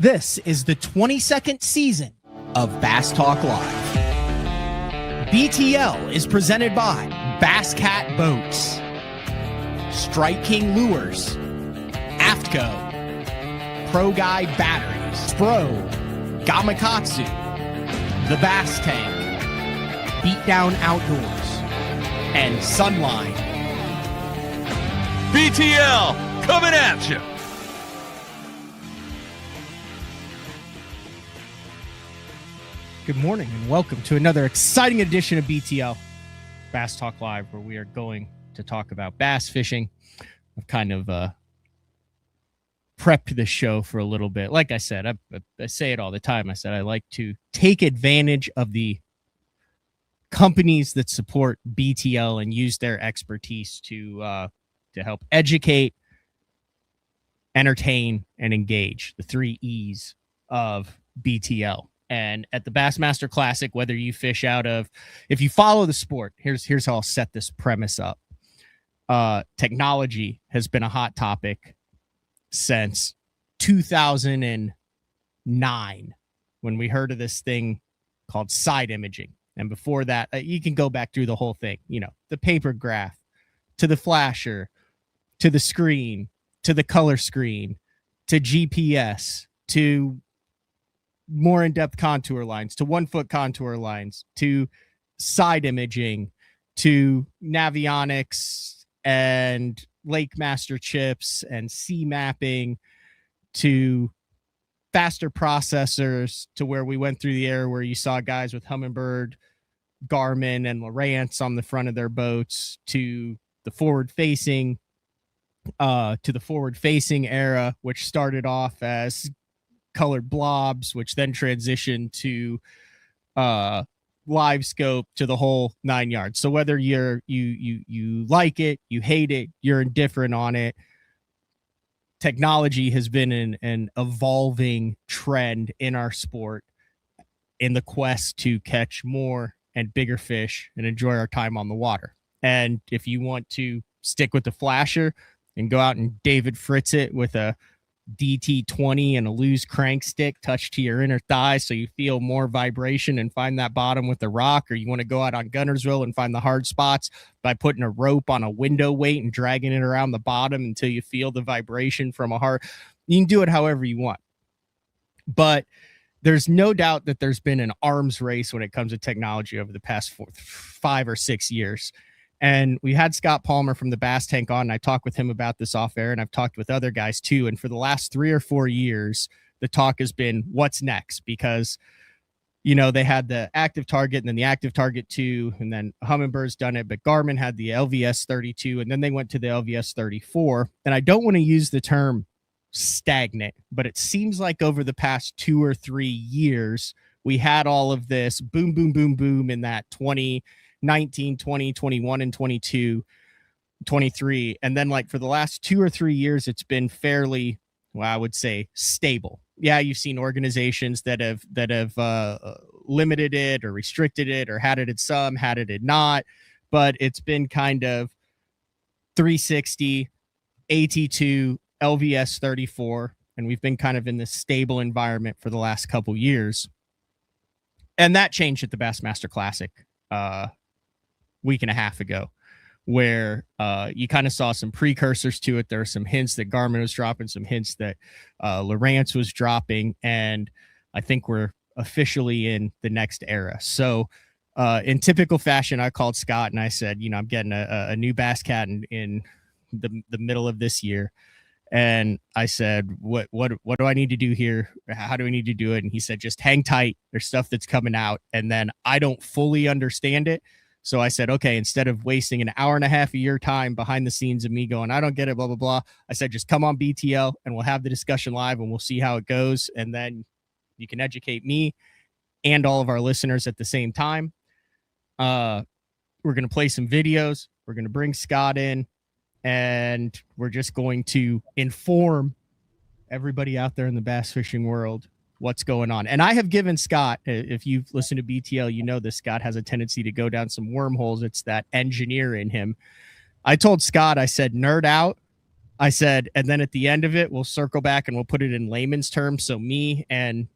This is the 22nd season of Bass Talk Live. BTL is presented by Bass Cat Boats, Strike King Lures, AFTCO, Pro Guy Batteries, Spro, Gamakatsu, The Bass Tank, Beatdown Outdoors, and Sunline. BTL coming at you. Good morning and welcome to another exciting edition of BTL, Bass Talk Live, where we are going to talk about bass fishing. I've kind of prepped the show for a little bit. Like I said, I say it all the time. I said I like to take advantage of the companies that support BTL and use their expertise to help educate, entertain, and engage, the 3 E's of BTL. And at the Bassmaster Classic, whether you fish out of, if you follow the sport, here's how I'll set this premise up. Technology has been a hot topic since 2009, when we heard of this thing called side imaging. And before that, you can go back through the whole thing, you know, the paper graph, to the flasher, to the screen, to the color screen, to GPS, to more in-depth contour lines, to 1-foot contour lines, to side imaging, to navionics and lake master chips and sea mapping, to faster processors, to where we went through the era where you saw guys with Humminbird, Garmin, and Lowrance on the front of their boats, to the forward-facing era, which started off as colored blobs, which then transitioned to live scope, to the whole 9 yards. So whether you like it, you hate it, you're indifferent on it, technology has been an evolving trend in our sport in the quest to catch more and bigger fish and enjoy our time on the water. And if you want to stick with the flasher and go out and David Fritz it with a DT20 and a loose crank stick touched to your inner thigh so you feel more vibration and find that bottom with the rock, or you want to go out on Gunnersville and find the hard spots by putting a rope on a window weight and dragging it around the bottom until you feel the vibration from a hard, you can do it however you want. But there's no doubt that there's been an arms race when it comes to technology over the past 5 or 6 years. And we had Scott Palmer from the Bass Tank on, and I talked with him about this off air, and I've talked with other guys too. And for the last 3 or 4 years, the talk has been what's next, because, you know, they had the active target and then the active target 2, and then Humminbird's done it, but Garmin had the LVS 32, and then they went to the LVS 34. And I don't want to use the term stagnant, but it seems like over the past 2 or 3 years, we had all of this boom, boom, boom, boom in that 2019, 20, 21, and 22, 23. And then like for the last 2 or 3 years, it's been fairly, well, I would say stable. Yeah, you've seen organizations that have limited it or restricted it or had it at some, had it at not, but it's been kind of 360, AT2, LVS 34, and we've been kind of in this stable environment for the last couple years. And that changed at the Bassmaster Classic week and a half ago, where you kind of saw some precursors to it. There are some hints that Garmin was dropping, some hints that Lowrance was dropping, and I think we're officially in the next era. So in typical fashion, I called Scott and I said, you know, I'm getting a new Bass Cat in the middle of this year. And I said, what do I need to do here? How do I need to do it? And he said, just hang tight. There's stuff that's coming out. And then I don't fully understand it. So I said, okay, instead of wasting an hour and a half of your time behind the scenes of me going, I don't get it, blah, blah, blah. I said, just come on BTL and we'll have the discussion live and we'll see how it goes. And then you can educate me and all of our listeners at the same time. We're going to play some videos. We're going to bring Scott in, and we're just going to inform everybody out there in the bass fishing world what's going on. And I have given Scott, if you've listened to BTL, you know this, Scott has a tendency to go down some wormholes. It's that engineer in him. I told Scott, I said, nerd out I said, and then at the end of it, we'll circle back and we'll put it in layman's terms. So me and,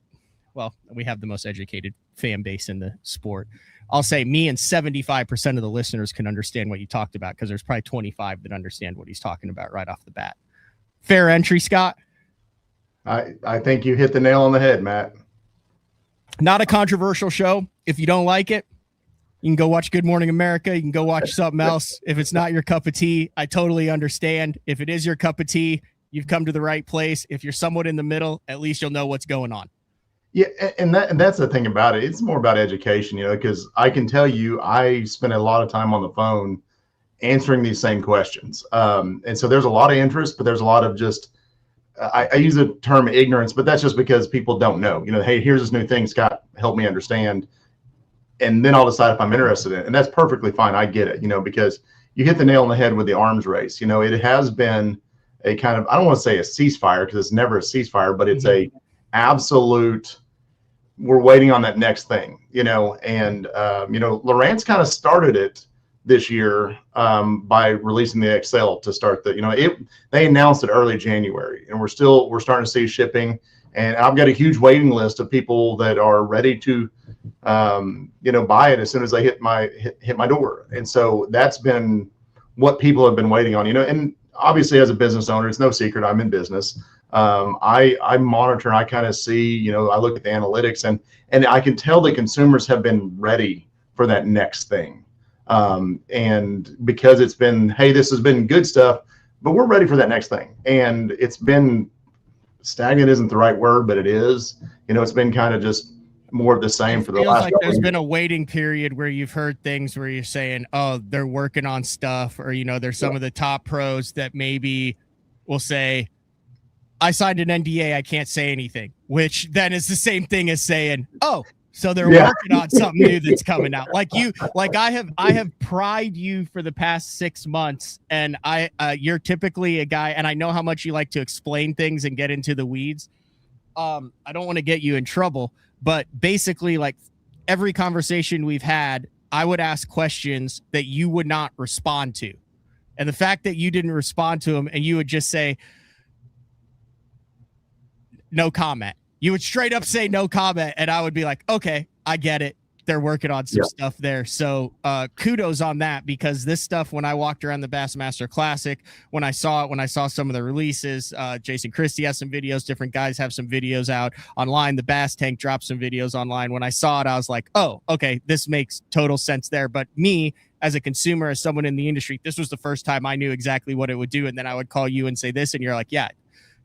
well, we have the most educated fan base in the sport. I'll say me and 75% of the listeners can understand what you talked about, because there's probably 25 that understand what he's talking about right off the bat. Fair entry, Scott? I think you hit the nail on the head, Matt. Not a controversial show. If you don't like it, you can go watch Good Morning America. You can go watch something else. If it's not your cup of tea, I totally understand. If it is your cup of tea, you've come to the right place. If you're somewhat in the middle, at least you'll know what's going on. Yeah, and that's the thing about it. It's more about education, because I can tell you I spend a lot of time on the phone answering these same questions. And so there's a lot of interest, but there's a lot of just, I use the term ignorance, but that's just because people don't know. Hey, here's this new thing, Scott, help me understand. And then I'll decide if I'm interested in it. And that's perfectly fine. I get it, because you hit the nail on the head with the arms race. It has been a kind of, I don't want to say a ceasefire, because it's never a ceasefire, but it's a absolute, we're waiting on that next thing, and, Lowrance kind of started it this year by releasing the XL to start they announced it early January, and we're starting to see shipping. And I've got a huge waiting list of people that are ready to, buy it as soon as they hit my door. And so that's been what people have been waiting on, and obviously as a business owner, it's no secret I'm in business. I monitor and I kind of see, I look at the analytics and I can tell the consumers have been ready for that next thing. And because it's been, hey, this has been good stuff, but we're ready for that next thing. And it's been stagnant isn't the right word, but it is, it's been kind of just more of the same for the last. Like there's been a waiting period where you've heard things where you're saying, oh, they're working on stuff, or, there's some of the top pros that maybe will say, I signed an NDA, I can't say anything, which then is the same thing as saying, oh, so they're working on something new that's coming out. Like I have pried you for the past 6 months, and you're typically a guy, and I know how much you like to explain things and get into the weeds. I don't want to get you in trouble, but basically, like every conversation we've had, I would ask questions that you would not respond to. And the fact that you didn't respond to them and you would just say, no comment. You would straight up say no comment, and I would be like, okay, I get it. They're working on some stuff there. So kudos on that, because this stuff, when I walked around the Bassmaster Classic, when I saw some of the releases, Jason Christie has some videos, different guys have some videos out online. The Bass Tank dropped some videos online. When I saw it, I was like, oh, okay, this makes total sense there. But me, as a consumer, as someone in the industry, this was the first time I knew exactly what it would do. And then I would call you and say this, and you're like, yeah,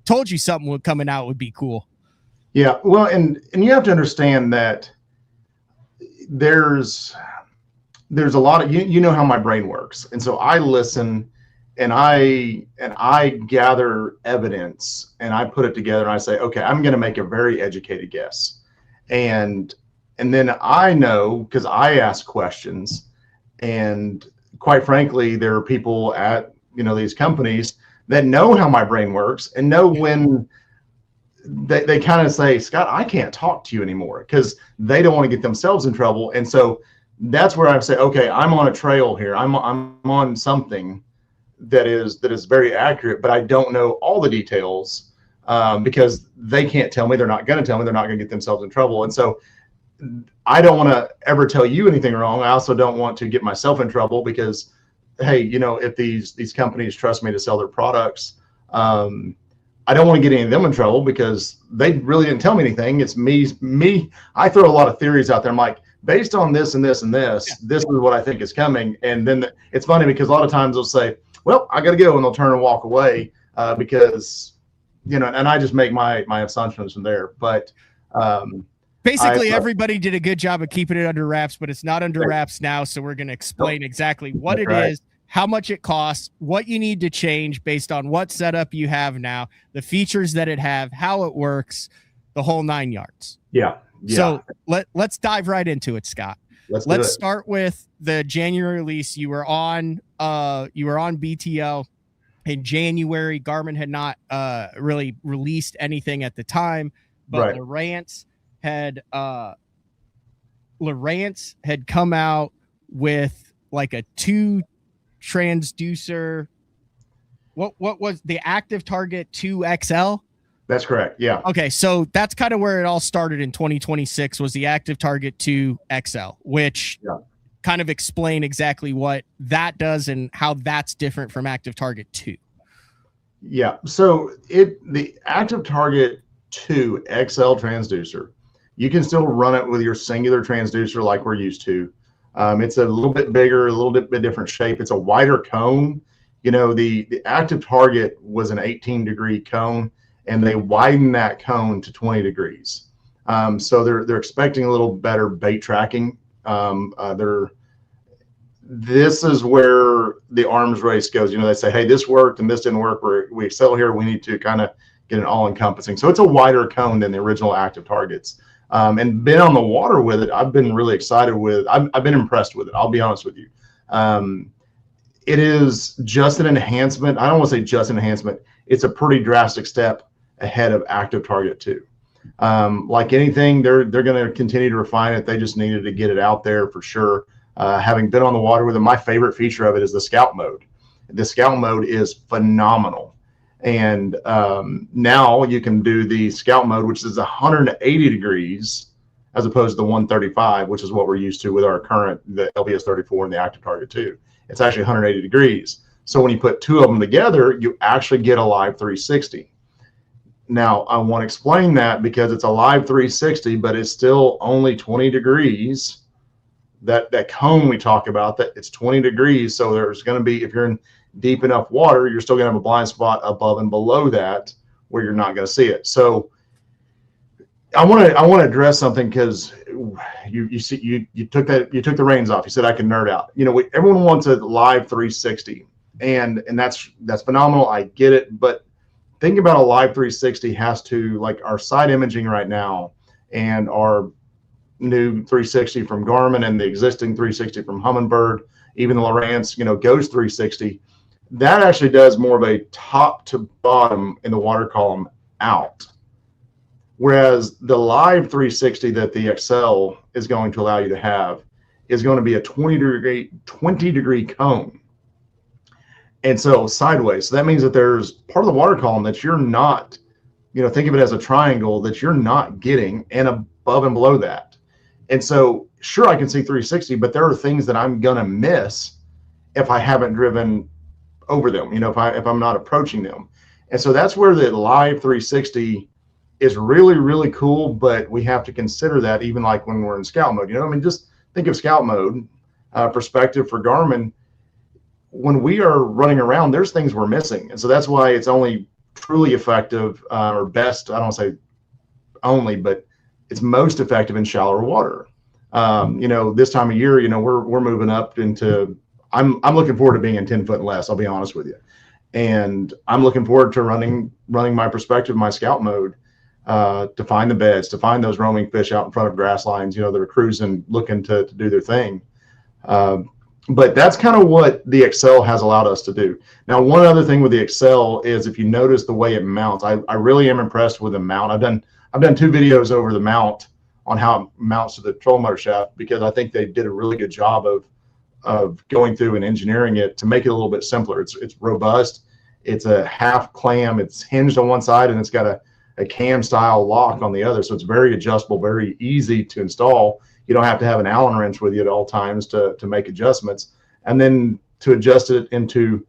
told you something coming out would be cool. Yeah, well, and you have to understand that there's a lot of you know how my brain works, and so I listen and I gather evidence and I put it together and I say, okay, I'm going to make a very educated guess, and then I know, because I ask questions, and quite frankly, there are people at these companies that know how my brain works and know when they kind of say, Scott, I can't talk to you anymore, because they don't want to get themselves in trouble. And so that's where I say, okay, I'm on a trail here. I'm on something that is very accurate, but I don't know all the details because they can't tell me. They're not going to tell me. They're not going to get themselves in trouble. And so I don't want to ever tell you anything wrong. I also don't want to get myself in trouble, because, hey, if these companies trust me to sell their products, I don't want to get any of them in trouble because they really didn't tell me anything. It's me. I throw a lot of theories out there. I'm like, based on this and this and this, this is what I think is coming. And then it's funny because a lot of times they'll say, well, I got to go, and they'll turn and walk away because, and I just make my assumptions from there. But basically, everybody did a good job of keeping it under wraps, but it's not under wraps now. So we're going to explain exactly what it is, how much it costs, what you need to change based on what setup you have now, the features that it have, how it works, the whole 9 yards. Yeah. So let's dive right into it, Scott. Let's start with the January release. You were on BTL in January. Garmin had not really released anything at the time, but Lowrance had come out with like a 2 transducer what was the Active Target 2 XL? That's correct. Yeah. Okay, so that's kind of where it all started in 2026 was the Active Target 2 XL, which kind of explain exactly what that does and how that's different from Active Target 2. Yeah. So the Active Target 2 XL transducer, you can still run it with your singular transducer like we're used to. It's a little bit bigger, a little bit different shape. It's a wider cone. You know, the Active Target was an 18-degree cone, and they widened that cone to 20 degrees. So they're expecting a little better bait tracking. This is where the arms race goes. You know, they say, hey, this worked and this didn't work. We excel here. We need to kind of get an all-encompassing. So it's a wider cone than the original Active Targets. And been on the water with it, I've been really excited with. I've been impressed with it. I'll be honest with you. It is just an enhancement. I don't want to say just an enhancement. It's a pretty drastic step ahead of Active Target 2. Like anything, they're going to continue to refine it. They just needed to get it out there for sure. Having been on the water with it, my favorite feature of it is the Scout mode. The Scout mode is phenomenal. And now you can do the Scout mode, which is 180 degrees as opposed to the 135, which is what we're used to with our current, the LBS 34 and the Active Target 2. It's actually 180 degrees. So when you put two of them together, you actually get a live 360. Now, I want to explain that because it's a live 360, but it's still only 20 degrees. That cone we talk about, that it's 20 degrees. So there's going to be, if you're in deep enough water, you're still going to have a blind spot above and below that where you're not going to see it. So I want to address something because you took the reins off. You said I can nerd out. You know, everyone wants a live 360, and that's phenomenal. I get it, but thinking about a live 360 has to, like our side imaging right now and our new 360 from Garmin and the existing 360 from Humminbird, even the Lowrance, you know, goes 360. That actually does more of a top to bottom in the water column out. Whereas the live 360 that the XL is going to allow you to have is going to be a 20 degree cone. And so sideways. So that means that there's part of the water column that you're not, you know, think of it as a triangle that you're not getting, and above and below that. And so, sure, I can see 360, but there are things that I'm going to miss if I haven't driven over them, you know, if I'm not approaching them. And so that's where the live 360 is really, really cool, but we have to consider that even like when we're in Scout mode. You know, I mean, just think of Scout mode perspective for Garmin. When we are running around, there's things we're missing. And so that's why it's only truly effective or best, I don't want to say only, but it's most effective in shallower water. You know, this time of year, you know, we're moving up into, I'm looking forward to being in 10 foot and less, I'll be honest with you. And I'm looking forward to running my perspective, my Scout mode, to find the beds, to find those roaming fish out in front of grass lines, you know, that are cruising, looking to do their thing. But that's kind of what the Excel has allowed us to do. Now, one other thing with the Excel is if you notice the way it mounts, I really am impressed with the mount. I've done 2 videos over the mount on how it mounts to the trolling motor shaft, because I think they did a really good job of going through and engineering it to make it a little bit simpler. It's robust. It's a half clam. It's hinged on one side, and it's got a cam style lock on the other. So it's very adjustable, very easy to install. You don't have to have an Allen wrench with you at all times to make adjustments. And then to adjust it into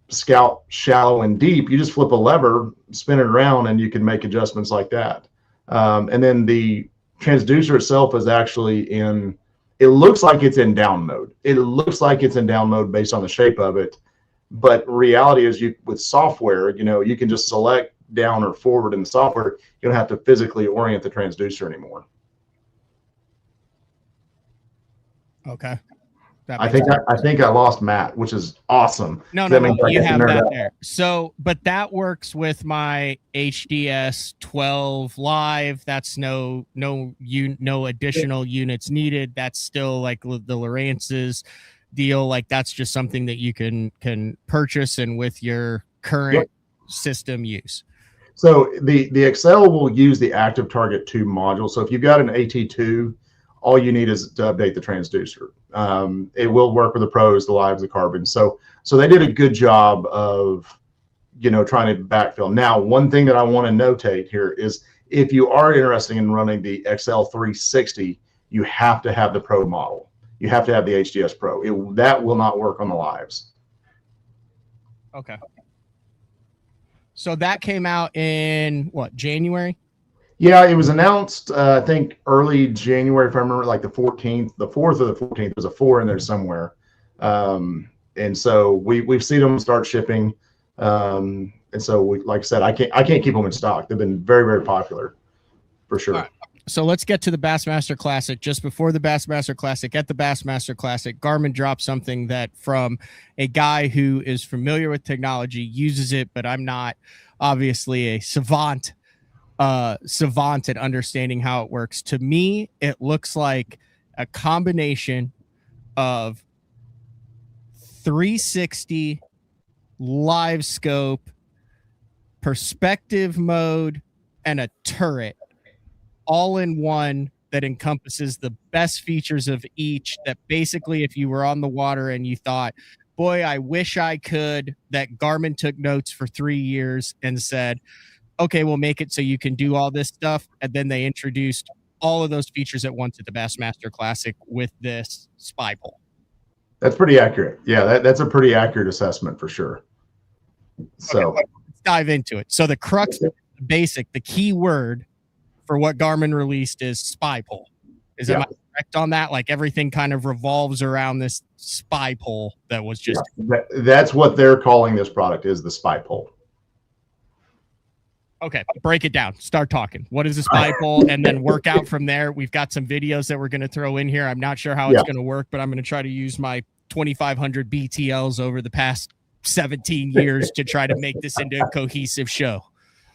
Scout shallow and deep, you just flip a lever, spin it around, and you can make adjustments like that. And then the transducer itself is actually in, it looks like it's in down mode. It looks like it's in down mode based on the shape of it. But reality is, with software, you know, you can just select down or forward in the software. You don't have to physically orient the transducer anymore. Okay. I think I lost Matt, which is awesome. No, you have that there. So, but that works with my HDS 12 Live. That's no additional units needed. That's still like the Lowrance's deal. Like that's just something that you can purchase and with your current system use. So the Excel will use the Active Target 2 module. So if you've got an AT2, all you need is to update the transducer. It will work with the pros, the lives, the carbon. So they did a good job of, trying to backfill. Now, one thing that I want to notate here is if you are interested in running the XL360, you have to have the Pro model. You have to have the HDS Pro. That will not work on the lives. Okay. So that came out in what, January? Yeah, it was announced, I think early January, if I remember, like the 14th, the 4th or the 14th. There's a 4 in there somewhere. And so we've seen them start shipping. And so like I said, I can't keep them in stock. They've been very, very popular for sure. Right. So let's get to the Bassmaster Classic. Just before the Bassmaster Classic, at the Bassmaster Classic, Garmin dropped something that, from a guy who is familiar with technology, uses it, but I'm not obviously a savant at understanding how it works. To me, it looks like a combination of 360, live scope, perspective mode, and a turret, all in one, that encompasses the best features of each. That basically, if you were on the water and you thought, boy, I wish I could, that Garmin took notes for 3 years and said, okay, we'll make it so you can do all this stuff. And then they introduced all of those features at once at the Bassmaster Classic with this spy pole. That's pretty accurate. Yeah, that's a pretty accurate assessment for sure. So okay, let's dive into it. So the crux, the key word for what Garmin released is spy pole. Am I correct on that? Like, everything kind of revolves around this spy pole that was just... That's what they're calling this product, is the spy pole. Okay, break it down. Start talking. What is a spy pole? And then work out from there. We've got some videos that we're going to throw in here. I'm not sure how it's going to work, but I'm going to try to use my 2,500 BTLs over the past 17 years to try to make this into a cohesive show.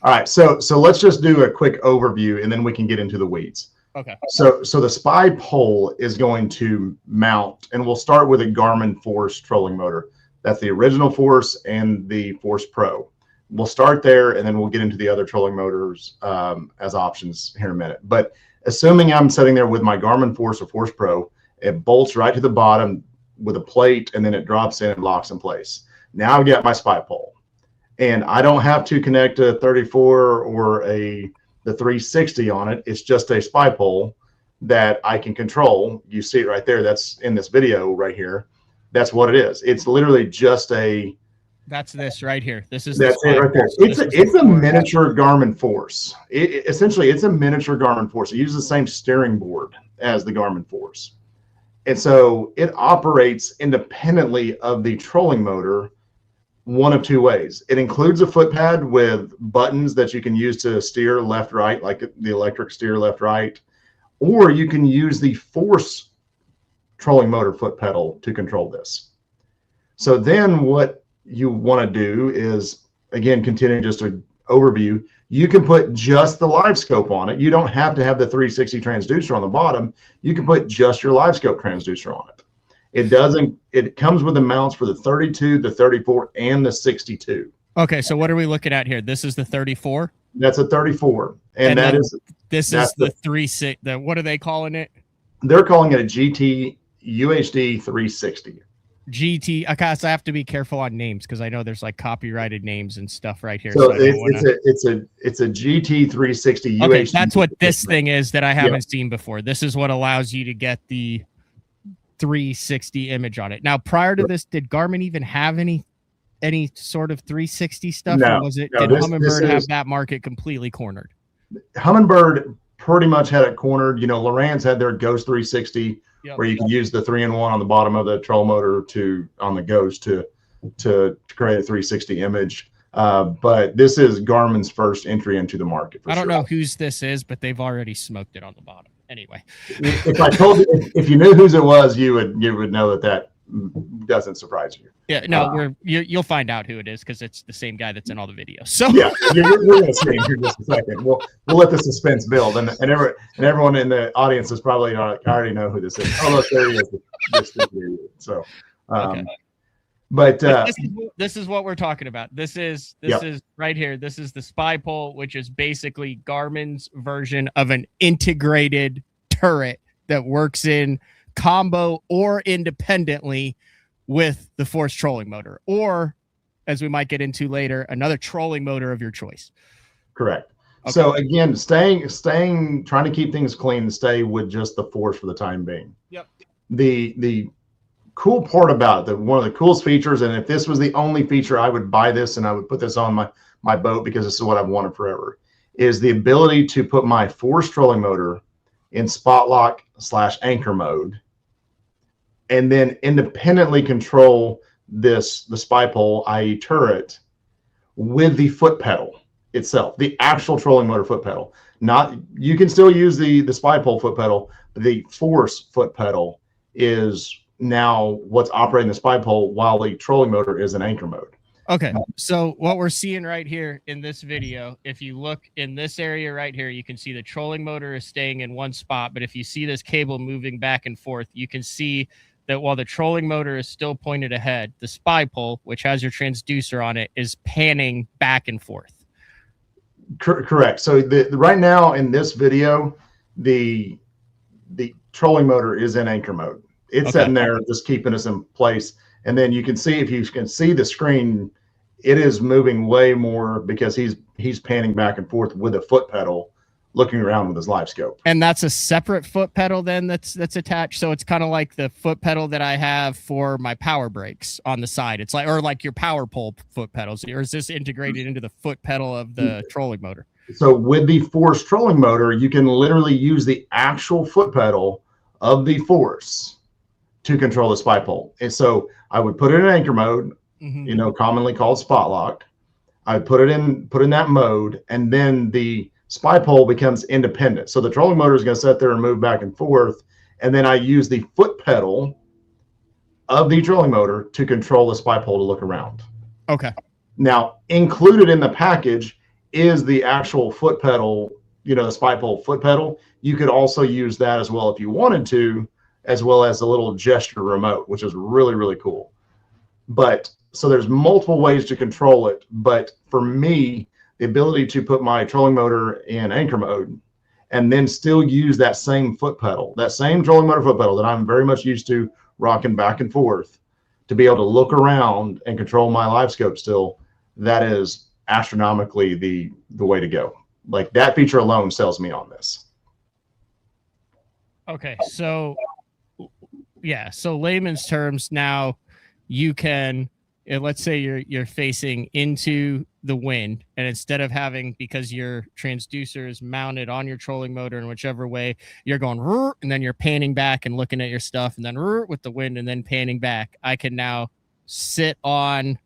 All right, so let's just do a quick overview, and then we can get into the weeds. Okay. So the spy pole is going to mount, and we'll start with a Garmin Force trolling motor. That's the original Force and the Force Pro. We'll start there, and then we'll get into the other trolling motors as options here in a minute. But assuming I'm sitting there with my Garmin Force or Force Pro, it bolts right to the bottom with a plate, and then it drops in and locks in place. Now I've got my spy pole. And I don't have to connect a 34 or the 360 on it. It's just a spy pole that I can control. You see it right there. That's in this video right here. That's what it is. It's literally just a... That's this right here. This is... That's it right there. It's a miniature Garmin Force. Essentially, it's a miniature Garmin Force. It uses the same steering board as the Garmin Force. And so it operates independently of the trolling motor one of two ways. It includes a foot pad with buttons that you can use to steer left, right, like the electric steer left, right, or you can use the Force trolling motor foot pedal to control this. So then what you want to do is, again, continue just an overview. You can put just the live scope on it. You don't have to have the 360 transducer on the bottom. You can put just your live scope transducer on it. It comes with the mounts for the 32, the 34, and the 62. Okay, so what are we looking at here? This is the 34? That's a 34. And this is the 360. What are they calling it? They're calling it a GT UHD 360. GT. Okay, so I have to be careful on names because I know there's like copyrighted names and stuff right here. So it's a GT 360 okay, UHD. That's what this thing is that I haven't seen before. This is what allows you to get the 360 image on it. Now, prior to this, did Garmin even have any sort of 360 stuff? No, or was it? no, did Humminbird have that market completely cornered? Humminbird pretty much had it cornered. Lowrance had their Ghost 360, where you can use the 3-in-1 on the bottom of the troll motor on the Ghost to create a 360 image. But this is Garmin's first entry into the market. I don't know whose this is, but they've already smoked it on the bottom. Anyway, if I told you, if you knew whose it was, you would know that doesn't surprise you. Yeah, no, you'll find out who it is because it's the same guy that's in all the videos. So yeah, we're going to see here in just a second. We'll let the suspense build, and everyone in the audience is probably like, I already know who this is. Oh, look, there he is. So, okay. But this is what we're talking about. This is right here. This is the spy pole, which is basically Garmin's version of an integrated turret that works in combo or independently with the force trolling motor, or as we might get into later, another trolling motor of your choice. Correct. Okay. So again, trying to keep things clean and stay with just the force for the time being. Yep. The cool part about it, one of the coolest features, and if this was the only feature, I would buy this and I would put this on my boat because this is what I've wanted forever, is the ability to put my force trolling motor in spot lock / anchor mode, and then independently control the spy pole, i.e. turret, with the foot pedal itself, the actual trolling motor foot pedal. Not, you can still use the spy pole foot pedal, but the force foot pedal is now what's operating the spy pole while the trolling motor is in anchor mode. Okay, so what we're seeing right here in this video, if you look in this area right here, you can see the trolling motor is staying in one spot, but if you see this cable moving back and forth, you can see that while the trolling motor is still pointed ahead, the spy pole, which has your transducer on it, is panning back and forth. Correct. So right now in this video, the trolling motor is in anchor mode. It's sitting there just keeping us in place. And then you can see, if you can see the screen, it is moving way more because he's panning back and forth with a foot pedal, looking around with his live scope. And that's a separate foot pedal then that's attached. So it's kind of like the foot pedal that I have for my power brakes on the side. It's like, or like your power pole foot pedals, or is this integrated into the foot pedal of the trolling motor? So with the force trolling motor, you can literally use the actual foot pedal of the force to control the spy pole. And so I would put it in anchor mode, commonly called spot locked. I put in that mode, and then the spy pole becomes independent. So the trolling motor is going to sit there and move back and forth, and then I use the foot pedal of the trolling motor to control the spy pole to look around. Okay. Now, included in the package is the actual foot pedal, the spy pole foot pedal. You could also use that as well if you wanted to, as well as the little gesture remote, which is really, really cool. But so there's multiple ways to control it. But for me, the ability to put my trolling motor in anchor mode and then still use that same foot pedal, that same trolling motor foot pedal that I'm very much used to rocking back and forth, to be able to look around and control my live scope still, that is astronomically the way to go. Like, that feature alone sells me on this. Okay, so yeah, so layman's terms, now you can, let's say you're facing into the wind, and instead of having, because your transducer is mounted on your trolling motor in whichever way, you're going and then you're panning back and looking at your stuff, and then with the wind and then panning back, I can now sit on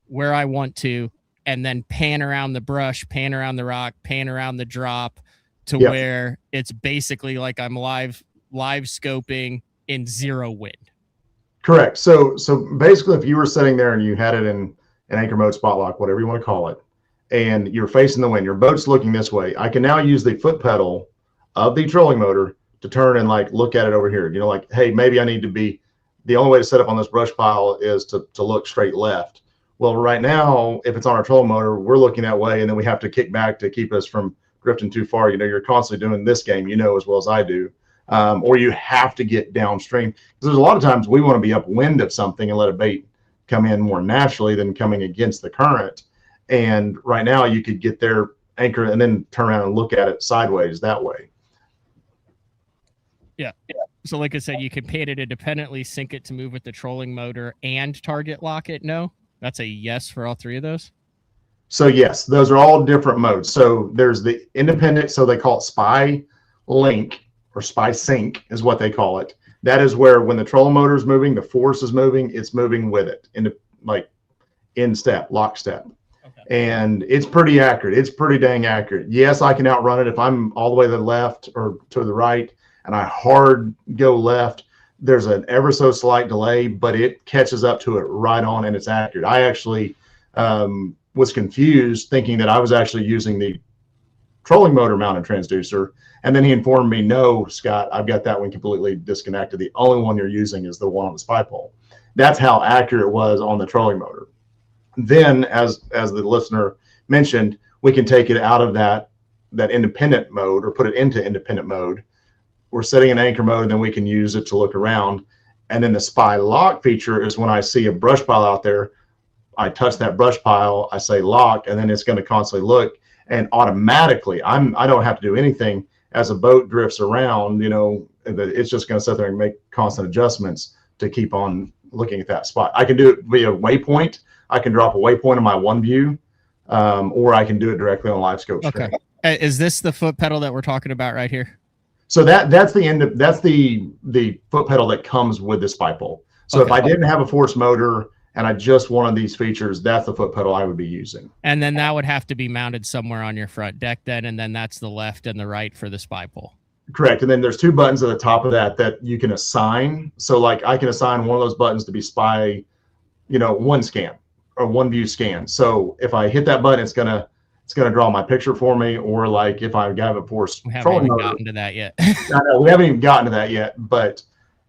where I want to and then pan around the brush, pan around the rock, pan around the drop to where it's basically like I'm live scoping in zero wind. Correct. So basically, if you were sitting there and you had it in an anchor mode, spot lock, whatever you want to call it, and you're facing the wind, your boat's looking this way, I can now use the foot pedal of the trolling motor to turn and look at it over here. Hey, maybe I need to be, the only way to set up on this brush pile is to look straight left. Well, right now, if it's on our trolling motor, we're looking that way, and then we have to kick back to keep us from drifting too far. You're constantly doing this game, as well as I do. Or you have to get downstream, because there's a lot of times we want to be upwind of something and let a bait come in more naturally than coming against the current. And right now you could get there, anchor, and then turn around and look at it sideways that way. Yeah. So like I said, you can pan it independently, sync it to move with the trolling motor, and target lock it. No, that's a yes for all three of those. So yes, those are all different modes. So there's the independent, so they call it spy link, or spy sync is what they call it. That is where when the trolling motor is moving, the force is moving, it's moving with it in step, lockstep. Okay. And it's pretty accurate. It's pretty dang accurate. Yes, I can outrun it if I'm all the way to the left or to the right and I hard go left. There's an ever so slight delay, but it catches up to it right on, and it's accurate. I actually was confused, thinking that I was actually using the trolling motor mounted transducer. And then he informed me, no, Scott, I've got that one completely disconnected. The only one you're using is the one on the spy pole. That's how accurate it was on the trolling motor. Then, as the listener mentioned, we can take it out of that independent mode or put it into independent mode we're setting an anchor mode, and then we can use it to look around. And then the spy lock feature is when I see a brush pile out there, I touch that brush pile, I say lock, and then it's going to constantly look, and automatically I don't have to do anything. As a boat drifts around, it's just going to sit there and make constant adjustments to keep on looking at that spot. I can do it via waypoint. I can drop a waypoint in my one view, or I can do it directly on live scope screen. Okay. Is this the foot pedal that we're talking about right here? So that's the foot pedal that comes with the spy pole. So if I didn't have a force motor and I just wanted these features, that's the foot pedal I would be using. And then that would have to be mounted somewhere on your front deck then, and then that's the left and the right for the spy pole. Correct. And then there's 2 buttons at the top of that you can assign. So like I can assign one of those buttons to be spy, one scan or one view scan. So if I hit that button, it's gonna draw my picture for me. Or like if I have a force trolling motor, gotten to that yet. I know we haven't even gotten to that yet. But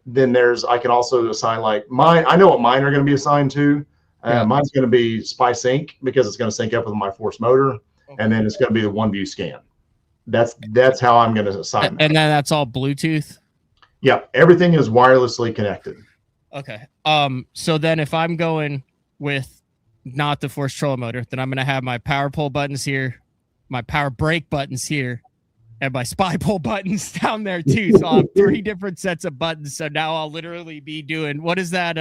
then I can also assign like mine. I know what mine are going to be assigned to. Mine's going to be spy sync because it's going to sync up with my force motor, and then it's going to be the one view scan. That's how I'm going to assign that. And then that's all Bluetooth? Yeah, everything is wirelessly connected. Okay. So then if I'm going with not the force trolling motor, then I'm going to have my power pole buttons here, my power brake buttons here, and my spy pole buttons down there too. So I'll have 3 different sets of buttons. So now I'll literally be doing, what is that?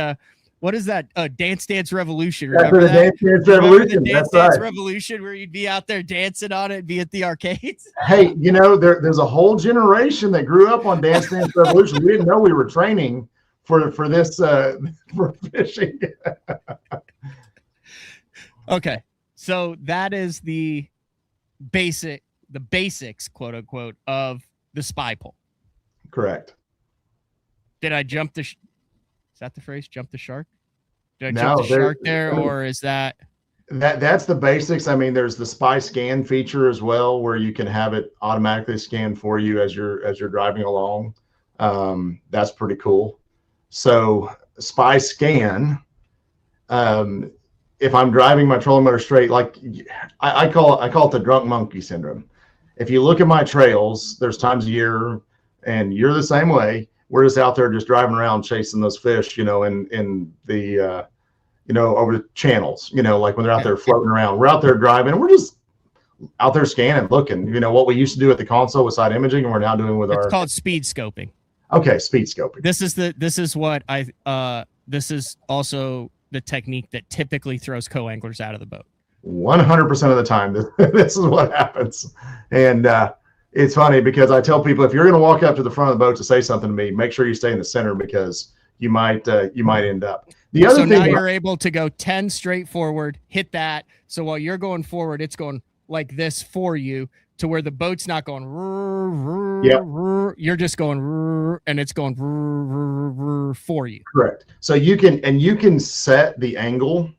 Dance Dance Revolution. Remember that? Dance Revolution. Dance Dance Revolution, where you'd be out there dancing on it and be at the arcades. Hey, there's a whole generation that grew up on Dance Dance Revolution. We didn't know we were training for this for fishing. Okay, so that is the basics, quote unquote, of the spy pole. Correct. Did I jump is that the phrase? Jump the shark? Did I jump the shark there, or is that? That's the basics. I mean, there's the spy scan feature as well, where you can have it automatically scan for you as you're driving along. That's pretty cool. So spy scan. If I'm driving my trolling motor straight, like I call it the drunk monkey syndrome. If you look at my trails, there's times a year, and you're the same way. We're just out there just driving around chasing those fish, in the over the channels, like when they're out there floating around. We're out there driving, and we're just out there scanning, looking. What we used to do at the console with side imaging, and we're now doing with it's called speed scoping. Okay, speed scoping. This is also the technique that typically throws co-anglers out of the boat. 100% of the time, this is what happens. And it's funny because I tell people, if you're going to walk up to the front of the boat to say something to me, make sure you stay in the center, because you might end up. The other thing, now you're able to go 10 straight forward, hit that. So while you're going forward, it's going like this for you, to where the boat's not going. You're just going, and it's going for you. Correct. So you can set the angle,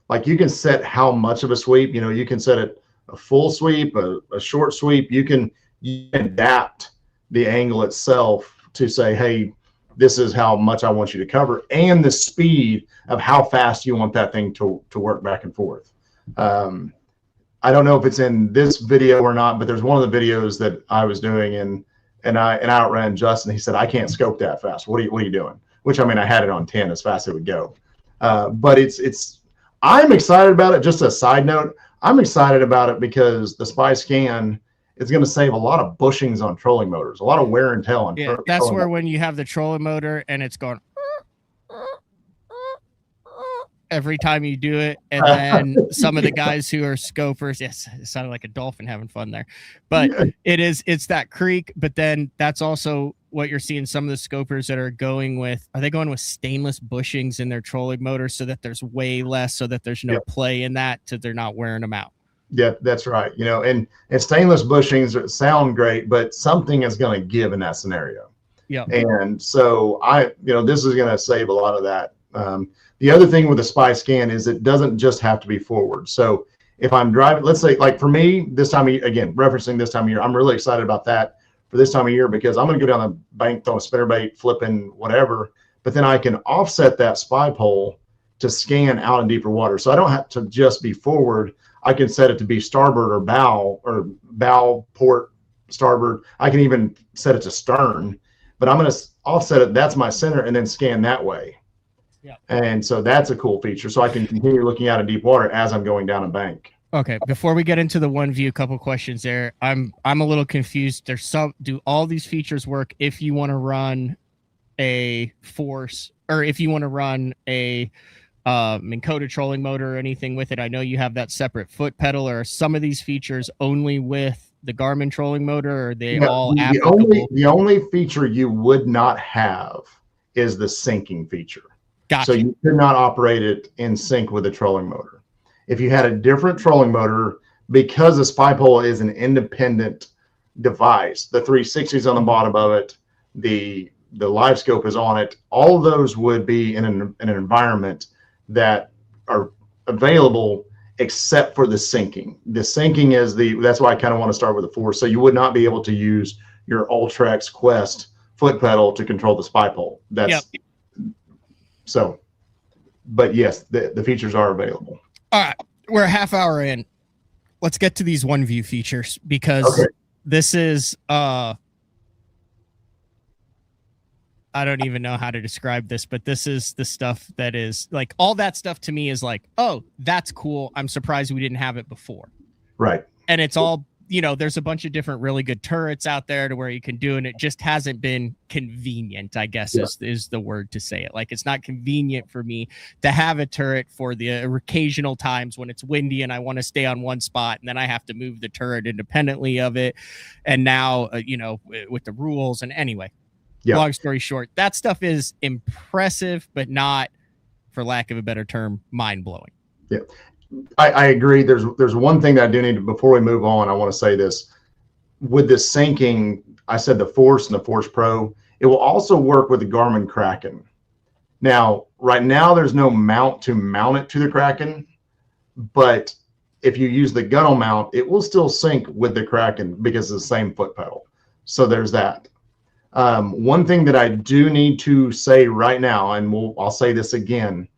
like you can set how much of a sweep. You can set it a full sweep, a short sweep. You can adapt the angle itself to say, hey, this is how much I want you to cover, and the speed of how fast you want that thing to work back and forth. I don't know if it's in this video or not, but there's one of the videos that I was doing, and I outran Justin. He said, I can't scope that fast. What are you doing? Which, I mean, I had it on 10 as fast as it would go. But I'm excited about it. Just a side note, I'm excited about it because the spy scan is going to save a lot of bushings on trolling motors, a lot of wear and tear on. Yeah, that's where when you have the trolling motor and it's going every time you do it, and then some of the guys who are scopers, yes, it sounded like a dolphin having fun there, but it's that creak. But then that's also what you're seeing some of the scopers that are going with stainless bushings in their trolling motor, so that there's way less, so that there's no play in that, so they're not wearing them out. Yeah, that's right. And stainless bushings sound great, but something is going to give in that scenario. Yeah. And so this is going to save a lot of that. The other thing with the spy scan is it doesn't just have to be forward. So if I'm driving, let's say, like for me, this time of year, again, referencing this time of year, I'm really excited about that for this time of year, because I'm going to go down the bank, throw a spinnerbait, flipping, whatever, but then I can offset that spy pole to scan out in deeper water. So I don't have to just be forward. I can set it to be starboard or bow, port, starboard. I can even set it to stern. but I'm going to offset it. That's my center, and then scan that way. Yeah. And so that's a cool feature. So I can continue looking out in deep water as I'm going down a bank. Okay, before we get into the one view, a couple questions there. I'm a little confused. Do all these features work if you want to run a force, or if you want to run a Minn Kota trolling motor or anything with it? I know you have that separate foot pedal. Or are some of these features only with the Garmin trolling motor, or are they all applicable? The only feature you would not have is the syncing feature. Gotcha. So you could not operate it in sync with the trolling motor. If you had a different trolling motor, because the spy pole is an independent device, the 360 is on the bottom of it, the live scope is on it, all of those would be in an environment that are available except for the syncing. The syncing is that's why I kind of want to start with the force. So you would not be able to use your Ultrex Quest foot pedal to control the spy pole. So, but yes, the features are available. All right, we're a half hour in. Let's get to these one view features, because this is I don't even know how to describe this, but this is the stuff that is like, all that stuff to me is like, oh, that's cool. I'm surprised we didn't have it before. Right. And it's all, there's a bunch of different really good turrets out there to where you can do, and it just hasn't been convenient, I guess is the word to say it. Like, it's not convenient for me to have a turret for the occasional times when it's windy and I want to stay on one spot, and then I have to move the turret independently of it. And now, with the rules, and anyway, long story short, that stuff is impressive, but not, for lack of a better term, mind-blowing. Yeah. I agree. There's one thing that I do need to, before we move on, I want to say this. With this syncing, I said the Force and the Force Pro, it will also work with the Garmin Kraken. Now, right now, there's no mount to mount it to the Kraken, but if you use the gunnel mount, it will still sync with the Kraken because it's the same foot pedal. So there's that. One thing that I do need to say right now, and I'll say this again,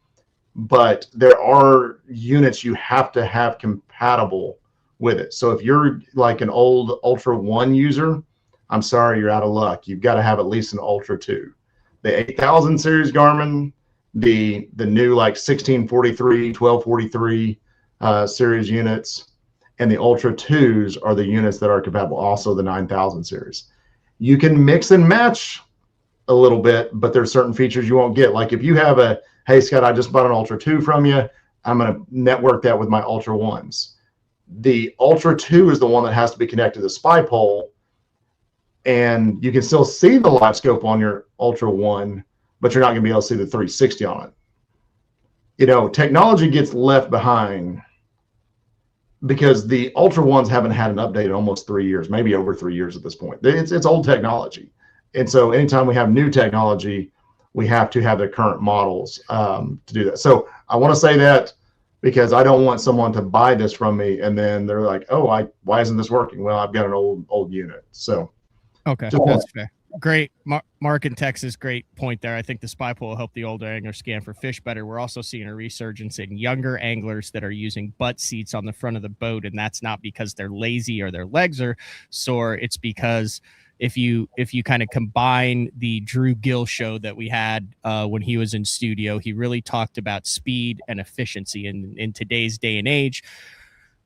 but there are units you have to have compatible with it. So if you're like an old Ultra 1 user, I'm sorry, you're out of luck. You've got to have at least an Ultra 2. The 8000 series Garmin, the new like 1643, 1243 series units, and the Ultra 2s are the units that are compatible. Also the 9000 series. You can mix and match a little bit, but there's certain features you won't get. Like if you have hey, Scott, I just bought an Ultra 2 from you, I'm going to network that with my Ultra 1s. The Ultra 2 is the one that has to be connected to the spy pole, and you can still see the live scope on your Ultra 1, but you're not going to be able to see the 360 on it. Technology gets left behind because the Ultra 1s haven't had an update in almost 3 years, maybe over 3 years at this point. It's old technology. And so anytime we have new technology, we have to have the current models to do that. So I want to say that because I don't want someone to buy this from me and then they're like, oh, why isn't this working? Well, I've got an old unit. So okay, that's fair. Great. Mark in Texas, great point there. I think the spy pole will help the older anglers scan for fish better. We're also seeing a resurgence in younger anglers that are using butt seats on the front of the boat, and that's not because they're lazy or their legs are sore. It's because if you kind of combine the Drew Gill show that we had when he was in studio, he really talked about speed and efficiency. And in today's day and age,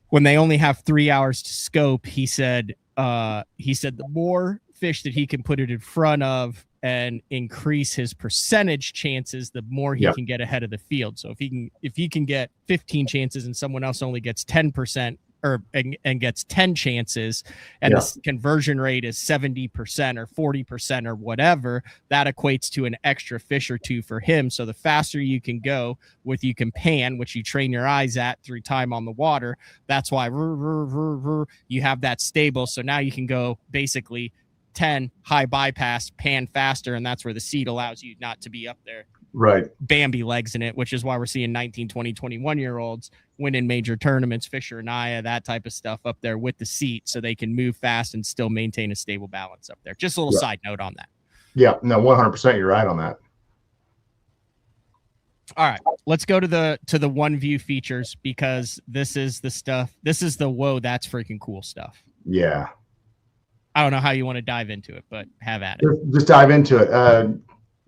when they only have 3 hours to scope, he said the more fish that he can put it in front of and increase his percentage chances, the more he can get ahead of the field. So if he can get 15 chances and someone else only gets 10%, and gets 10 chances, and the conversion rate is 70% or 40% or whatever, that equates to an extra fish or two for him. So the faster you can go with, you can pan, which you train your eyes at through time on the water. That's why you have that stable. So now you can go basically 10 high bypass, pan faster, and that's where the seat allows you not to be up there. Right. Bambi legs in it, which is why we're seeing 19, 20, 21-year-olds winning major tournaments, Fisher and Aya, that type of stuff up there with the seat so they can move fast and still maintain a stable balance up there. Just a little side note on that. Yeah, no, 100% you're right on that. All right, let's go to the one view features, because this is the stuff. This is the whoa, that's freaking cool stuff. Yeah. I don't know how you want to dive into it, but have at it. Just dive into it.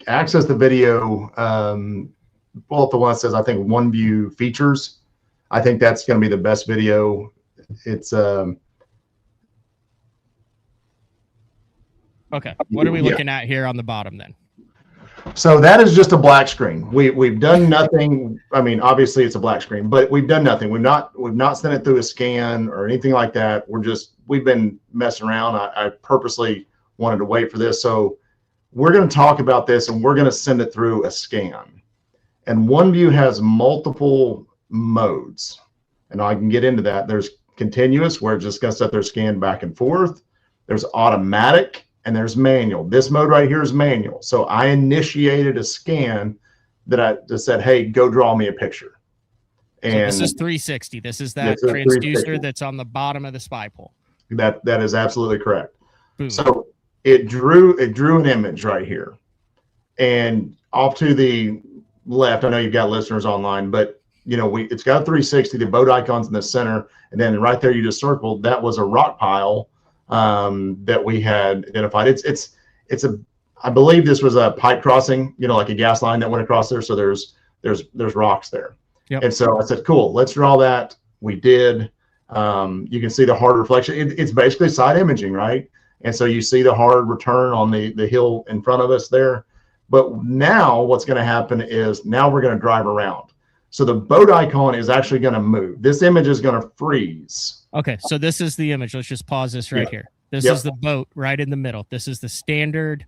Access the video. Pull up the one that says, I think, One View Features. I think that's going to be the best video. It's okay. What are we looking at here on the bottom then? So that is just a black screen. We've done nothing. I mean, obviously it's a black screen, but we've done nothing. We've not sent it through a scan or anything like that. We've been messing around. I purposely wanted to wait for this. So we're going to talk about this and we're going to send it through a scan. And OneView has multiple modes, and I can get into that. There's continuous, where it's just going to set their scan back and forth. There's automatic, and there's manual. This mode right here is manual. So I initiated a scan that I just said, hey, go draw me a picture. And so this is 360. This is that transducer that's on the bottom of the spy pole. That is absolutely correct. Boom. So it drew an image right here. And off to the left, I know you've got listeners online, but it's got a 360, the boat icon's in the center, and then right there you just circled, that was a rock pile that we had identified. I believe this was a pipe crossing, like a gas line that went across there. So there's rocks there. Yep. And so I said, cool, let's draw that. We did. You can see the hard reflection. It's basically side imaging, right? And so you see the hard return on the hill in front of us there. But now what's going to happen is now we're going to drive around. So the boat icon is actually going to move. This image is going to freeze. Okay, so this is the image. Let's just pause this right here. This is the boat right in the middle. This is the standard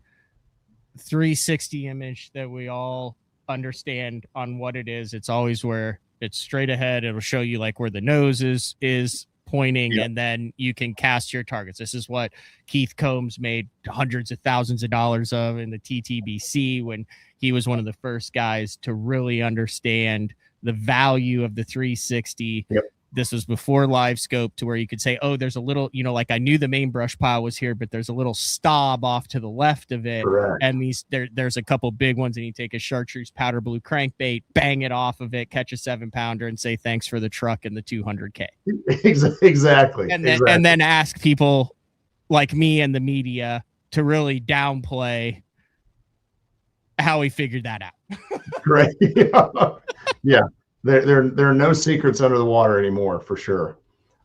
360 image that we all understand on what it is. It's always where it's straight ahead. It'll show you like where the nose is pointing, and then you can cast your targets. This is what Keith Combs made hundreds of thousands of dollars of in the TTBC when he was one of the first guys to really understand the value of the 360. Yep. This was before live scope, to where you could say, oh, there's a little, like I knew the main brush pile was here, but there's a little stop off to the left of it. Correct. And there's a couple big ones, and you take a chartreuse powder blue crankbait, bang it off of it, catch a 7-pounder, and say thanks for the truck and the 200K. Exactly. And then ask people like me and the media to really downplay how he figured that out. Great. Yeah. There are no secrets under the water anymore, for sure.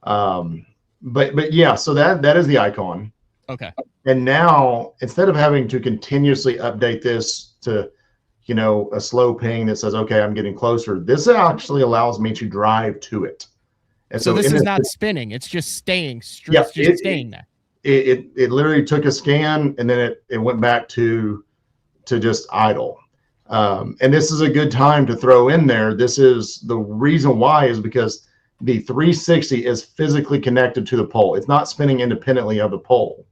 But yeah, so that is the icon. Okay. And now, instead of having to continuously update this to, a slow ping that says, okay, I'm getting closer, this actually allows me to drive to it. And so this is not spinning. It's just staying straight. Yeah, it's just staying there. It literally took a scan, and then it went back to just idle. And this is a good time to throw in there. This is the reason why, is because the 360 is physically connected to the pole. It's not spinning independently of the pole.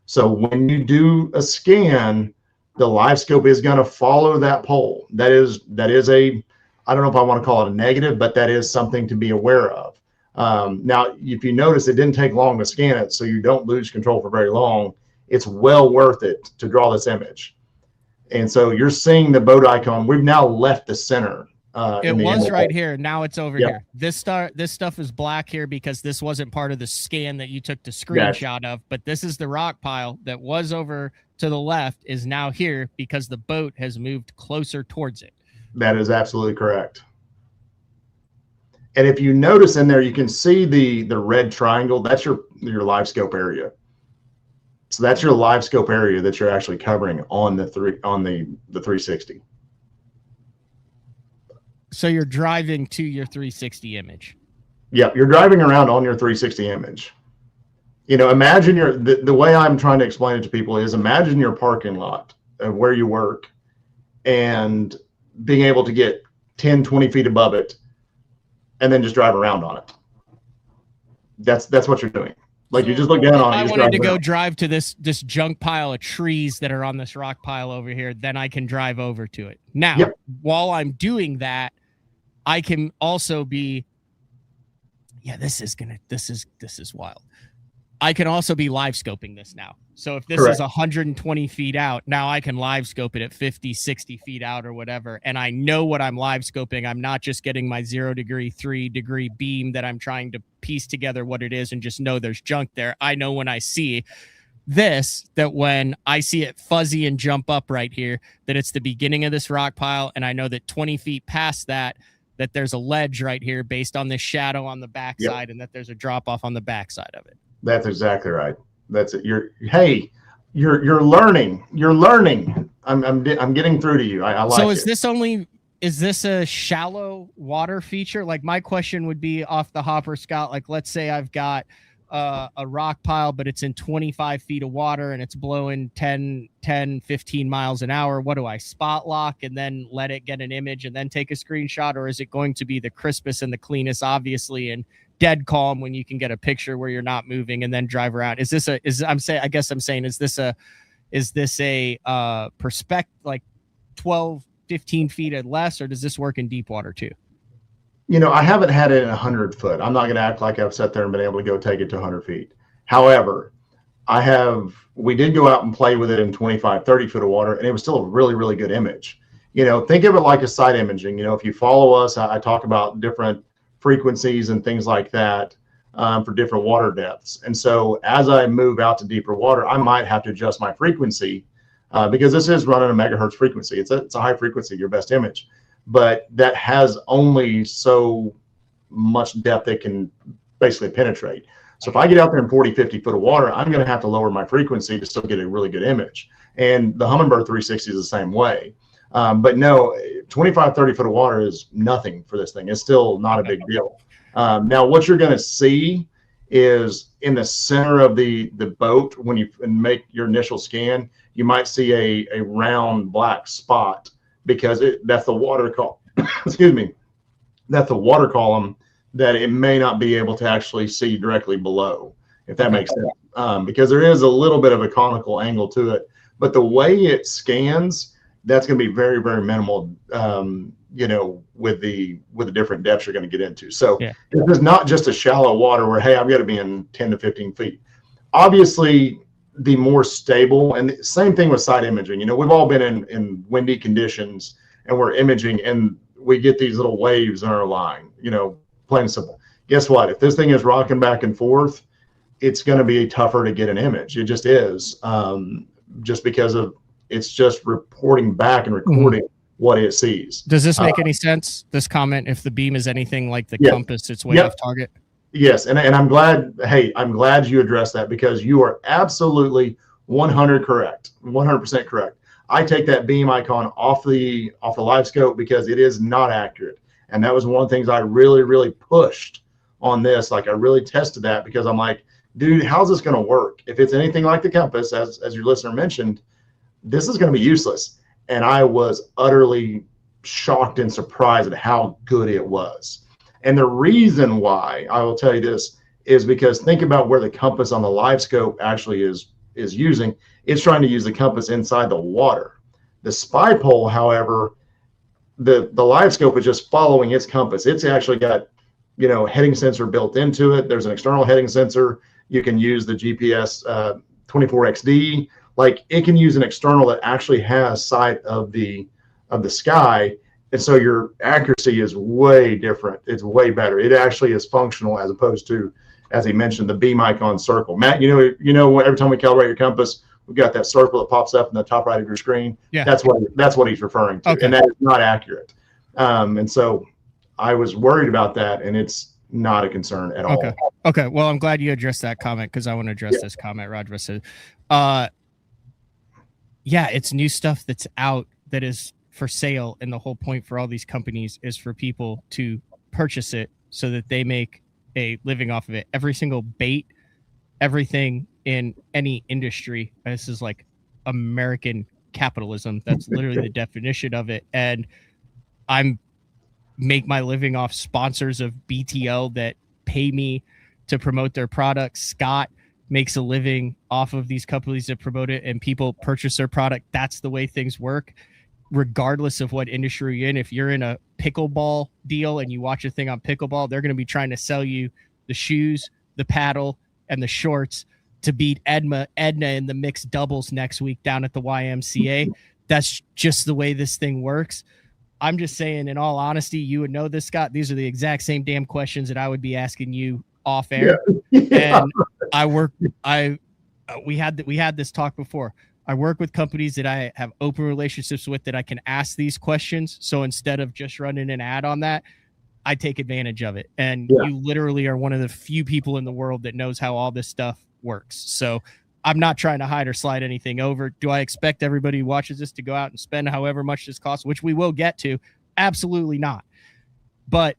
So when you do a scan, the live scope is going to follow that pole. That is I don't know if I want to call it a negative, but that is something to be aware of. Now, if you notice, it didn't take long to scan it, so you don't lose control for very long. It's well worth it to draw this image. And so you're seeing the boat icon. We've now left the center. It was right here. Now it's over here. This stuff is black here because this wasn't part of the scan that you took the screenshot of. But this is the rock pile that was over to the left is now here because the boat has moved closer towards it. That is absolutely correct. And if you notice in there, you can see the red triangle. That's your live scope area. So that's your live scope area that you're actually covering on the 360. So you're driving to your 360 image. Yeah, you're driving around on your 360 image. Imagine the way I'm trying to explain it to people is, imagine your parking lot of where you work and being able to get 10, 20 feet above it and then just drive around on it. That's what you're doing. Like, you just look down on it. I wanted to go drive to this junk pile of trees that are on this rock pile over here. Then I can drive over to it. Now, while I'm doing that, I can also be, this is wild. I can also be live scoping this now. So if this is 120 feet out, now I can live scope it at 50, 60 feet out or whatever. And I know what I'm live scoping. I'm not just getting my 0 degree, 3 degree beam that I'm trying to piece together what it is and just know there's junk there. I know when I see this, that when I see it fuzzy and jump up right here, that it's the beginning of this rock pile, and I know that 20 feet past that there's a ledge right here based on this shadow on the backside, and that there's a drop off on the backside of it. That's exactly right. That's it. You're learning. You're learning. I'm getting through to you. I like it. So is this a shallow water feature? Like, my question would be off the hopper, Scott. Like, let's say I've got a rock pile, but it's in 25 feet of water and it's blowing 10, 15 miles an hour. What do I spot lock and then let it get an image and then take a screenshot? Or is it going to be the crispest and the cleanest, obviously, and dead calm when you can get a picture where you're not moving and then drive around? Is this a perspective, like 12, 15 feet and less, or does this work in deep water too? I haven't had it in 100 foot. I'm not going to act like I've sat there and been able to go take it to 100 feet. However, we did go out and play with it in 25, 30 foot of water, and it was still a really, really good image. Think of it like a site imaging. If you follow us, I talk about different frequencies and things like that for different water depths. And so as I move out to deeper water, I might have to adjust my frequency because this is running a megahertz frequency. It's a high frequency, your best image, but that has only so much depth it can basically penetrate. So if I get out there in 40, 50 foot of water, I'm going to have to lower my frequency to still get a really good image. And the Humminbird 360 is the same way. But no, 25, 30 foot of water is nothing for this thing. It's still not a big deal. Now, what you're going to see is in the center of the boat, when you make your initial scan, you might see a round black spot because that's the water column. Excuse me. That's the water column that it may not be able to actually see directly below, if that makes sense. Because there is a little bit of a conical angle to it. But the way it scans, that's going to be very, very minimal, with the different depths you're going to get into. So It's not just a shallow water where, hey, I've got to be in 10 to 15 feet. Obviously, the more stable, and the same thing with side imaging. We've all been in windy conditions and we're imaging and we get these little waves in our line, plain and simple. Guess what? If this thing is rocking back and forth, it's going to be tougher to get an image. It just is, just because of it's just reporting back and recording what it sees. Does this make any sense, this comment? If the beam is anything like the compass, it's way off target? Yes, and I'm glad. Hey, I'm glad you addressed that because you are absolutely 100% correct. I take that beam icon off the live scope because it is not accurate, and that was one of the things I really, really pushed on this. Like I really tested that because I'm like, dude, how's this going to work? If it's anything like the compass, as your listener mentioned, this is going to be useless. And I was utterly shocked and surprised at how good it was. And the reason why I will tell you this is because think about where the compass on the live scope actually is using. It's trying to use the compass inside the water. The spy pole, however, the live scope is just following its compass. It's actually got, heading sensor built into it. There's an external heading sensor. You can use the GPS 24XD. Like it can use an external that actually has sight of the sky. And so your accuracy is way different. It's way better. It actually is functional as opposed to, as he mentioned, the beam icon circle. Matt, every time we calibrate your compass, we've got that circle that pops up in the top right of your screen. Yeah. That's what he's referring to. Okay. And that is not accurate. And so I was worried about that, and it's not a concern at all. Okay. Well, I'm glad you addressed that comment because I want to address this comment Roger said. It's new stuff that's out that is for sale, and the whole point for all these companies is for people to purchase it so that they make a living off of it. Every single bait, everything in any industry, this is like American capitalism. That's literally the definition of it. And I'm make my living off sponsors of BTL that pay me to promote their products. Scott makes a living off of these companies that promote it, and people purchase their product. That's the way things work, regardless of what industry you're in. If you're in a pickleball deal and you watch a thing on pickleball, they're going to be trying to sell you the shoes, the paddle, and the shorts to beat Edna in the mixed doubles next week down at the YMCA. That's just the way this thing works. I'm just saying, in all honesty, you would know this, Scott. These are the exact same damn questions that I would be asking you off air. And we had this talk before. I work with companies that I have open relationships with that I can ask these questions. So instead of just running an ad on that, I take advantage of it. And you literally are one of the few people in the world that knows how all this stuff works. So I'm not trying to hide or slide anything over. Do I expect everybody who watches this to go out and spend however much this costs, which we will get to? Absolutely not. But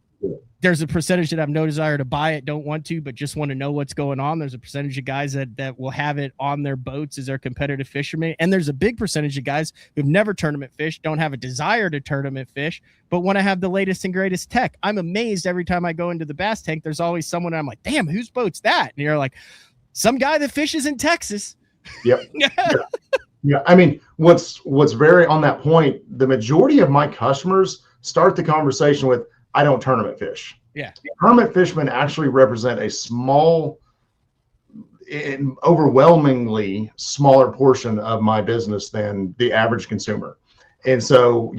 there's a percentage that have no desire to buy it, don't want to, but just want to know what's going on. There's a percentage of guys that will have it on their boats as their competitive fishermen. And there's a big percentage of guys who've never tournament fished, don't have a desire to tournament fish, but want to have the latest and greatest tech. I'm amazed every time I go into the bass tank, there's always someone I'm like, damn, whose boat's that? And you're like, some guy that fishes in Texas. Yep. Yeah. I mean, what's very on that point, the majority of my customers start the conversation with, I don't tournament fish. Yeah. Tournament fishermen actually represent a small, overwhelmingly smaller portion of my business than the average consumer. And so,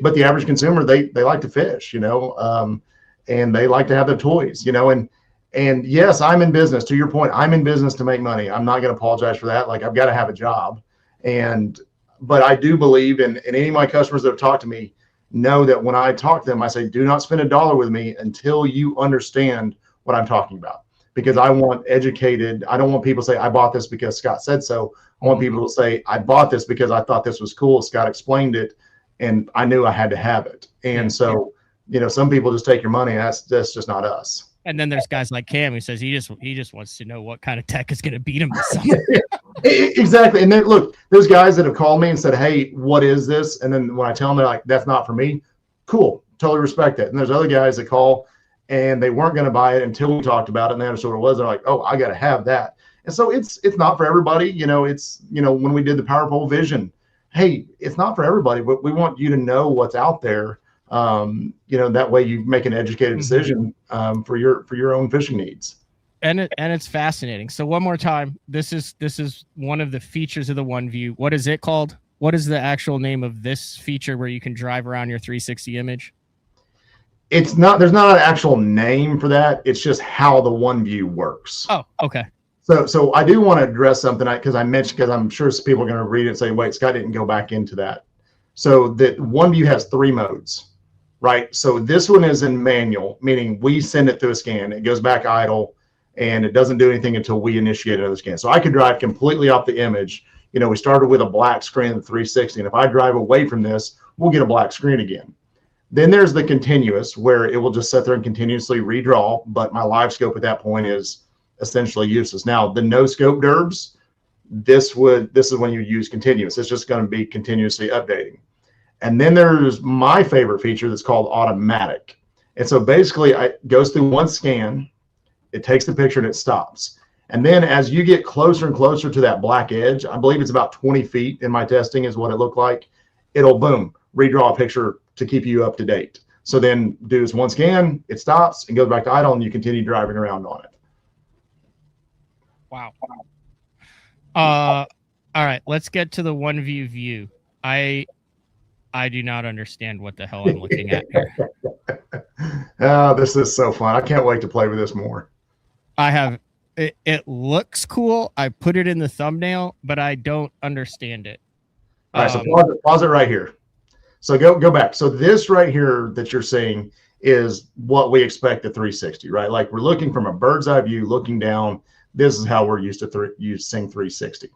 but the average consumer, they like to fish, and they like to have their toys, and yes, I'm in business. To your point, I'm in business to make money. I'm not going to apologize for that. Like, I've got to have a job. But I do believe, and any of my customers that have talked to me know that when I talk to them, I say, do not spend $1 with me until you understand what I'm talking about. Because I want educated. I don't want people to say, I bought this because Scott said so. I want people to say, I bought this because I thought this was cool. Scott explained it and I knew I had to have it. And so, some people just take your money. That's just not us. And then there's guys like Cam who says he just wants to know what kind of tech is going to beat him this summer. Exactly. And then look, there's guys that have called me and said, hey, what is this? And then when I tell them, they're like, that's not for me. Cool. Totally respect it. And there's other guys that call and they weren't going to buy it until we talked about it. And they understood what it was. They're like, oh, I got to have that. And so it's not for everybody. It's, when we did the Power Pole Vision, hey, it's not for everybody, but we want you to know what's out there. That way you make an educated decision for your own fishing needs. And it's fascinating. So one more time, this is one of the features of the OneView. What is it called? What is the actual name of this feature where you can drive around your 360 image? There's not an actual name for that. It's just how the OneView works. Oh, okay. So I do want to address something because I'm sure people are going to read it and say, wait, Scott didn't go back into that. So that OneView has 3 modes. Right. So this one is in manual, meaning we send it through a scan. It goes back idle and it doesn't do anything until we initiate another scan. So I could drive completely off the image. We started with a black screen of 360. And if I drive away from this, we'll get a black screen again. Then there's the continuous where it will just sit there and continuously redraw. But my live scope at that point is essentially useless. Now, the no scope derbs, this is when you use continuous. It's just going to be continuously updating. And then there's my favorite feature that's called automatic. And so basically it goes through one scan, it takes the picture and it stops. And then as you get closer and closer to that black edge, I believe it's about 20 feet in my testing is what it looked like. It'll boom, redraw a picture to keep you up to date. So then do this one scan, it stops and goes back to idle and you continue driving around on it. Wow. All right, let's get to the OneView view. I do not understand what the hell I'm looking at here. Oh, this is so fun. I can't wait to play with this more. It looks cool. I put it in the thumbnail, but I don't understand it. All right, so pause it right here. So go back. So this right here that you're seeing is what we expect the 360, right? Like we're looking from a bird's eye view, looking down. This is how we're used to using 360.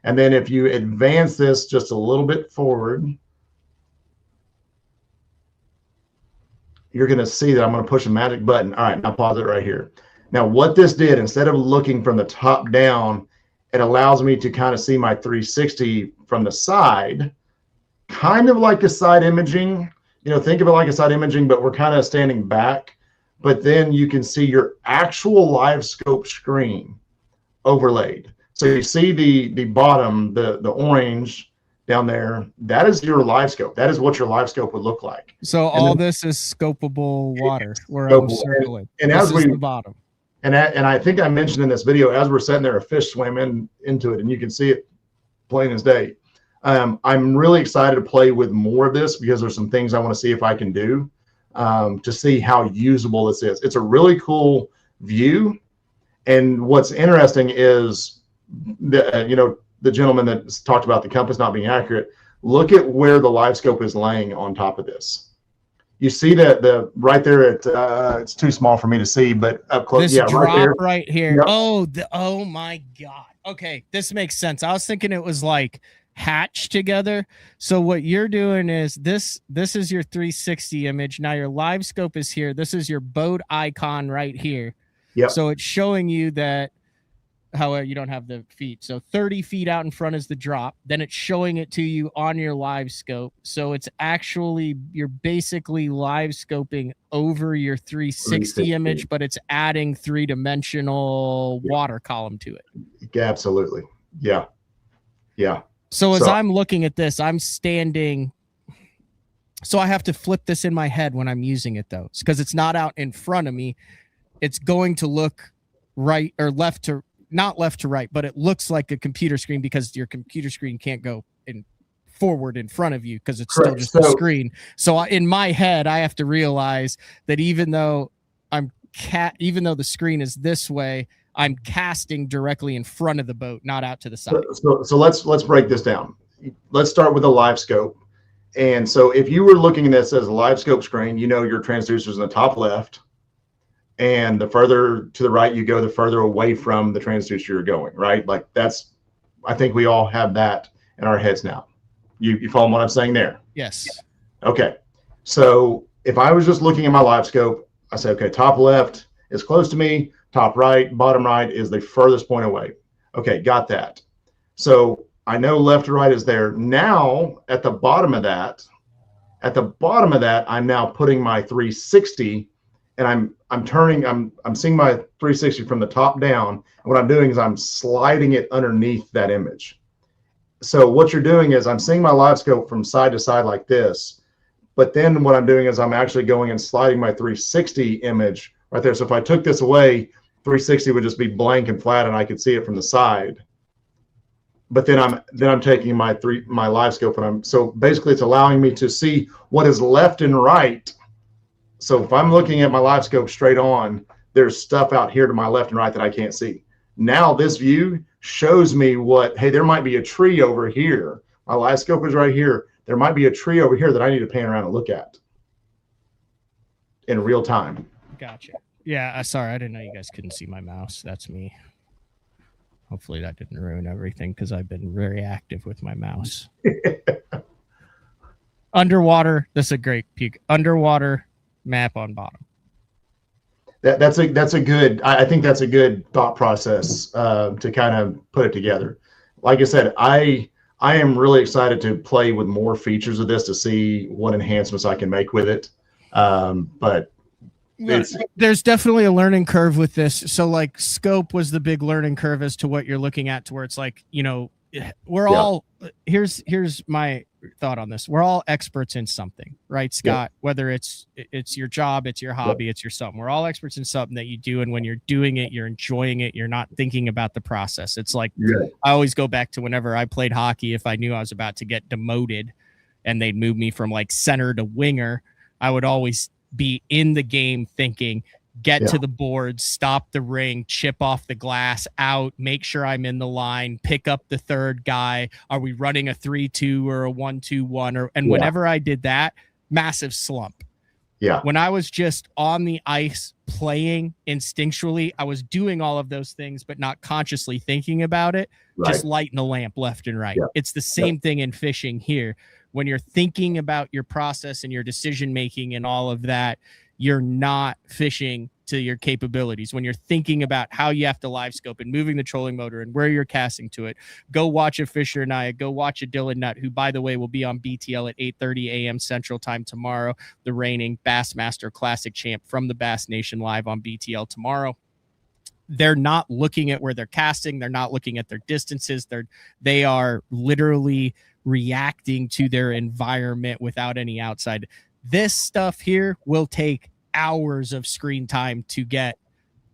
And then if you advance this just a little bit forward, you're going to see that I'm going to push a magic button. All right, now pause it right here. Now what this did, instead of looking from the top down, it allows me to kind of see my 360 from the side, kind of like a side imaging. Think of it like a side imaging, but we're kind of standing back. But then you can see your actual live scope screen overlaid. So you see the bottom, the orange down there, that is your live scope. That is what your live scope would look like. So all this is scopable water where I'm circling. And as the bottom. And I think I mentioned in this video, as we're sitting there, a fish swam into it, and you can see it plain as day. I'm really excited to play with more of this because there's some things I want to see if I can do to see how usable this is. It's a really cool view. And what's interesting is the gentleman that talked about the compass not being accurate, look at where the live scope is laying on top of this. You see that the right there, it's too small for me to see, but up close, This drop right there, right here. Yep. Oh my God. Okay, this makes sense. I was thinking it was like hatched together. So what you're doing is this is your 360 image. Now your live scope is here. This is your boat icon right here. Yep. So it's showing you that, however, you don't have the feet. So 30 feet out in front is the drop. Then it's showing it to you on your live scope. So it's actually, you're basically live scoping over your 360 image, but it's adding 3-dimensional water column to it. Absolutely. Yeah. So as I'm looking at this, I'm standing. So I have to flip this in my head when I'm using it, though, because it's not out in front of me. It's going to look right or left to, not left to right, but it looks like a computer screen because your computer screen can't go forward in front of you because it's still just a screen. So in my head, I have to realize that even though the screen is this way, I'm casting directly in front of the boat, not out to the side. So let's break this down. Let's start with a live scope. And so if you were looking at this as a live scope screen, your transducer's in the top left. And the further to the right you go, the further away from the transducer you're going, right? Like I think we all have that in our heads now. You follow what I'm saying there? Yes. Okay. So if I was just looking at my live scope, I say, okay, top left is close to me, top right, bottom right is the furthest point away. Okay, got that. So I know left to right is there. Now at the bottom of that, I'm now putting my 360 and I'm seeing my 360 from the top down. And what I'm doing is I'm sliding it underneath that image. So what you're doing is I'm seeing my live scope from side to side like this, but then what I'm doing is I'm actually going and sliding my 360 image right there. So if I took this away, 360 would just be blank and flat and I could see it from the side. But then I'm taking my live scope and so basically it's allowing me to see what is left and right. So if I'm looking at my live scope straight on, there's stuff out here to my left and right that I can't see. Now this view shows me hey, there might be a tree over here. My live scope is right here. There might be a tree over here that I need to pan around and look at in real time. Gotcha. Yeah, sorry, I didn't know you guys couldn't see my mouse. That's me. Hopefully that didn't ruin everything because I've been very active with my mouse. Underwater, this is a great peek. Underwater map on bottom. That's a good. I think that's a good thought process to kind of put it together. Like I said, I am really excited to play with more features of this to see what enhancements I can make with it. But there's definitely a learning curve with this. So like scope was the big learning curve as to what you're looking at, to where it's like, we're all, here's my thought on this. We're all experts in something, right, Scott? Yeah. Whether it's your job, it's your hobby, it's your something. We're all experts in something that you do. And when you're doing it, you're enjoying it. You're not thinking about the process. It's like, I always go back to whenever I played hockey, if I knew I was about to get demoted and they'd move me from like center to winger, I would always be in the game thinking, get to the board, stop the ring, chip off the glass, out, make sure I'm in the line, pick up the third guy. Are we running a 3-2 or a 1-2-1? And whenever I did that, massive slump. Yeah. When I was just on the ice playing instinctually, I was doing all of those things, but not consciously thinking about it, just lighting the lamp left and right. Yeah. It's the same thing in fishing here. When you're thinking about your process and your decision-making and all of that, you're not fishing to your capabilities. When you're thinking about how you have to live scope and moving the trolling motor and where you're casting to it, go watch a Fisher and I, go watch a Dylan Nutt, who, by the way, will be on BTL at 8:30 a.m. Central Time tomorrow, the reigning Bassmaster Classic champ from the Bass Nation, live on BTL tomorrow. They're not looking at where they're casting. They're not looking at their distances. They are literally reacting to their environment without any outside. This stuff here will take hours of screen time to get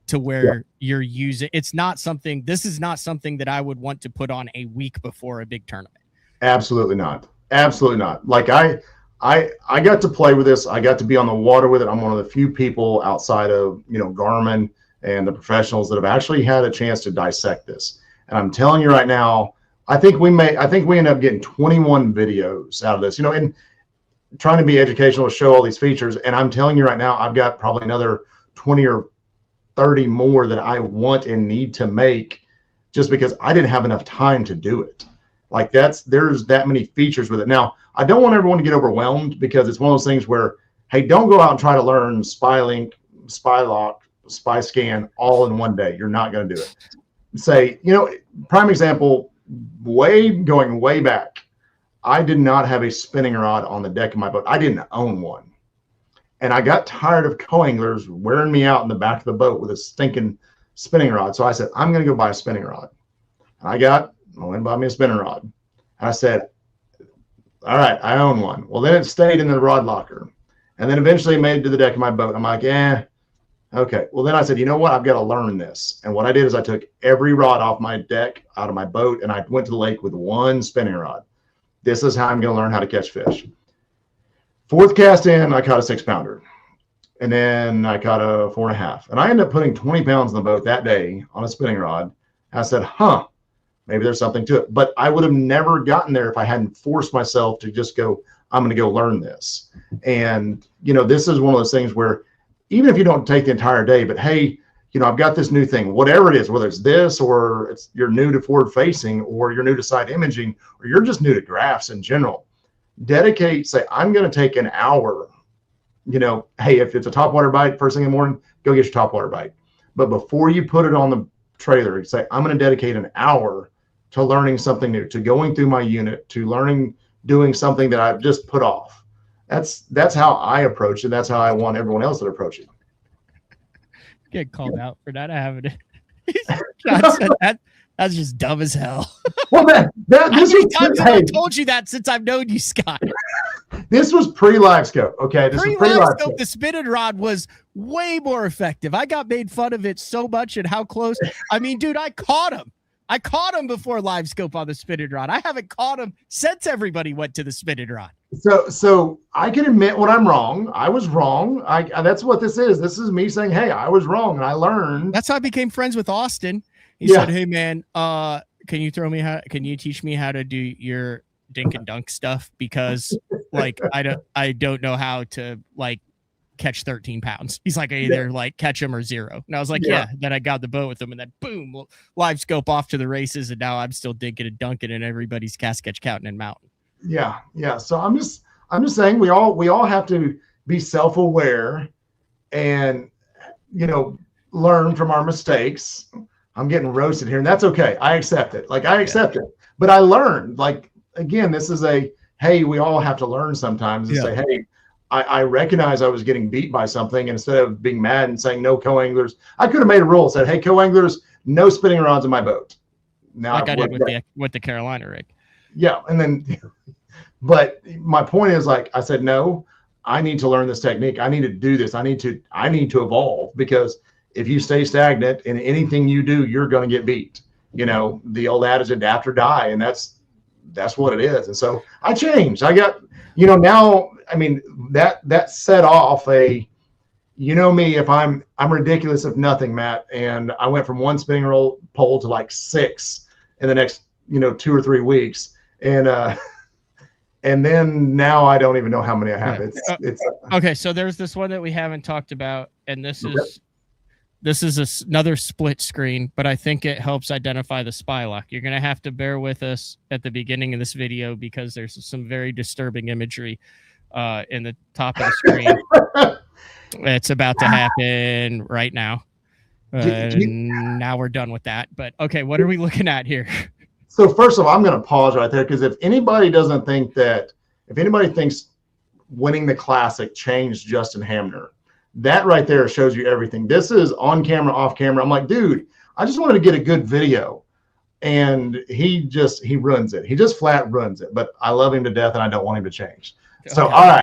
to where you're using. This is not something that I would want to put on a week before a big tournament. Absolutely not. Absolutely not. Like I got to play with this. I got to be on the water with it. I'm one of the few people outside of, Garmin and the professionals that have actually had a chance to dissect this. And I'm telling you right now, I think we end up getting 21 videos out of this, and trying to be educational to show all these features. And I'm telling you right now, I've got probably another 20 or 30 more that I want and need to make, just because I didn't have enough time to do it. Like there's that many features with it. Now, I don't want everyone to get overwhelmed, because it's one of those things where, hey, don't go out and try to learn SpyLink, SpyLock, SpyScan all in one day. You're not going to do it. Say, prime example, going way back, I did not have a spinning rod on the deck of my boat. I didn't own one. And I got tired of co-anglers wearing me out in the back of the boat with a stinking spinning rod. So I said, I'm going to go buy a spinning rod. And I went and bought me a spinning rod. And I said, all right, I own one. Well, then it stayed in the rod locker. And then eventually it made it to the deck of my boat. I'm like, okay. Well, then I said, you know what? I've got to learn this. And what I did is I took every rod off my deck, out of my boat, and I went to the lake with one spinning rod. This is how I'm going to learn how to catch fish. Fourth cast in, I caught a 6-pounder. And then I caught a 4.5. And I ended up putting 20 pounds in the boat that day on a spinning rod. And I said, maybe there's something to it. But I would have never gotten there if I hadn't forced myself to just go, I'm going to go learn this. And, this is one of those things where, even if you don't take the entire day, but hey, I've got this new thing, whatever it is, whether it's this, or you're new to forward facing, or you're new to side imaging, or you're just new to graphs in general, say, I'm going to take an hour, hey, if it's a topwater bite first thing in the morning, go get your topwater bite. But before you put it on the trailer, you say, I'm going to dedicate an hour to learning something new, to going through my unit, to doing something that I've just put off. That's how I approach it. That's how I want everyone else to approach it. Get called out for that. I haven't. John said that. That's just dumb as hell. Well, how many times have I told you that since I've known you, Scott? This was pre-live scope. Okay, pre-live scope. The spinning rod was way more effective. I got made fun of it so much and how close. I mean, dude, I caught him. Before live scope on the spinning rod. I haven't caught him since everybody went to the spinning rod. So I can admit when I'm wrong. I was wrong. That's what this is. This is me saying, hey, I was wrong and I learned. That's how I became friends with Austin. He said, hey man, can you teach me how to do your dink and dunk stuff? Because like I don't know how to like catch 13 pounds. He's like, either like catch him or zero. And I was like, yeah. Then I got the boat with him, and then boom, live scope off to the races. And now I'm still dinking and dunking, and everybody's cast catch counting in mountain. Yeah. So I'm just saying we all have to be self-aware and learn from our mistakes. I'm getting roasted here, and that's okay. I accept it. Like I accept it. But I learned, like, again, this is hey, we all have to learn sometimes and say, hey, I recognize I was getting beat by something. Instead of being mad and saying no co-anglers, I could have made a rule, said, hey, co-anglers, no spinning rods in my boat. Now like I did with the Carolina rig. Yeah. And then, but my point is, like I said, no, I need to learn this technique. I need to do this. I need to evolve, because if you stay stagnant in anything you do, you're going to get beat. The old adage, adapt or die. And that's what it is. And so I changed. I got, now, I mean, that set off me, if I'm ridiculous if nothing, Matt. And I went from one spinning pole to like 6 in the next, 2 or 3 weeks. And then now I don't even know how many I have. It's okay. So there's this one that we haven't talked about, and this is another split screen, but I think it helps identify the SpyLock. You're going to have to bear with us at the beginning of this video, because there's some very disturbing imagery in the top of the screen. It's about to happen right now. Now we're done with that. But okay, what are we looking at here? So first of all, I'm going to pause right there, because if anybody thinks winning the Classic changed Justin Hamner, that right there shows you everything. This is on camera, off camera. I'm like, dude, I just wanted to get a good video. And he ruins it. He just flat ruins it. But I love him to death, and I don't want him to change. Okay. So, all right.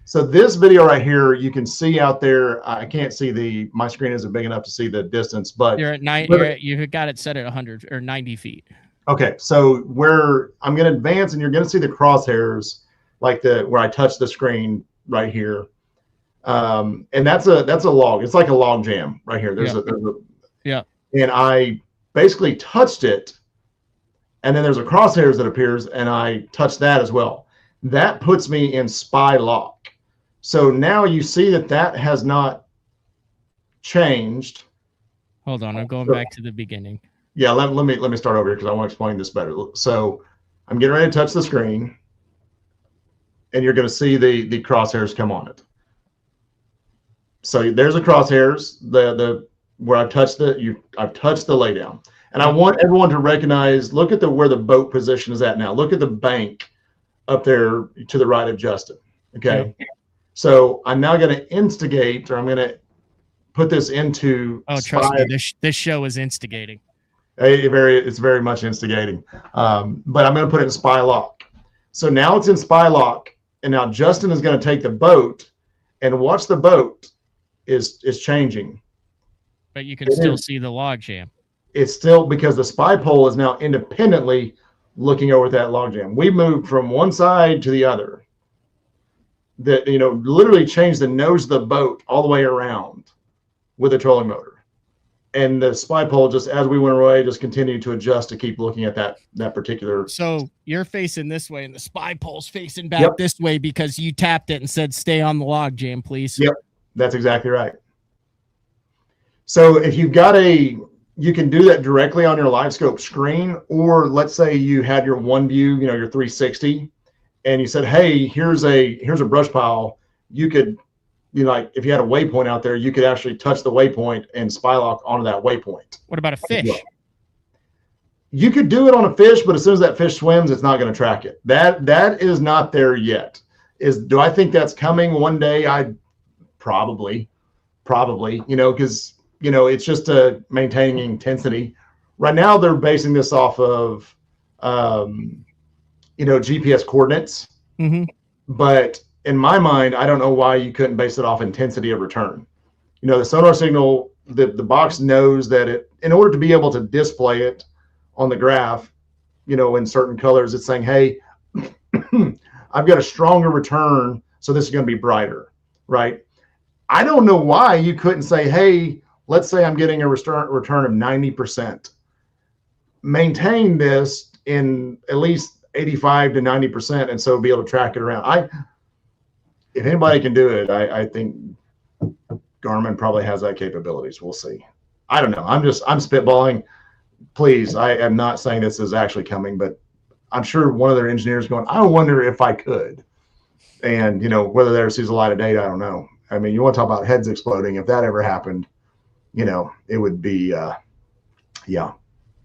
So this video right here, you can see out there. I can't see my screen isn't big enough to see the distance, but you're at you've got it set at 100 or 90 feet. Okay. So I'm going to advance, and you're going to see the crosshairs, like where I touch the screen right here. And that's a log. It's like a log jam right here. And basically touched it, and then there's a crosshairs that appears, and I touch that as well. That puts me in spy lock. So now you see that has not changed. Hold on, I'm going back to the beginning. Yeah, let me start over here because I want to explain this better. So I'm getting ready to touch the screen, and you're going to see the crosshairs come on it. So there's the crosshairs, the where I've touched I've touched the laydown, and I want everyone to recognize. Look at where the boat position is at now. Look at the bank up there to the right of Justin. Okay, so I'm now going to instigate, or I'm going to put this into. Oh, trust me, this show is instigating. It's very much instigating, but I'm going to put it in spy lock. So now it's in spy lock, and now Justin is going to take the boat and watch the boat is changing. But you can still see the log jam. It's still, because the spy pole is now independently looking over that log jam. We moved from one side to the other. That, literally changed the nose of the boat all the way around with a trolling motor. And the spy pole, just as we went away, just continued to adjust to keep looking at that particular. So you're facing this way, and the spy pole's facing back this way because you tapped it and said, "Stay on the log jam, please." Yep, that's exactly right. So if you've got you can do that directly on your live scope screen, or let's say you had your one view, your 360, and you said, "Hey, here's a brush pile." You could. Like if you had a waypoint out there, you could actually touch the waypoint and spy lock onto that waypoint. What about a fish? You could do it on a fish, but as soon as that fish swims, it's not going to track it. That is not there yet. Do I think that's coming one day? I probably, because it's just maintaining intensity. Right now, they're basing this off of GPS coordinates, but in my mind, I don't know why you couldn't base it off intensity of return. The sonar signal, the box knows that in order to be able to display it on the graph, in certain colors, it's saying, hey, I've got a stronger return, so this is going to be brighter, right? I don't know why you couldn't say, hey, let's say I'm getting a return of 90%. Maintain this in at least 85 to 90%, and so be able to track it around. If anybody can do it, I think Garmin probably has that capabilities. We'll see. I don't know. I'm spitballing. Please, I am not saying this is actually coming, but I'm sure one of their engineers going, I wonder if I could. And, whether there sees a lot of data, I don't know. I mean, you want to talk about heads exploding. If that ever happened, it would be, yeah.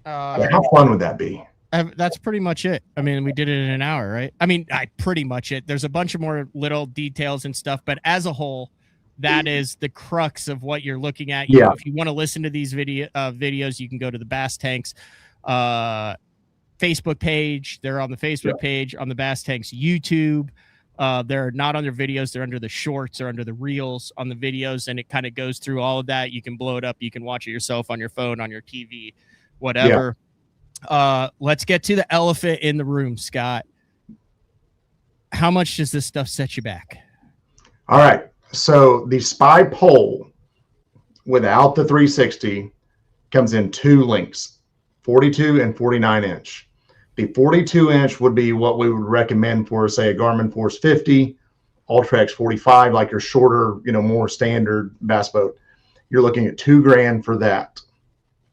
How fun would that be? That's pretty much it. I mean, we did it in an hour, right? I mean, pretty much it. There's a bunch of more little details and stuff, but as a whole, that is the crux of what you're looking at. If you want to listen to these videos, you can go to the Bass Tanks Facebook page. They're on the Facebook page, on the Bass Tanks YouTube. They're not on their videos. They're under the shorts or under the reels on the videos, and it kind of goes through all of that. You can blow it up. You can watch it yourself on your phone, on your TV, whatever. Let's get to the elephant in the room, Scott. How much does this stuff set you back? All right. So the spy pole without the 360 comes in two lengths, 42 and 49 inch. The 42 inch would be what we would recommend for, say, a Garmin Force 50, Ultrex 45, like your shorter, more standard bass boat. You're looking at $2,000 for that.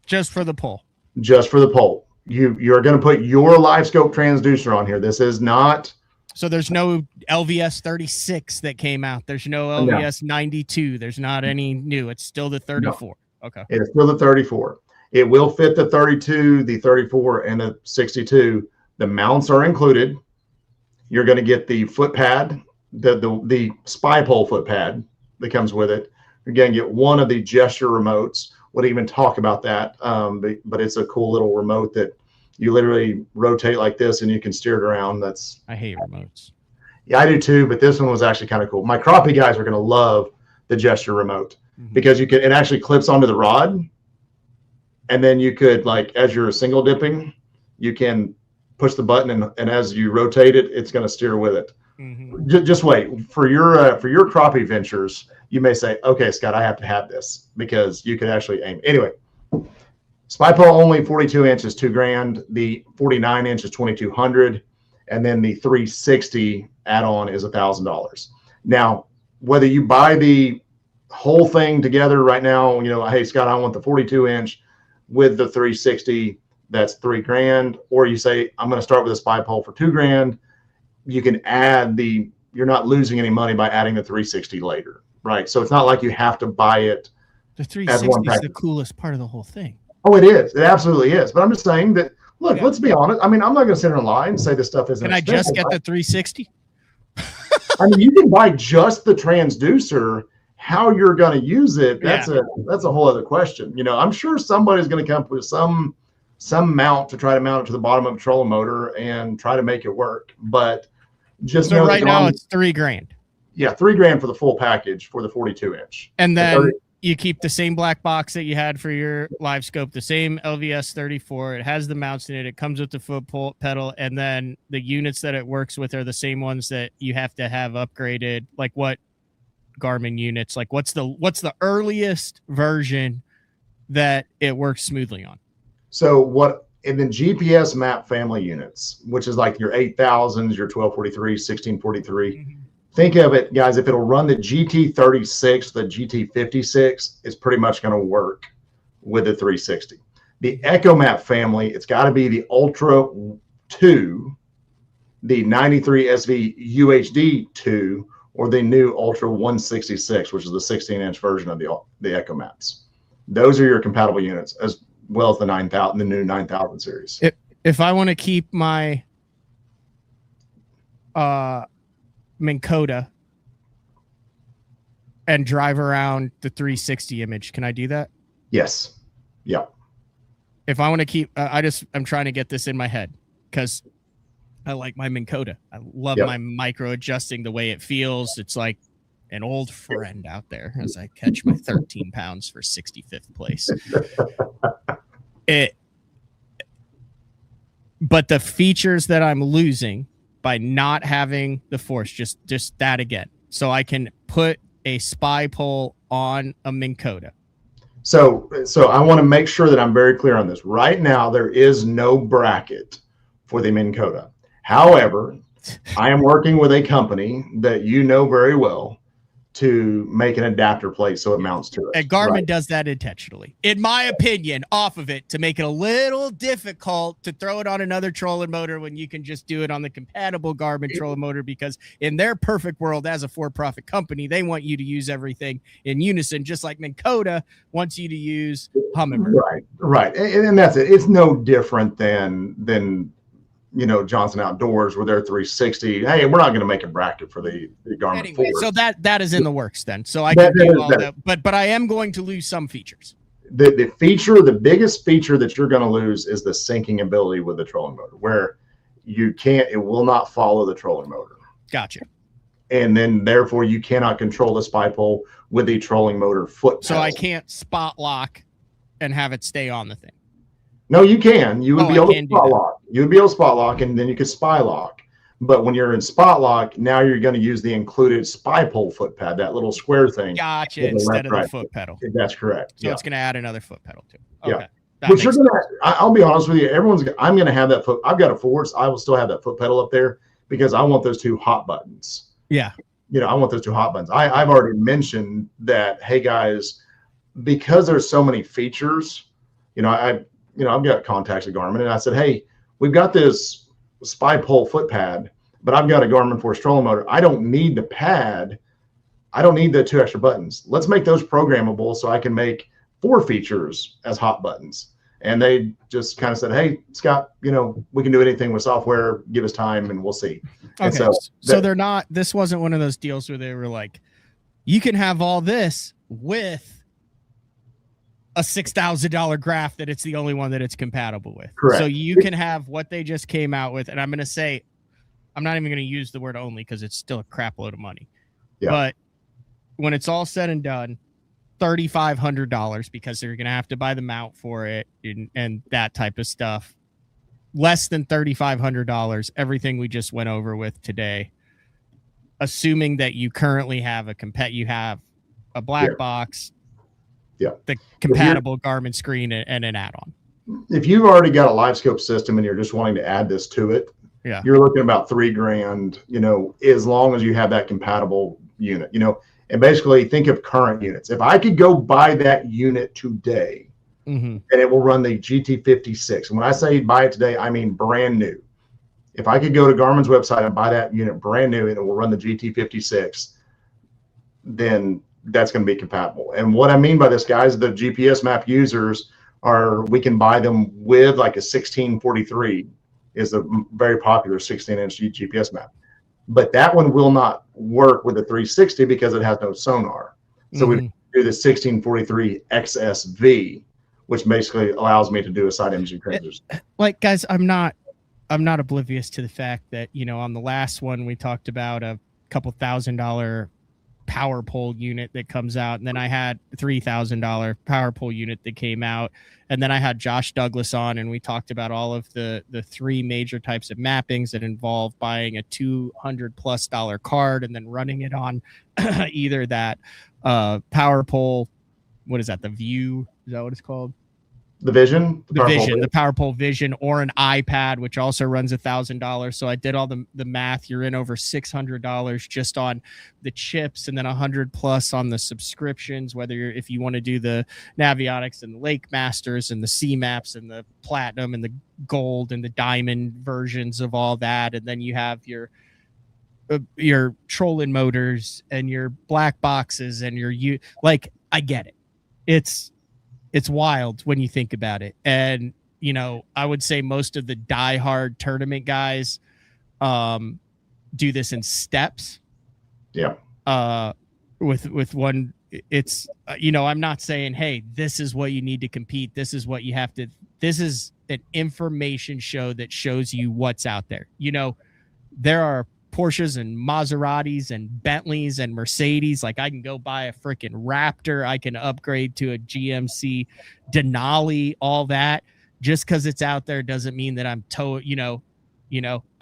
Just for the pole. Just for the pole. You're going to put your live scope transducer on here. This is not. So there's no LVS 36 that came out. There's no LVS 92. There's not any new. It's still the 34. No. Okay. It's still the 34. It will fit the 32, the 34, and the 62. The mounts are included. You're going to get the foot pad, the spy pole foot pad that comes with it. You're going to get one of the gesture remotes. Would even talk about that, but it's a cool little remote that you literally rotate like this and you can steer it around. I hate remotes. Yeah, I do too, but this one was actually kind of cool. My crappie guys are going to love the gesture remote because it actually clips onto the rod, and then you could, like, as you're single dipping, you can push the button and as you rotate it, it's going to steer with it. Just wait for your crappie ventures. You may say, okay, Scott, I have to have this, because you could actually aim. Anyway, Spy pole only 42 inch is $2,000. The 49 inch is 2,200, and then the 360 add-on is $1,000. Now, whether you buy the whole thing together right now, hey Scott, I want the 42 inch with the 360, that's $3,000, or you say I'm going to start with a spy pole for $2,000. You can add you're not losing any money by adding the 360 later, right? So it's not like you have to buy it. The 360 is the coolest part of the whole thing. Oh, it is. It absolutely is. But I'm just saying that, look, let's be honest. I mean, I'm not going to sit here and lie and say this stuff isn't expensive. Can I just get the 360? I mean, you can buy just the transducer. How you're going to use it, that's a whole other question. I'm sure somebody's going to come up with some mount to try to mount it to the bottom of a trolling motor and try to make it work. But just so right now it's $3,000. Yeah, $3,000 for the full package for the 42 inch. And then you keep the same black box that you had for your live scope, the same LVS 34. It has the mounts in it. It comes with the foot pedal, and then the units that it works with are the same ones that you have to have upgraded. Like what Garmin units? Like what's the earliest version that it works smoothly on? So and then GPS map family units, which is like your 8000s, your 1243, 1643. Mm-hmm. Think of it, guys, if it'll run the GT36, the GT56, it's pretty much going to work with the 360. The EchoMap family, it's got to be the Ultra 2, the 93 SV UHD 2, or the new Ultra 166, which is the 16-inch version of the EchoMaps. Those are your compatible units, as well as the new 9000 series. If I want to keep my Minn Kota and drive around the 360 image, can I do that? Yes. Yeah. If I want to keep, I'm trying to get this in my head because I like my Minn Kota. I love my micro adjusting, the way it feels. It's like an old friend out there as I catch my 13 pounds for 65th place. But the features that I'm losing by not having the force, just that again. So I can put a spy pole on a Minn Kota. So I want to make sure that I'm very clear on this. Right now, there is no bracket for the Minn Kota. However, I am working with a company that you know very well to make an adapter plate so it mounts to it. And Garmin does that intentionally, in my opinion, off of it to make it a little difficult to throw it on another trolling motor when you can just do it on the compatible Garmin trolling motor, because in their perfect world as a for-profit company, they want you to use everything in unison, just like Minn Kota wants you to use Humminbird. Right. And that's it. It's no different than Johnson Outdoors with their 360. Hey, we're not going to make a bracket for the Garmin. Anyway, so that is in the works then. So I can do all that, but I am going to lose some features. The biggest feature that you're going to lose is the syncing ability with the trolling motor, where it will not follow the trolling motor. Gotcha. And then therefore you cannot control the spy pole with the trolling motor foot pedal. So I can't spot lock and have it stay on the thing. No, you can. You would be able to spot lock. You would be able to spot lock, and then you could spy lock. But when you're in spot lock, now you're going to use the included spy pole foot pad, that little square thing. Gotcha. Instead of the foot pedal. That's correct. So it's going to add another foot pedal to it. Okay. Yeah. But you're going to, I'll be honest with you, I'm going to have that foot. I've got a Force. I will still have that foot pedal up there because I want those two hot buttons. Yeah. I want those two hot buttons. I've already mentioned that, hey guys, because there's so many features, I've got contacts at Garmin, and I said, hey, we've got this spy pole foot pad, but I've got a Garmin Force trolling motor. I don't need the pad. I don't need the 2 extra buttons. Let's make those programmable so I can make 4 features as hot buttons. And they just kind of said, hey, Scott, we can do anything with software. Give us time and we'll see. Okay. So they're not, this wasn't one of those deals where they were like, you can have all this with a $6,000 graph that it's the only one that it's compatible with. Correct. So you can have what they just came out with. And I'm going to say, I'm not even going to use the word only because it's still a crap load of money. Yeah. But when it's all said and done, $3,500, because they're going to have to buy the mount for it and that type of stuff. Less than $3,500, everything we just went over with today, assuming that you currently have you have a black box, the compatible Garmin screen and an add-on. If you've already got a live scope system and you're just wanting to add this to it, you're looking about $3,000, you know, as long as you have that compatible unit, you know. And basically think of current units. If I could go buy that unit today, and it will run the GT56. And when I say buy it today, I mean brand new. If I could go to Garmin's website and buy that unit brand new and it will run the GT56, then that's going to be compatible. And what I mean by this, guys, the GPS map users we can buy them with like a 1643 is a very popular 16-inch GPS map. But that one will not work with the 360 because it has no sonar. So we do the 1643 XSV, which basically allows me to do a side imaging transition. Like, guys, I'm not oblivious to the fact that, you know, on the last one we talked about a couple $1,000 power pole unit that comes out, and then I had $3,000 power pole unit that came out, and then I had Josh Douglas on, and we talked about all of the three major types of mappings that involve buying a $200+ card and then running it on either that power pole, what is that, the View, is that what it's called? The Vision, the power pole Vision, or an iPad, which also runs $1,000. So I did all the math. You're in over $600 just on the chips, and then $100+ on the subscriptions, whether if you want to do the Navionics and the Lake Masters and the C Maps and the Platinum and the Gold and the Diamond versions of all that. And then you have your trolling motors and your black boxes and like, I get it. It's wild when you think about it. And, you know, I would say most of the diehard tournament guys do this in steps. Yeah. With one, it's, you know, I'm not saying, hey, this is what you need to compete. This is what you have to, this is an information show that shows you what's out there. You know, there are Porsches and Maseratis and Bentleys and Mercedes. Like, I can go buy a freaking Raptor. I can upgrade to a GMC Denali, all that. Just because it's out there doesn't mean that I'm you know,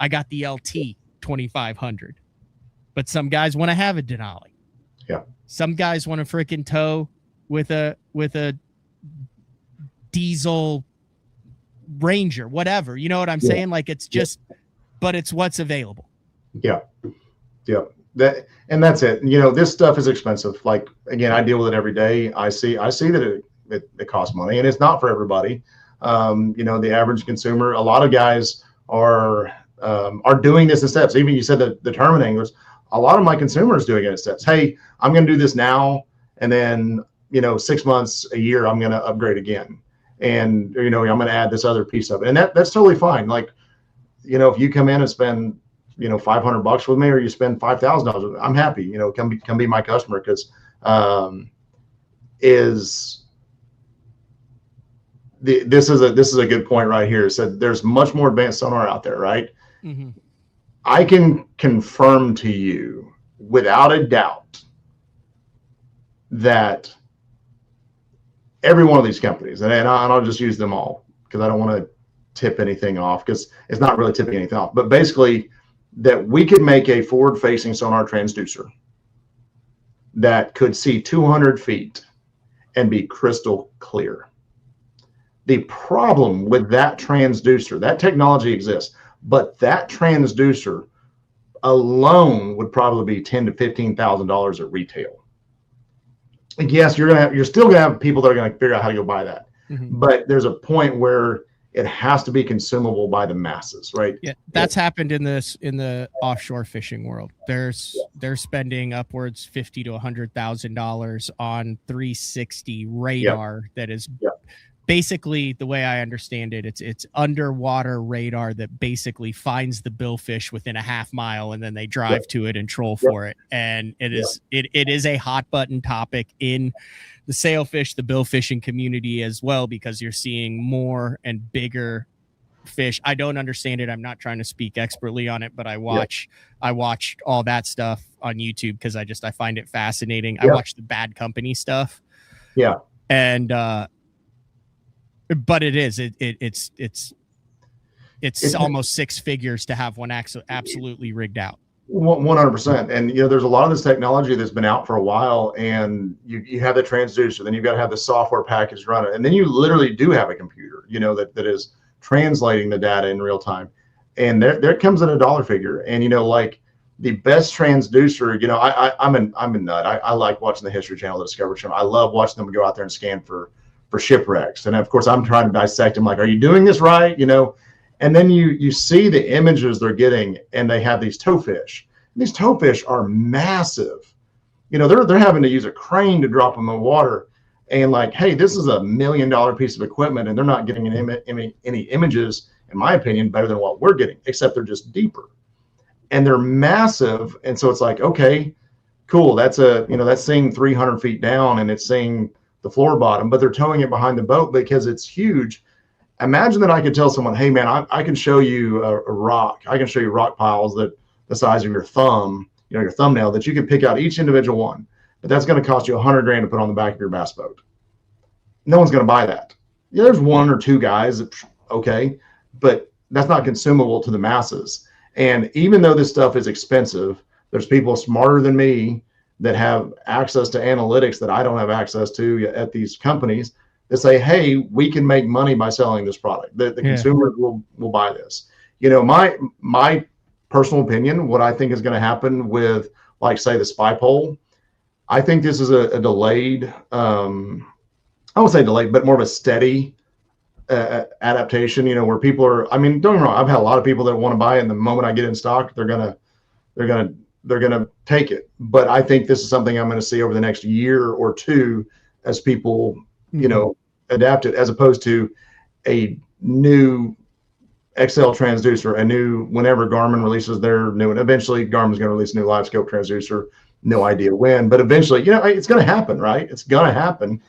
I got the LT 2500. But some guys want to have a Denali. Yeah. Some guys want to freaking tow with a diesel Ranger, whatever. You know what I'm saying? Like, it's just, but it's what's available. Yeah. That's it. You know, this stuff is expensive. Like, again, I deal with it every day. I see that it costs money, and it's not for everybody. You know, the average consumer, a lot of guys are doing this in steps. Even you said that the tournament anglers, a lot of my consumers doing it in steps. Hey, I'm going to do this now, and then, you know, 6 months, a year, I'm going to upgrade again, and, you know, I'm going to add this other piece of it, and that's totally fine. Like, you know, if you come in and spend, you know, $500 with me, or you spend $5,000, I'm happy. You know, come be my customer, because this is a good point right here. So there's much more advanced sonar out there, right? Mm-hmm. I can confirm to you without a doubt that every one of these companies, and I'll just use them all because I don't want to tip anything off, because it's not really tipping anything off, but basically, that we could make a forward-facing sonar transducer that could see 200 feet and be crystal clear. The problem with that transducer, that technology exists, but that transducer alone would probably be $10,000 to $15,000 at retail. And yes, you're still gonna have people that are gonna figure out how to go buy that, but there's a point where it has to be consumable by the masses, right? Yeah, that's happened in the offshore fishing world. They're spending upwards $50,000 to $100,000 on 360 radar that is basically, the way I understand it, it's underwater radar that basically finds the billfish within a half mile, and then they drive to it and troll for it. And it is a hot button topic in the sailfish, the bill fishing community as well, because you're seeing more and bigger fish. I don't understand it. I'm not trying to speak expertly on it, but I watch all that stuff on YouTube because I find it fascinating. I watch the Bad Company stuff. Yeah. And but it's almost six figures to have one absolutely rigged out. 100%. And there's a lot of this technology that's been out for a while, and you have the transducer, then you've got to have the software package run it, and then you literally do have a computer, that is translating the data in real time, and there comes in a dollar figure. And like the best transducer, I'm a nut. I like watching the History Channel, the Discovery Channel. I love watching them go out there and scan for shipwrecks, and of course I'm trying to dissect them, like, are you doing this right? And then you see the images they're getting, and they have these towfish. These towfish are massive. They're having to use a crane to drop them in the water. And like, hey, this is $1 million piece of equipment, and they're not getting any images, in my opinion, better than what we're getting, except they're just deeper. And they're massive. And so it's like, okay, cool. That's seeing 300 feet down, and it's seeing the floor bottom, but they're towing it behind the boat because it's huge. Imagine that I could tell someone, hey man, I can show you a rock. I can show you rock piles that the size of your thumb, your thumbnail, that you can pick out each individual one, but that's going to cost you $100,000 to put on the back of your bass boat. No one's going to buy that. Yeah, there's one or two guys, okay, but that's not consumable to the masses. And even though this stuff is expensive, there's people smarter than me that have access to analytics that I don't have access to at these companies, that say, hey, we can make money by selling this product. The consumers will buy this. My personal opinion, what I think is going to happen with, like, say, the spy pole, I think this is a delayed, I won't say delayed, but more of a steady adaptation, where people are, don't get me wrong, I've had a lot of people that want to buy it, and the moment I get in stock, they're gonna take it. But I think this is something I'm going to see over the next year or two as people adapt it, as opposed to a new XL transducer, whenever Garmin releases their new, and eventually Garmin's going to release a new live scope transducer, no idea when, but eventually, it's going to happen, right? It's going to happen.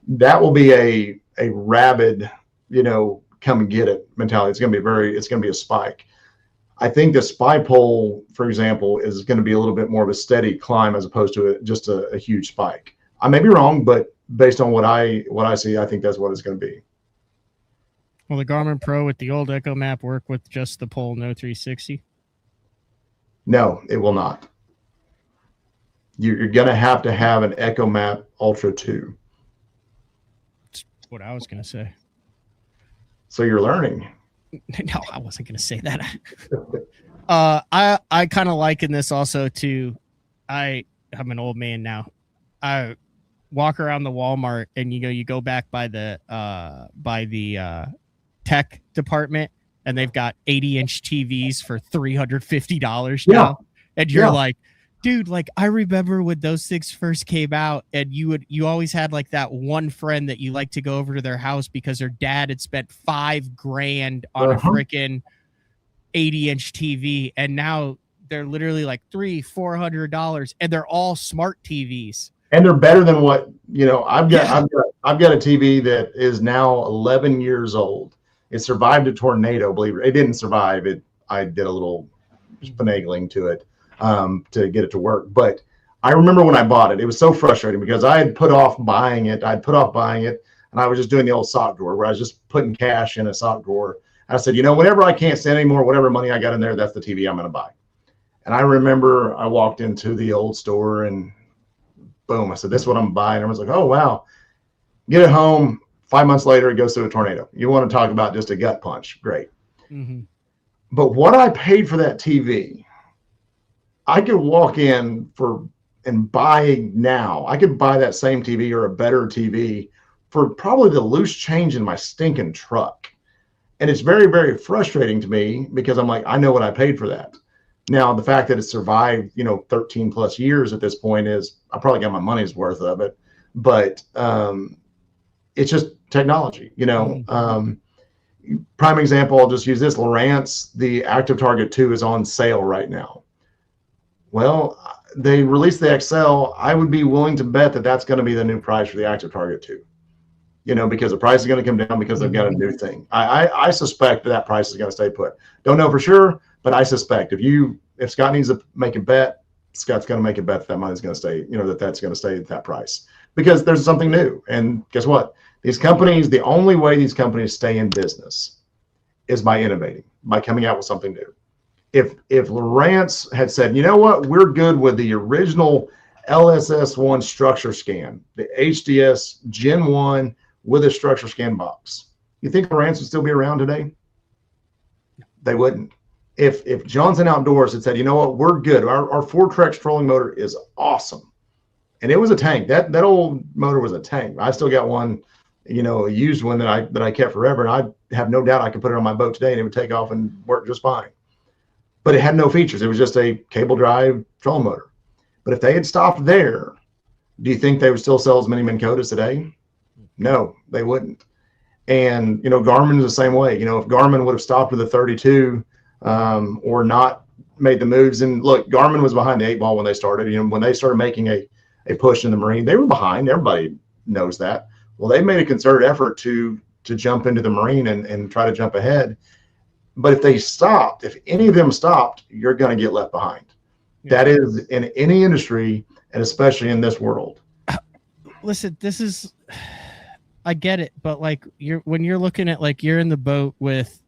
That will be a rabid, come and get it mentality. It's going to be a spike. I think the spy pole, for example, is going to be a little bit more of a steady climb as opposed to just a huge spike. I may be wrong, but based on what I see, I think that's what it's going to be. Will the Garmin Pro with the old Echo Map work with just the pole, no 360? No, it will not. You're going to have an Echo Map Ultra 2. That's what I was going to say. So you're learning. No, I wasn't going to say that. I kind of liken this also to, I'm an old man now. I walk around the Walmart, and you go back by the tech department, and they've got 80-inch TVs for $350 now, and you're like, dude, like, I remember when those things first came out, and you always had like that one friend that you like to go over to their house because their dad had spent $5,000 on a freaking 80-inch TV, and now they're literally like $300-$400, and they're all smart TVs. And they're better than what I've got a TV that is now 11 years old. It survived a tornado. Believe it didn't survive it. I did a little finagling to it to get it to work. But I remember when I bought it, it was so frustrating because I had put off buying it. And I was just doing the old sock drawer where I was just putting cash in a sock drawer. And I said, whenever I can't send anymore, whatever money I got in there, that's the TV I'm going to buy. And I remember I walked into the old store, and boom, I said, this is what I'm buying. Everyone's like, oh, wow. Get it home. 5 months later, it goes through a tornado. You want to talk about just a gut punch. Great. Mm-hmm. But what I paid for that TV, I could walk in and buy now. I could buy that same TV or a better TV for probably the loose change in my stinking truck. And it's very, very frustrating to me because I'm like, I know what I paid for that. Now, the fact that it survived, 13 plus years at this point is I probably got my money's worth of it. But it's just technology, Prime example, I'll just use this. Lowrance, the Active Target 2 is on sale right now. Well, they released the XL. I would be willing to bet that that's going to be the new price for the Active Target 2. Because the price is going to come down because they've got a new thing. I suspect that price is going to stay put. Don't know for sure, but I suspect if Scott needs to make a bet, Scott's going to make a bet that money's going to stay, that's going to stay at that price because there's something new. And guess what? These companies, the only way these companies stay in business is by innovating, by coming out with something new. if Lawrence had said, you know what, we're good with the original LSS1 structure scan, the HDS Gen 1 with a structure scan box, you think Lawrence would still be around today? They wouldn't. If Johnson Outdoors had said, you know what, we're good. Our 4-Trex trolling motor is awesome. And it was a tank. That old motor was a tank. I still got one, a used one that I kept forever. And I have no doubt I could put it on my boat today and it would take off and work just fine. But it had no features. It was just a cable drive trolling motor. But if they had stopped there, do you think they would still sell as many Minn Kotas today? No, they wouldn't. And, Garmin is the same way. If Garmin would have stopped with the 32 or not made the moves, and look, Garmin was behind the 8 ball when they started. When they started making a push in the Marine, they were behind. Everybody knows that. Well, they made a concerted effort to jump into the Marine and try to jump ahead. But if they stopped, if any of them stopped, you're going to get left behind. Yeah. That is in any industry, and especially in this world. Listen, I get it, but like when you're looking at, like, you're in the boat with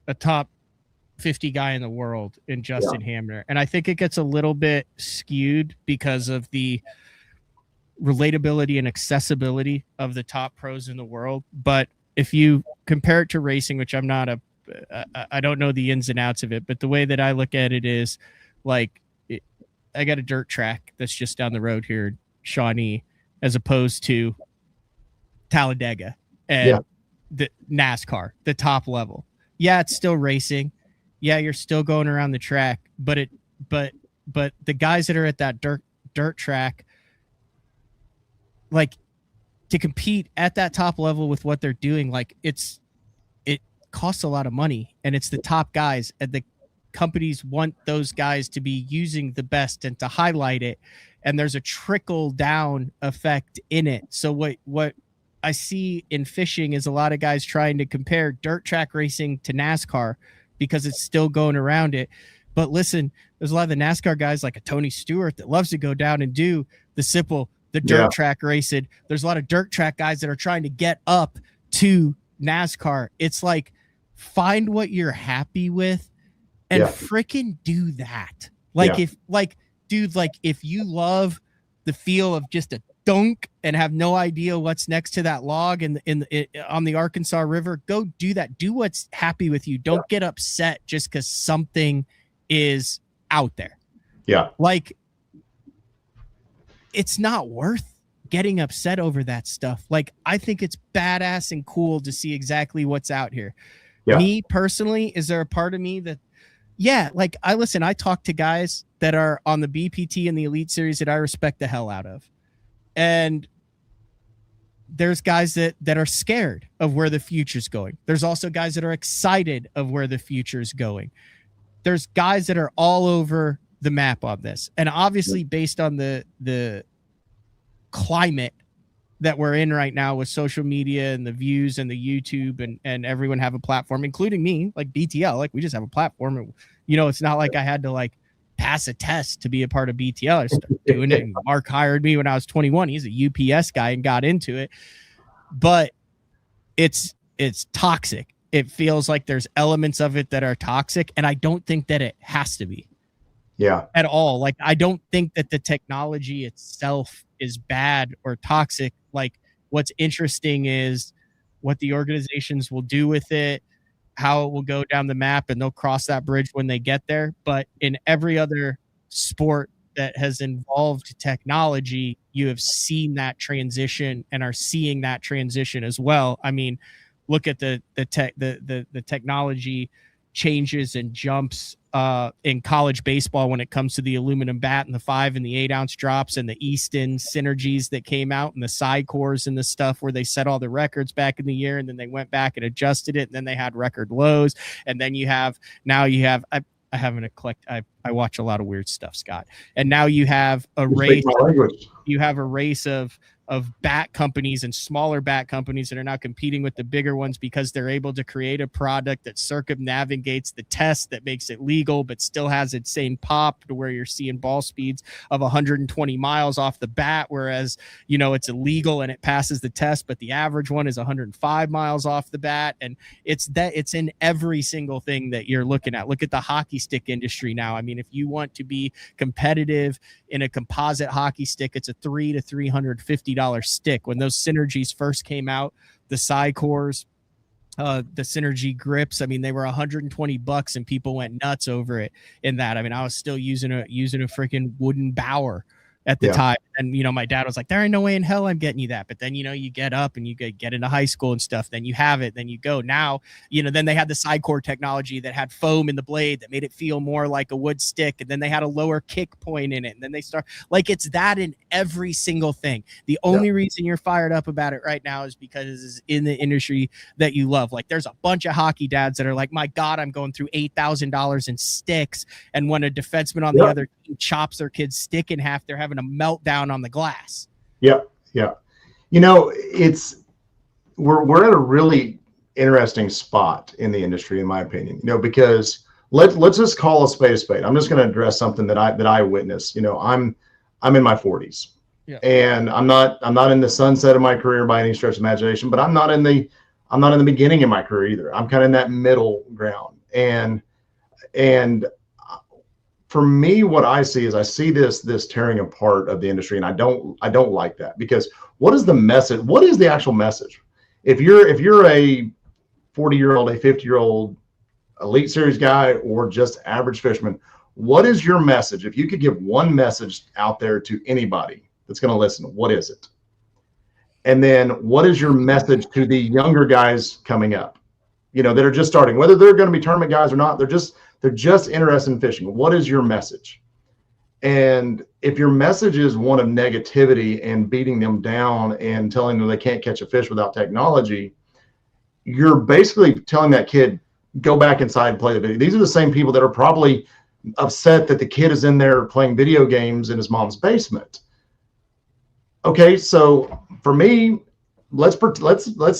a top 50 guy in the world in Justin Hamner, and I think it gets a little bit skewed because of the relatability and accessibility of the top pros in the world. But if you compare it to racing, which I don't know the ins and outs of it, but the way that I look at it is like, I got a dirt track that's just down the road here in Shawnee, as opposed to Talladega and the NASCAR, the top level. Yeah, it's still racing. Yeah, you're still going around the track, but the guys that are at that dirt track, like, to compete at that top level with what they're doing, like, it costs a lot of money, and it's the top guys, and the companies want those guys to be using the best and to highlight it, and there's a trickle down effect in it. So what I see in fishing is a lot of guys trying to compare dirt track racing to NASCAR because it's still going around it. But listen, there's a lot of the NASCAR guys like a Tony Stewart that loves to go down and do the SIPL, the dirt track racing. There's a lot of dirt track guys that are trying to get up to NASCAR. It's like, find what you're happy with and freaking do that. Like, if you love the feel of just a dunk and have no idea what's next to that log on the Arkansas River, go do that. Do what's happy with you. Don't get upset just because something is out there. Yeah. Like, it's not worth getting upset over that stuff. Like, I think it's badass and cool to see exactly what's out here. Yeah. Me personally, is there a part of me that, like, I talk to guys that are on the BPT and the Elite Series that I respect the hell out of. And there's guys that are scared of where the future's going. There's also guys that are excited of where the future's going. There's guys that are all over the map on this. And obviously, based on the climate that we're in right now with social media and the views and the YouTube and everyone have a platform, including me, like BTL, like, we just have a platform. And, it's not like I had to, like, pass a test to be a part of BTL. I started doing it. And Mark hired me when I was 21. He's a UPS guy and got into it. But it's toxic. It feels like there's elements of it that are toxic. And I don't think that it has to be. Yeah. At all. Like, I don't think that the technology itself is bad or toxic. Like, what's interesting is what the organizations will do with it, how it will go down the map, and they'll cross that bridge when they get there. But in every other sport that has involved technology, you have seen that transition and are seeing that transition as well. I mean, look at the technology changes and jumps in college baseball when it comes to the aluminum bat and the 5 and the 8 ounce drops and the Easton synergies that came out and the side cores and the stuff where they set all the records back in the year, and then they went back and adjusted it, and then they had record lows. And then I haven't I watch a lot of weird stuff, Scott. And now you have a race. You have a race of bat companies and smaller bat companies that are now competing with the bigger ones because they're able to create a product that circumnavigates the test, that makes it legal, but still has its same pop, to where you're seeing ball speeds of 120 miles off the bat, whereas, you know, it's illegal and it passes the test, but the average one is 105 miles off the bat. And it's in every single thing that you're looking at. Look at the hockey stick industry now. I mean, if you want to be competitive in a composite hockey stick, it's a $300 to $350 stick. When those Synergies first came out, the Psycors, the Synergy grips, I mean, they were $120 and people went nuts over it in that. I mean, I was still using a freaking wooden Bauer at the time. And, you know, my dad was like, there ain't no way in hell I'm getting you that. But then, you know, you get up and you get into high school and stuff, then you have it, then you go. Now, you know, then they had the Sidecor technology that had foam in the blade that made it feel more like a wood stick. And then they had a lower kick point in it. And then they start, like, it's that in every single thing. The only reason you're fired up about it right now is because it's in the industry that you love. Like, there's a bunch of hockey dads that are like, my God, I'm going through $8,000 in sticks. And when a defenseman on the other team chops their kid's stick in half, they're having a meltdown on the glass. Yeah. You know, we're at a really interesting spot in the industry, in my opinion. You know, because let's just call a spade a spade. I'm just going to address something that I witnessed. You know, I'm in my 40s, and I'm not in the sunset of my career by any stretch of imagination, but I'm not in the beginning of my career either. I'm kind of in that middle ground, and for me, what I see is this tearing apart of the industry, and I don't like that, because what is the message? What is the actual message? If you're a 40-year-old, a 50-year-old elite series guy, or just average fisherman, what is your message? If you could give one message out there to anybody that's going to listen, what is it? And then what is your message to the younger guys coming up, you know, that are just starting, whether they're going to be tournament guys or not? They're just interested in fishing. What is your message? And if your message is one of negativity and beating them down and telling them they can't catch a fish without technology, you're basically telling that kid, go back inside and play the video. These are the same people that are probably upset that the kid is in there playing video games in his mom's basement. Okay, so for me, let's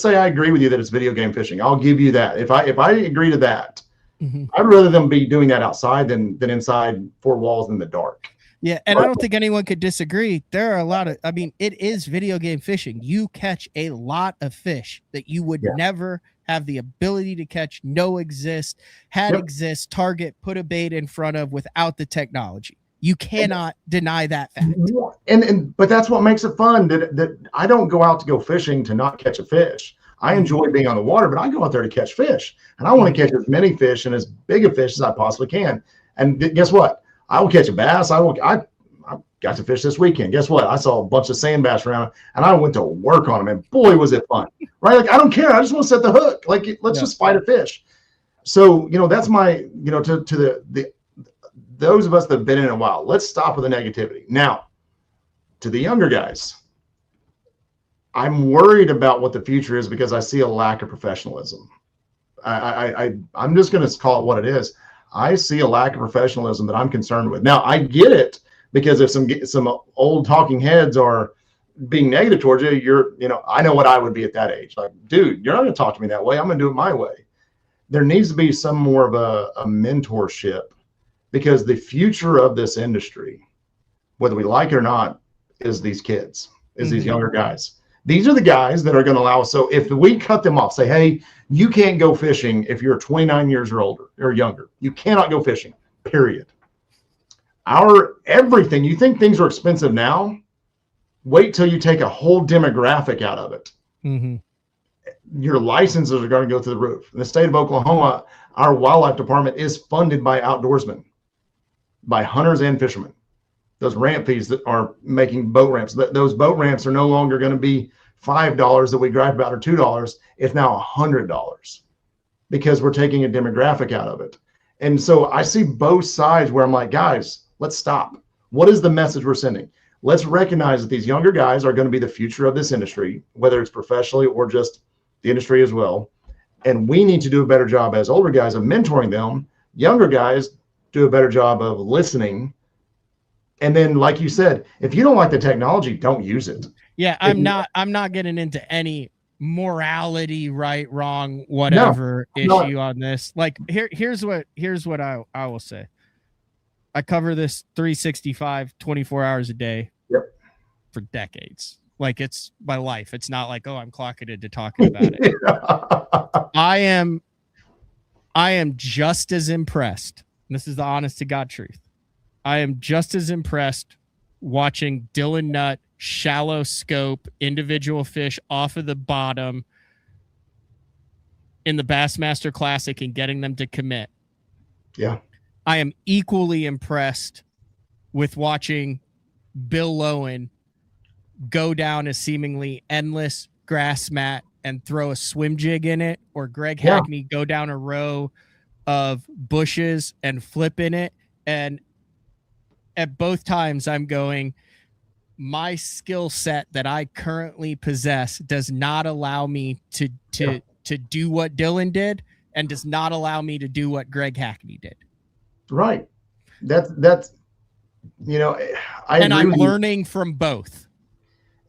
say I agree with you that it's video game fishing. I'll give you that. If I agree to that, I'd rather them be doing that outside than inside four walls in the dark. Yeah, and I don't think anyone could disagree. There are a lot of, I mean, it is video game fishing. You catch a lot of fish that you would never have the ability to catch, exist, target, put a bait in front of without the technology. You cannot deny that fact. But that's what makes it fun. That I don't go out to go fishing to not catch a fish. I enjoy being on the water, but I go out there to catch fish, and I want to catch as many fish and as big a fish as I possibly can. And guess what? I will catch a bass. I got to fish this weekend. Guess what? I saw a bunch of sand bass around, and I went to work on them, and boy, was it fun! Right? Like, I don't care. I just want to set the hook. Like, let's just fight a fish. So, you know, that's my, you know, to the those of us that have been in it a while. Let's stop with the negativity. Now, to the younger guys, I'm worried about what the future is, because I see a lack of professionalism. I'm just going to call it what it is. I see a lack of professionalism that I'm concerned with. Now, I get it, because if some old talking heads are being negative towards you, I know what I would be at that age. Like, dude, you're not going to talk to me that way. I'm going to do it my way. There needs to be some more of a mentorship, because the future of this industry, whether we like it or not, is these kids, these younger guys. These are the guys that are going to allow us. So if we cut them off, say, hey, you can't go fishing if you're 29 years or older or younger. You cannot go fishing, period. Everything, you think things are expensive now? Wait till you take a whole demographic out of it. Your licenses are going to go through the roof. In the state of Oklahoma, our wildlife department is funded by outdoorsmen, by hunters and fishermen. Those ramp fees that are making boat ramps, those boat ramps are no longer going to be $5 that we gripe about, or $2. It's now $100, because we're taking a demographic out of it. And so I see both sides where I'm like, guys, let's stop. What is the message we're sending? Let's recognize that these younger guys are going to be the future of this industry, whether it's professionally or just the industry as well. And we need to do a better job as older guys of mentoring them. Younger guys do a better job of listening. And then, like you said, if you don't like the technology, don't use it. Yeah, I'm not getting into any morality, right, wrong, No, whatever issue on this. Like here's what I will say. I cover this 365, 24 hours a day Yep. for decades. Like it's my life. It's not like, oh, I'm clocketed to talking about it. I am just as impressed. This is the honest to God truth. I am just as impressed watching Dylan Nutt shallow scope individual fish off of the bottom in the Bassmaster Classic and getting them to commit. Yeah. I am equally impressed with watching Bill Lowen go down a seemingly endless grass mat and throw a swim jig in it, or Greg Hackney go down a row of bushes and flip in it. And at both times I'm going, my skill set that I currently possess does not allow me to do what Dylan did, and does not allow me to do what Greg Hackney did. Right. That's I'm learning from both.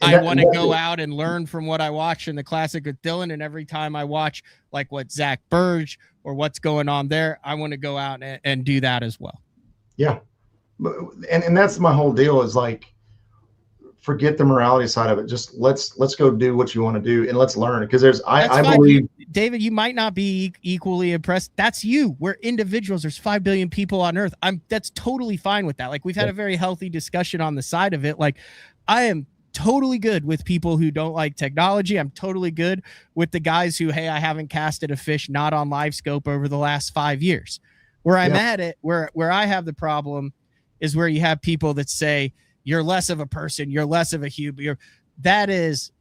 I want to go out and learn from what I watched in the Classic with Dylan, and every time I watch like what Zach Burge or what's going on there, I want to go out and do that as well. Yeah. And that's my whole deal, is like, forget the morality side of it. Just let's go do what you want to do, and let's learn. Because I believe, David, you might not be equally impressed. That's you. We're individuals. There's 5 billion people on earth. That's totally fine with that. Like, we've had a very healthy discussion on the side of it. Like, I am totally good with people who don't like technology. I'm totally good with the guys who, hey, I haven't casted a fish not on live scope over the last 5 years. Where I'm at it, where I have the problem is where you have people that say, you're less of a person, you're less of a human. That is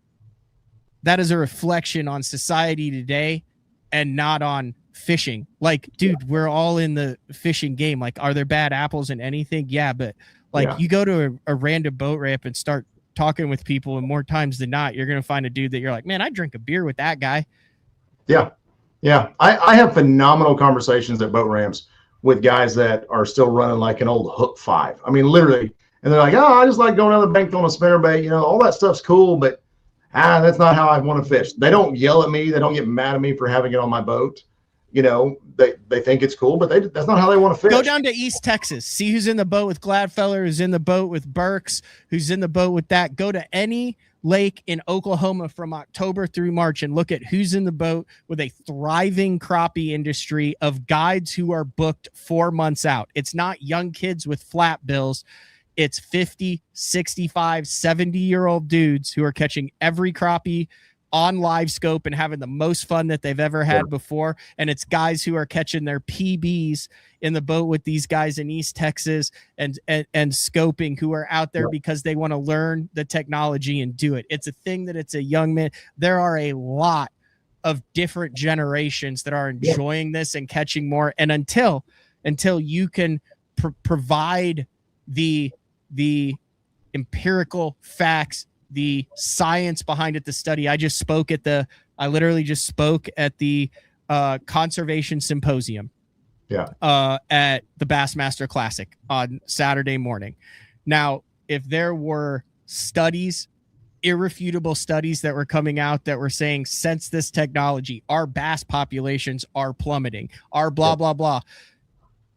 a reflection on society today and not on fishing. Like, dude, we're all in the fishing game. Like, are there bad apples in anything? Yeah, but like you go to a random boat ramp and start talking with people, and more times than not, you're going to find a dude that you're like, man, I drink a beer with that guy. Yeah. Yeah. I have phenomenal conversations at boat ramps with guys that are still running like an old hook 5. I mean, literally. And they're like, oh, I just like going down the bank on a spinnerbait. All that stuff's cool, but that's not how I want to fish. They don't yell at me. They don't get mad at me for having it on my boat. They think it's cool, but that's not how they want to fish. Go down to East Texas. See who's in the boat with Gladfeller, who's in the boat with Burks, who's in the boat with that. Go to any lake in Oklahoma from October through March and look at who's in the boat with a thriving crappie industry of guides who are booked 4 months out. It's not young kids with flat bills. It's 50, 65, 70-year-old dudes who are catching every crappie on live scope and having the most fun that they've ever had before. And it's guys who are catching their PBs in the boat with these guys in East Texas and scoping, who are out there because they want to learn the technology and do it. It's a thing that it's a young man. There are a lot of different generations that are enjoying this and catching more. And until you can provide the empirical facts, the science behind it, the study. I literally just spoke at the conservation symposium at the Bassmaster Classic on Saturday morning. Now, if there were studies, irrefutable studies that were coming out that were saying, since this technology, our bass populations are plummeting, our blah, blah, blah.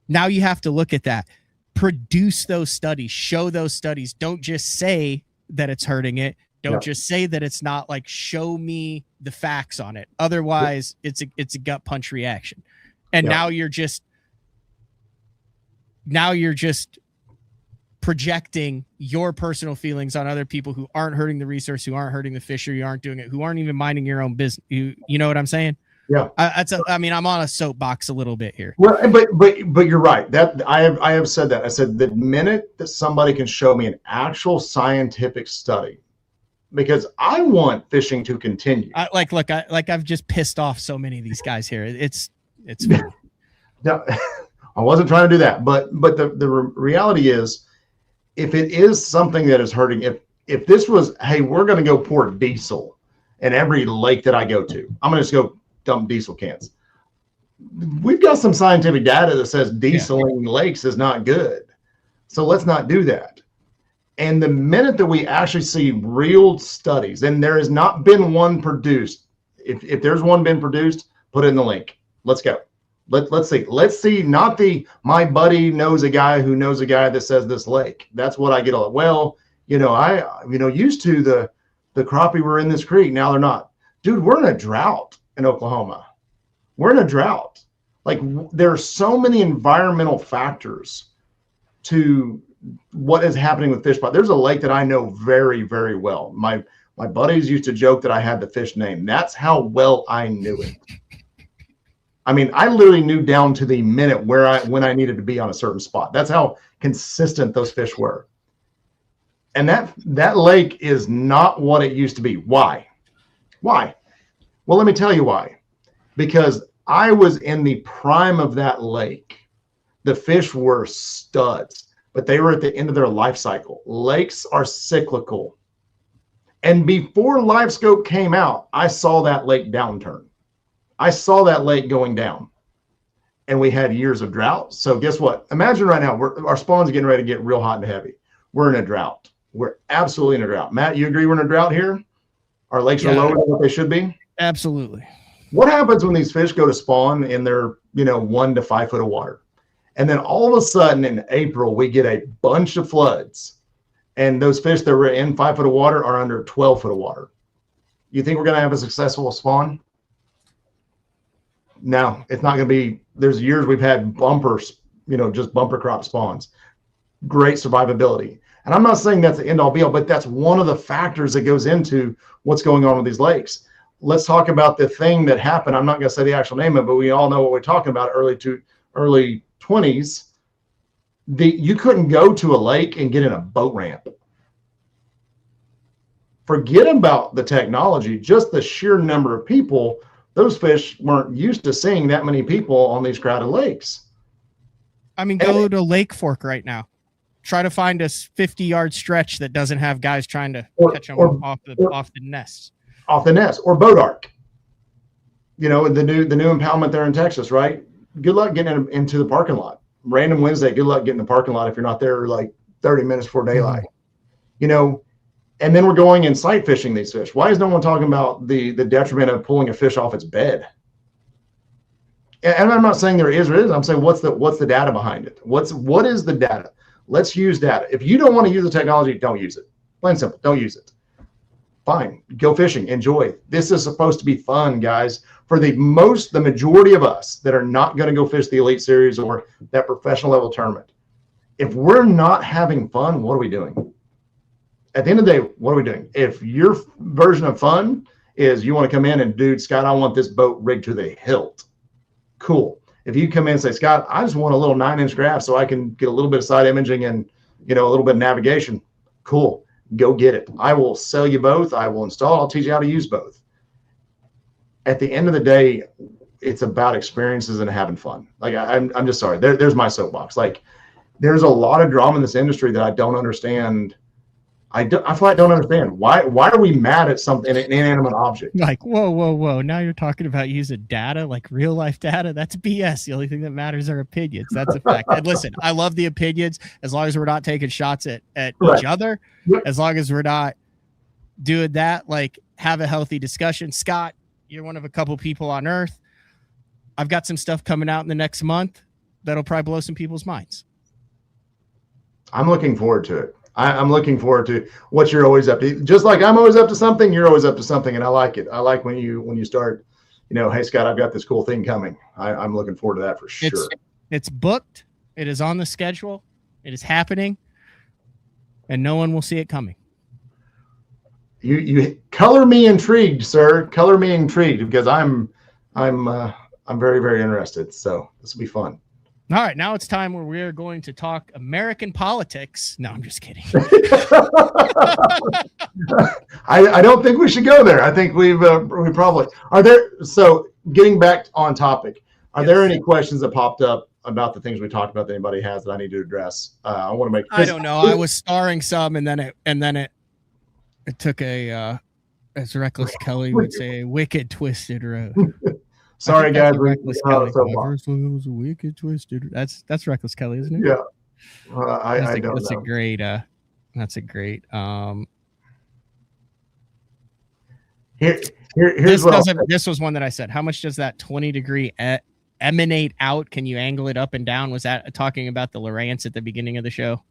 Now you have to look at that. Produce those studies, show those studies. Don't just say that it's hurting it. Don't just say that it's not. Like, show me the facts on it. Otherwise, it's a gut punch reaction. And now you're just projecting your personal feelings on other people who aren't hurting the resource, who aren't hurting the fisher, who aren't doing it, who aren't even minding your own business. You know what I'm saying? Yeah. I'm on a soapbox a little bit here. Well, but you're right. That I have said that. I said the minute that somebody can show me an actual scientific study, because I want fishing to continue. I've just pissed off so many of these guys here. It's funny. No, I wasn't trying to do that, but the reality is, if it is something that is hurting, if this was, hey, we're going to go pour diesel in every lake that I go to, I'm going to just go dump diesel cans. We've got some scientific data that says dieseling lakes is not good. So let's not do that. And the minute that we actually see real studies, and there has not been one produced, if there's one been produced, put it in the link. Let's go. Let's see. Let's see. Not the my buddy knows a guy who knows a guy that says this lake. That's what I get. Well, used to the crappie were in this creek. Now they're not. Dude, we're in a drought in Oklahoma. We're in a drought. Like there are so many environmental factors to what is happening with fish pot. There's a lake that I know very, very well. My buddies used to joke that I had the fish name. That's how well I knew it. I mean, I literally knew down to the minute when I needed to be on a certain spot. That's how consistent those fish were. And that lake is not what it used to be. Why? Well, let me tell you why. Because I was in the prime of that lake. The fish were studs, but they were at the end of their life cycle. Lakes are cyclical. And before LiveScope came out, I saw that lake downturn. I saw that lake going down. And we had years of drought. So guess what? Imagine right now, our spawn's getting ready to get real hot and heavy. We're in a drought. We're absolutely in a drought. Matt, you agree we're in a drought here? Our lakes are lower than what they should be? Absolutely. What happens when these fish go to spawn in their 1 to 5 foot of water? And then all of a sudden in April, we get a bunch of floods. And those fish that were in 5 foot of water are under 12 foot of water. You think we're going to have a successful spawn? No, it's not going to be. There's years we've had bumpers, just bumper crop spawns. Great survivability. And I'm not saying that's the end all be all, but that's one of the factors that goes into what's going on with these lakes. Let's talk about the thing that happened. I'm not going to say the actual name of it, but we all know what we're talking about. Early 20s, you couldn't go to a lake and get in a boat ramp. Forget about the technology, just the sheer number of people. Those fish weren't used to seeing that many people on these crowded lakes. I mean, go to Lake Fork right now. Try to find a 50-yard stretch that doesn't have guys trying to catch them off the nests. Off the nest, or boat arc. The new impoundment there in Texas, right? Good luck getting into the parking lot. Random Wednesday, good luck getting in the parking lot if you're not there like 30 minutes before daylight. And then we're going and sight fishing these fish. Why is no one talking about the detriment of pulling a fish off its bed? And I'm not saying there is or isn't. I'm saying what's the data behind it? What is the data? Let's use data. If you don't want to use the technology, don't use it. Plain and simple, don't use it. Fine, go fishing, enjoy. This is supposed to be fun, guys. For the majority of us that are not going to go fish the Elite Series or that professional level tournament, if we're not having fun, what are we doing? At the end of the day, what are we doing? If your version of fun is you want to come in and, dude, Scott, I want this boat rigged to the hilt. Cool. If you come in and say, Scott, I just want a little 9-inch graph so I can get a little bit of side imaging and, a little bit of navigation. Cool. Go get it. I will sell you both. I will install. I'll teach you how to use both. At the end of the day, it's about experiences and having fun. Like I'm just sorry. There's my soapbox. Like there's a lot of drama in this industry that I don't understand. I flat don't understand. Why are we mad at something, an inanimate object? Like, whoa. Now you're talking about using data, like real life data. That's BS. The only thing that matters are opinions. That's a fact. And listen, I love the opinions as long as we're not taking shots at Right. each other. Yep. As long as we're not doing that, like have a healthy discussion. Scott, you're one of a couple people on Earth. I've got some stuff coming out in the next month that'll probably blow some people's minds. I'm looking forward to it. I'm looking forward to what you're always up to. Just like I'm always up to something, you're always up to something, and I like it. I like when you start, hey Scott, I've got this cool thing coming. I'm looking forward to that for sure. It's booked. It is on the schedule. It is happening, and no one will see it coming. You color me intrigued, sir. Color me intrigued because I'm very, very interested. So this will be fun. All right, now it's time where we're going to talk American politics. No, I'm just kidding. I don't think we should go there. I think we probably are there. So getting back on topic, are there any questions that popped up about the things we talked about that anybody has that I need to address? I want to make. I don't know. I was starring some, and then it took a, as Reckless Kelly would say, a wicked twisted road. Sorry, guys. Reckless Kelly. First one was a wicked twisted. That's Reckless Kelly, isn't it? Yeah. I don't know. That's a great That's a great. Here's what this was one that I said. How much does that 20-degree emanate out? Can you angle it up and down? Was that talking about the Lowrance at the beginning of the show?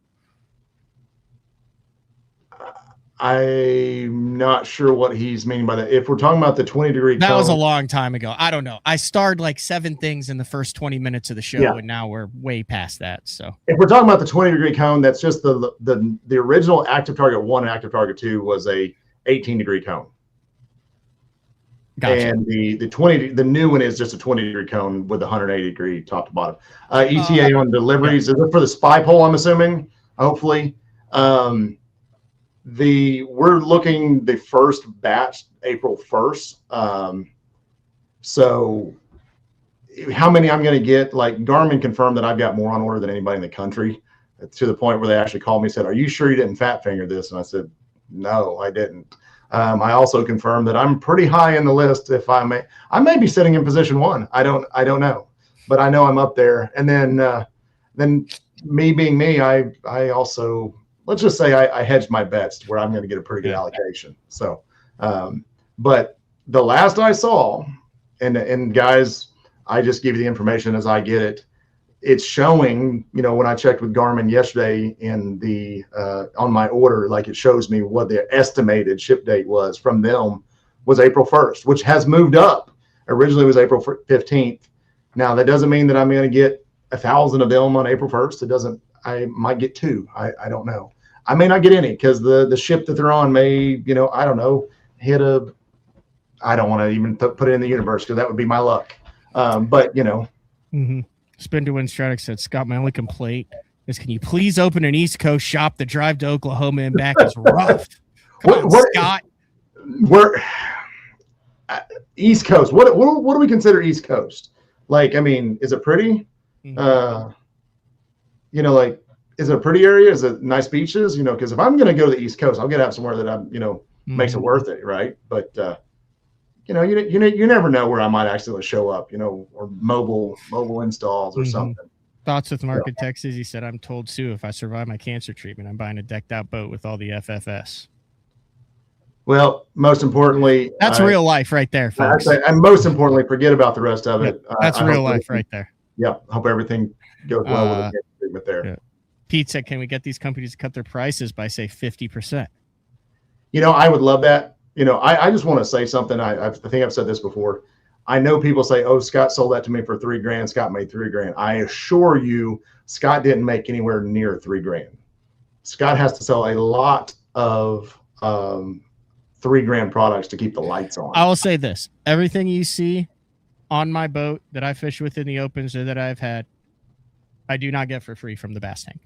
I'm not sure what he's meaning by that. If we're talking about the 20-degree that cone, was a long time ago. I don't know. I starred like 7 things in the first 20 minutes of the show, and now we're way past that. So if we're talking about the 20-degree cone, that's just the original active target 1 and active target 2 was a 18-degree cone. Gotcha. And the new one is just a 20-degree cone with a 180-degree top to bottom. ETA on deliveries, is it for the spy pole, I'm assuming, hopefully. We're looking the first batch April 1st. So how many I'm going to get, like Garmin confirmed that I've got more on order than anybody in the country, to the point where they actually called me and said, "Are you sure you didn't fat finger this?" And I said, "No, I didn't." I also confirmed that I'm pretty high in the list. If I may be sitting in position 1. I don't know, but I know I'm up there. And then me being me, I also, let's just say I hedged my bets to where I'm going to get a pretty good allocation. So, but the last I saw, and guys, I just give you the information as I get it. It's showing, when I checked with Garmin yesterday in the on my order, like it shows me what the estimated ship date was from them was April 1st, which has moved up. Originally it was April 15th. Now that doesn't mean that I'm going to get 1,000 of them on April 1st. It doesn't. I might get 2. I don't know. I may not get any because the ship that they're on may, I don't know, hit a. I don't want to even put it in the universe because that would be my luck. But Mm-hmm. Spin to Win Strategy said, "Scott, my only complaint is, can you please open an East Coast shop? The drive to Oklahoma and back is rough." Come on, Scott. We're East Coast. What do we consider East Coast? Like, I mean, is it pretty? Mm-hmm. Like, is it a pretty area? Is it nice beaches? Because if I'm going to go to the East Coast, I'm going to have somewhere that I'm, makes it worth it, right? But you never know where I might actually show up, or mobile installs or something. Thoughts with Market Texas. He said, "I'm told, Sue, if I survive my cancer treatment, I'm buying a decked out boat with all the FFS." Well, most importantly, that's real life right there, folks. And most importantly, forget about the rest of it. That's real life right there. Yeah. Hope everything goes well with the cancer treatment there. Yeah. Pete said, "Can we get these companies to cut their prices by, say, 50%? I would love that. I just want to say something. I think I've said this before. I know people say, "Oh, Scott sold that to me for $3,000. Scott made $3,000. I assure you, Scott didn't make anywhere near $3,000. Scott has to sell a lot of $3,000 products to keep the lights on. I will say this: everything you see on my boat that I fish with in the opens or that I've had, I do not get for free from the Bass Tank.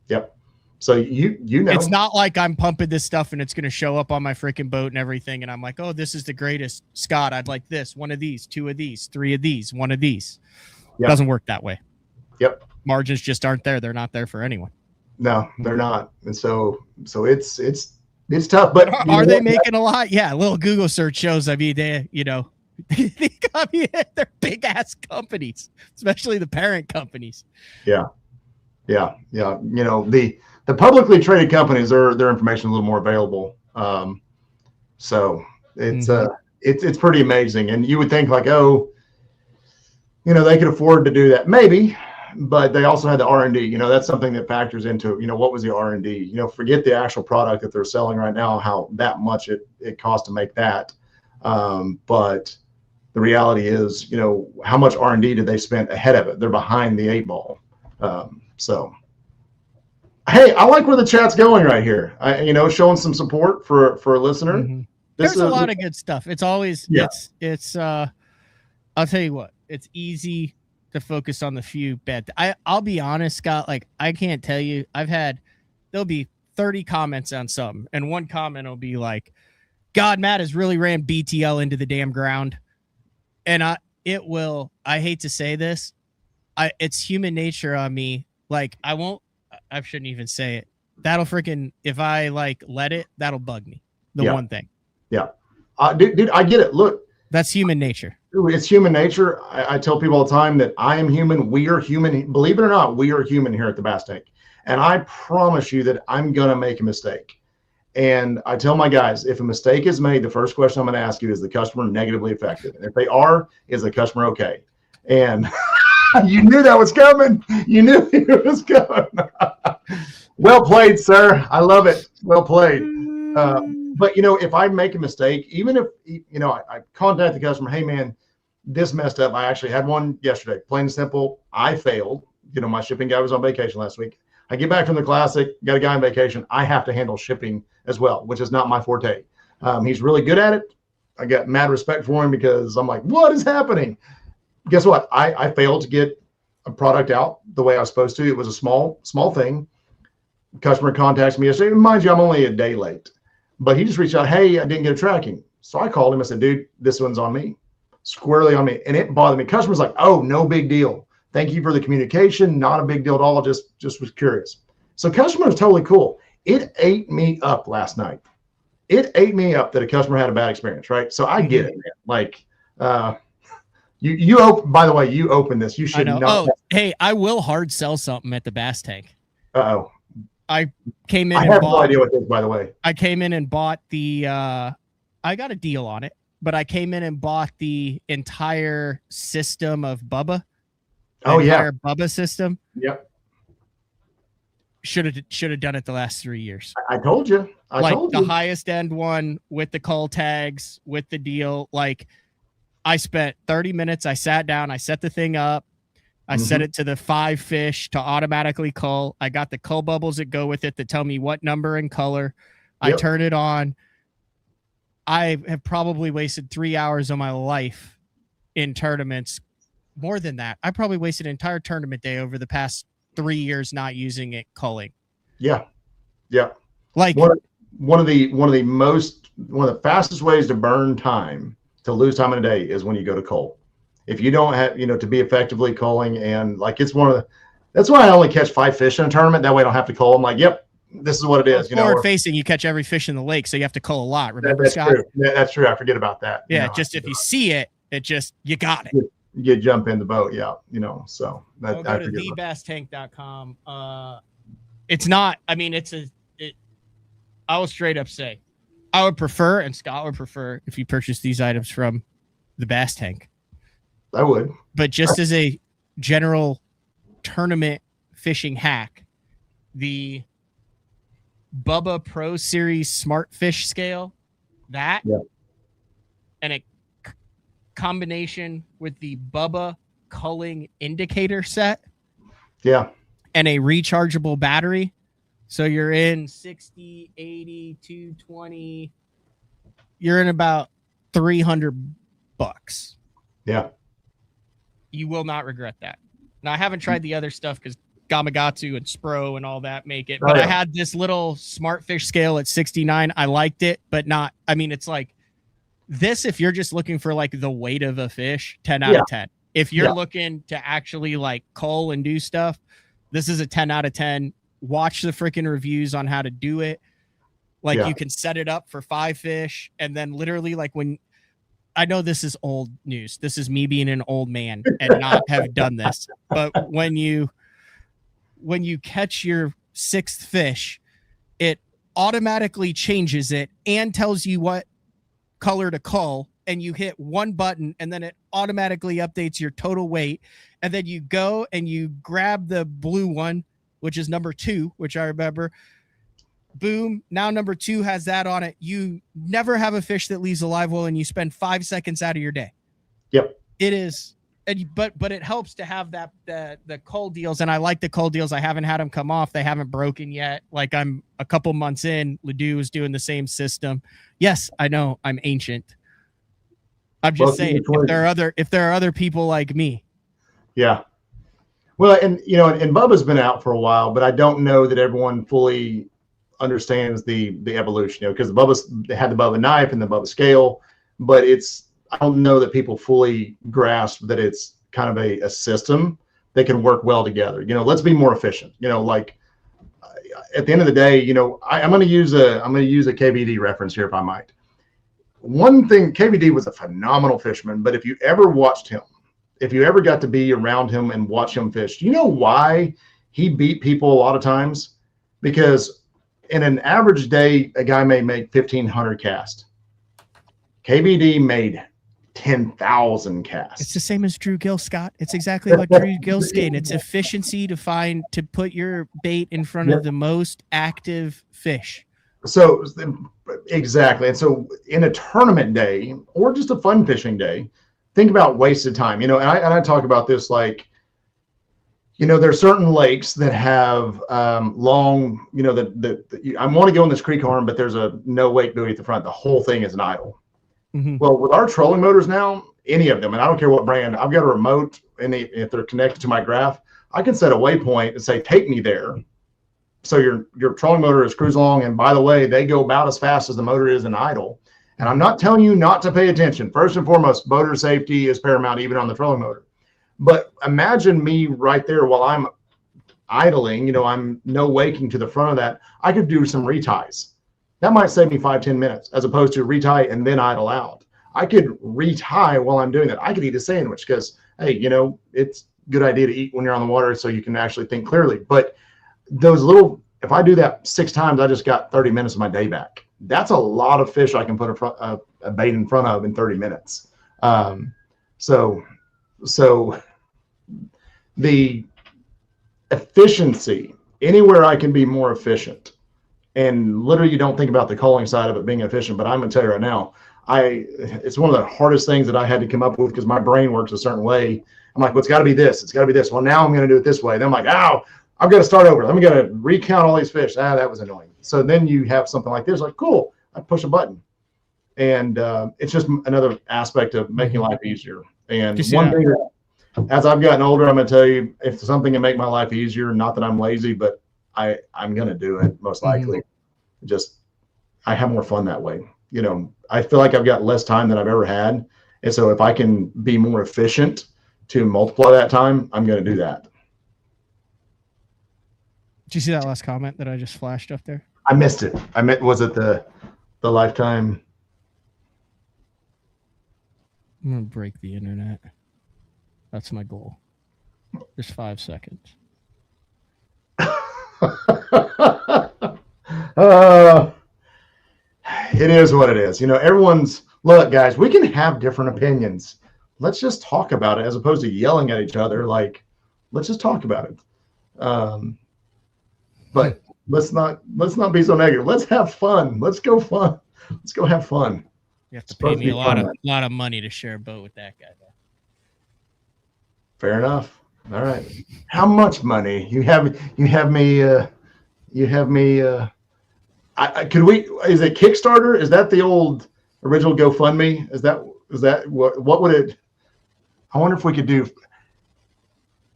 Yep. So you know, it's not like I'm pumping this stuff and it's going to show up on my freaking boat and everything, and I'm like, "Oh, this is the greatest, Scott. I'd like this, 1 of these, 2 of these, 3 of these, 1 of these." Yep. It doesn't work that way. Yep. Margins just aren't there. They're not there for anyone. No, they're not. And so it's tough. But are they making a lot? Yeah. A little Google search shows. I mean, they're big ass companies, especially the parent companies. Yeah. The publicly traded companies, their information is a little more available. So it's pretty amazing. And you would think like, oh, they could afford to do that, maybe, but they also had the R&D. That's something that factors into, what was the R&D? Forget the actual product that they're selling right now, how that much it costs to make that. But the reality is, how much R&D did they spend ahead of it? They're behind the 8 ball. So. Hey, I like where the chat's going right here. Showing some support for a listener. Mm-hmm. There's a lot of good stuff. It's always it's I'll tell you what, it's easy to focus on the few bad. I'll be honest, Scott, like I can't tell you. There'll be 30 comments on something, and one comment will be like, "God, Matt has really ran BTL into the damn ground." And I hate to say this, it's human nature on me. Like I shouldn't even say it. That'll freaking, if I let it, that'll bug me. One thing. Yeah. Dude, I get it. Look, that's human nature. It's human nature. I tell people all the time that I am human. We are human. Believe it or not, we are human here at the Bass Tank. And I promise you that I'm going to make a mistake. And I tell my guys, if a mistake is made, the first question I'm going to ask you is the customer negatively affected? And if they are, is the customer okay? And you knew that was coming. You knew it was coming. Well played, sir. I love it. Well played. But, if I make a mistake, even if, I contact the customer, hey, man, this messed up. I actually had one yesterday. Plain and simple, I failed. My shipping guy was on vacation last week. I get back from the Classic, got a guy on vacation. I have to handle shipping as well, which is not my forte. He's really good at it. I got mad respect for him because I'm like, what is happening? Guess what? I failed to get a product out the way I was supposed to. It was a small thing. Customer contacts me yesterday. Mind you, I'm only a day late. But he just reached out, hey, I didn't get a tracking. So I called him. I said, dude, this one's on me. Squarely on me. And it bothered me. Customer's like, oh, no big deal. Thank you for the communication. Not a big deal at all. Just was curious. So customer was totally cool. It ate me up last night. It ate me up that a customer had a bad experience, right? So I get it, man. Like, you open. By the way, you opened this. You should not. Oh, hey, I will hard sell something at the Bass Tank. Uh-oh. I came in. I have no idea what this is, by the way. I came in and bought the. I got a deal on it, but I came in and bought the entire system of Bubba. Oh yeah, Bubba system. Yep. Should have done it the last 3 years. I told you. I told you. The highest end one with the cull tags, with the deal. Like, I spent 30 minutes. I sat down. I set the thing up. I set it to the 5 fish to automatically cull. I got the cull bubbles that go with it that tell me what number and color. Yep. I turn it on. I have probably wasted 3 hours of my life in tournaments. More than that, I probably wasted an entire tournament day over the past 3 years not using it culling. Yeah. Like one of the fastest ways to burn time, to lose time in a day, is when you go to cull. If you don't have, to be effectively culling, and like that's why I only catch 5 fish in a tournament. That way I don't have to cull. I'm like, yep, this is what it is. Forward facing, you catch every fish in the lake, so you have to cull a lot. Remember, that's Scott? true. That's true. I forget about that. Yeah, if you see it, you got it. You jump in the boat, yeah, so that, go to thebasstank.com. It's not, I mean, I will straight up say, I would prefer, and Scott would prefer, if you purchase these items from the Bass Tank. I would. But just as a general tournament fishing hack, the Bubba Pro Series Smart Fish Scale, and a combination with the Bubba culling indicator set, and a rechargeable battery, so you're in 60, 80, 220, you're in about $300. Yeah, you will not regret that. Now, I haven't tried the other stuff because Gamakatsu and Spro and all that make it, but I had this little smart fish scale at 69. I liked it, but not, I mean, it's like this, if you're just looking for like the weight of a fish, 10 out of 10. If you're looking to actually like cull and do stuff, this is a 10 out of 10. Watch the freaking reviews on how to do it. Like you can set it up for 5 fish, and then literally, like, when I know this is old news, this is me being an old man and not have done this, but when you catch your 6th fish, it automatically changes it and tells you what color to cull, and you hit one button and then it automatically updates your total weight, and then you go and you grab the blue one, which is number 2, which I remember. Boom, now number 2 has that on it. You never have a fish that leaves a live well, and you spend 5 seconds out of your day. Yep. It is, but it helps to have that the cull deals, and I like the cull deals. I haven't had them come off. They haven't broken yet. Like, I'm a couple months in. Ledoux is doing the same system. Yes, I know I'm ancient. I'm just saying, if there are other people like me. Yeah. Well, and Bubba's been out for a while, but I don't know that everyone fully understands the evolution, because they had the Bubba knife and the Bubba scale, but I don't know that people fully grasp that it's kind of a system that can work well together. Let's be more efficient. Like, at the end of the day, I'm going to use a KVD reference here, if I might. One thing, KVD was a phenomenal fisherman, but if you ever watched him, if you ever got to be around him and watch him fish, do you know why he beat people a lot of times because in an average day, a guy may make 1,500 casts. KBD made 10,000 casts. It's the same as Drew Gill, Scott. It's exactly what Drew Gill's gained. It's efficiency to put your bait in front of the most active fish. So exactly. And so in a tournament day or just a fun fishing day, think about wasted time, and I talk about this, like, there's certain lakes that have long, I want to go in this creek arm, but there's a no wake buoy at the front. The whole thing is an idle. Mm-hmm. Well, with our trolling motors now, any of them, and I don't care what brand, I've got a remote, and if they're connected to my graph, I can set a waypoint and say, take me there. So your trolling motor is cruise along, and by the way, they go about as fast as the motor is in idle. And I'm not telling you not to pay attention. First and foremost, motor safety is paramount, even on the trolling motor. But imagine me right there while I'm idling, I'm no waking to the front of that. I could do some reties. That might save me 5-10 minutes, as opposed to retie and then idle out. I could retie while I'm doing that. I could eat a sandwich because, hey, it's a good idea to eat when you're on the water so you can actually think clearly. But those if I do that 6 times, I just got 30 minutes of my day back. That's a lot of fish I can put a bait in front of in 30 minutes. So the efficiency, anywhere I can be more efficient, and literally you don't think about the culling side of it being efficient, but I'm going to tell you right now, it's one of the hardest things that I had to come up with because my brain works a certain way. I'm like, well, it's got to be this. It's got to be this. Well, now I'm going to do it this way. Then I'm like, I've got to start over. I'm going to recount all these fish. That was annoying. So then you have something like this, like, cool, I push a button. And it's just another aspect of making life easier. And one thing that, as I've gotten older, I'm going to tell you, if something can make my life easier, not that I'm lazy, but I'm going to do it most likely. Just, I have more fun that way. I feel like I've got less time than I've ever had. And so if I can be more efficient to multiply that time, I'm going to do that. Did you see that last comment that I just flashed up there? I missed it. Was it the lifetime? I'm going to break the internet. That's my goal. Just 5 seconds. It is what it is. Look, guys, we can have different opinions. Let's just talk about it as opposed to yelling at each other. Like, let's just talk about it. But let's not be so negative. Let's have fun. Let's go have fun. You have to pay me a lot of money to share a boat with that guy, though. Fair enough. All right. How much money? You have me. Could we? Is it Kickstarter? Is that the old original GoFundMe? Is that what would it? I wonder if we could do.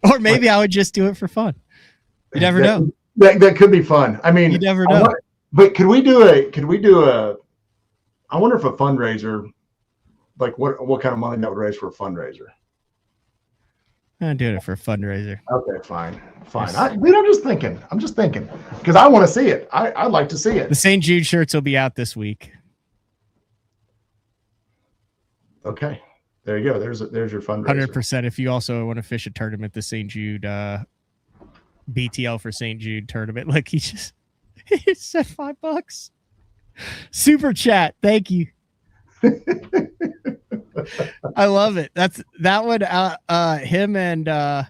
Or maybe I would just do it for fun. You never know. That could be fun. I mean, you never know. But could we do a? I wonder if a fundraiser, like what kind of money that would raise for a fundraiser. I'm doing it for a fundraiser. Okay, fine. I'm just thinking because I want to see it. I'd like to see it. The St. Jude shirts will be out this week. Okay, there you go. There's your fundraiser. 100%. If you also want to fish a tournament, the St. Jude BTL for St. Jude tournament, like he said $5. Super chat. Thank you. I love it. That one. Him and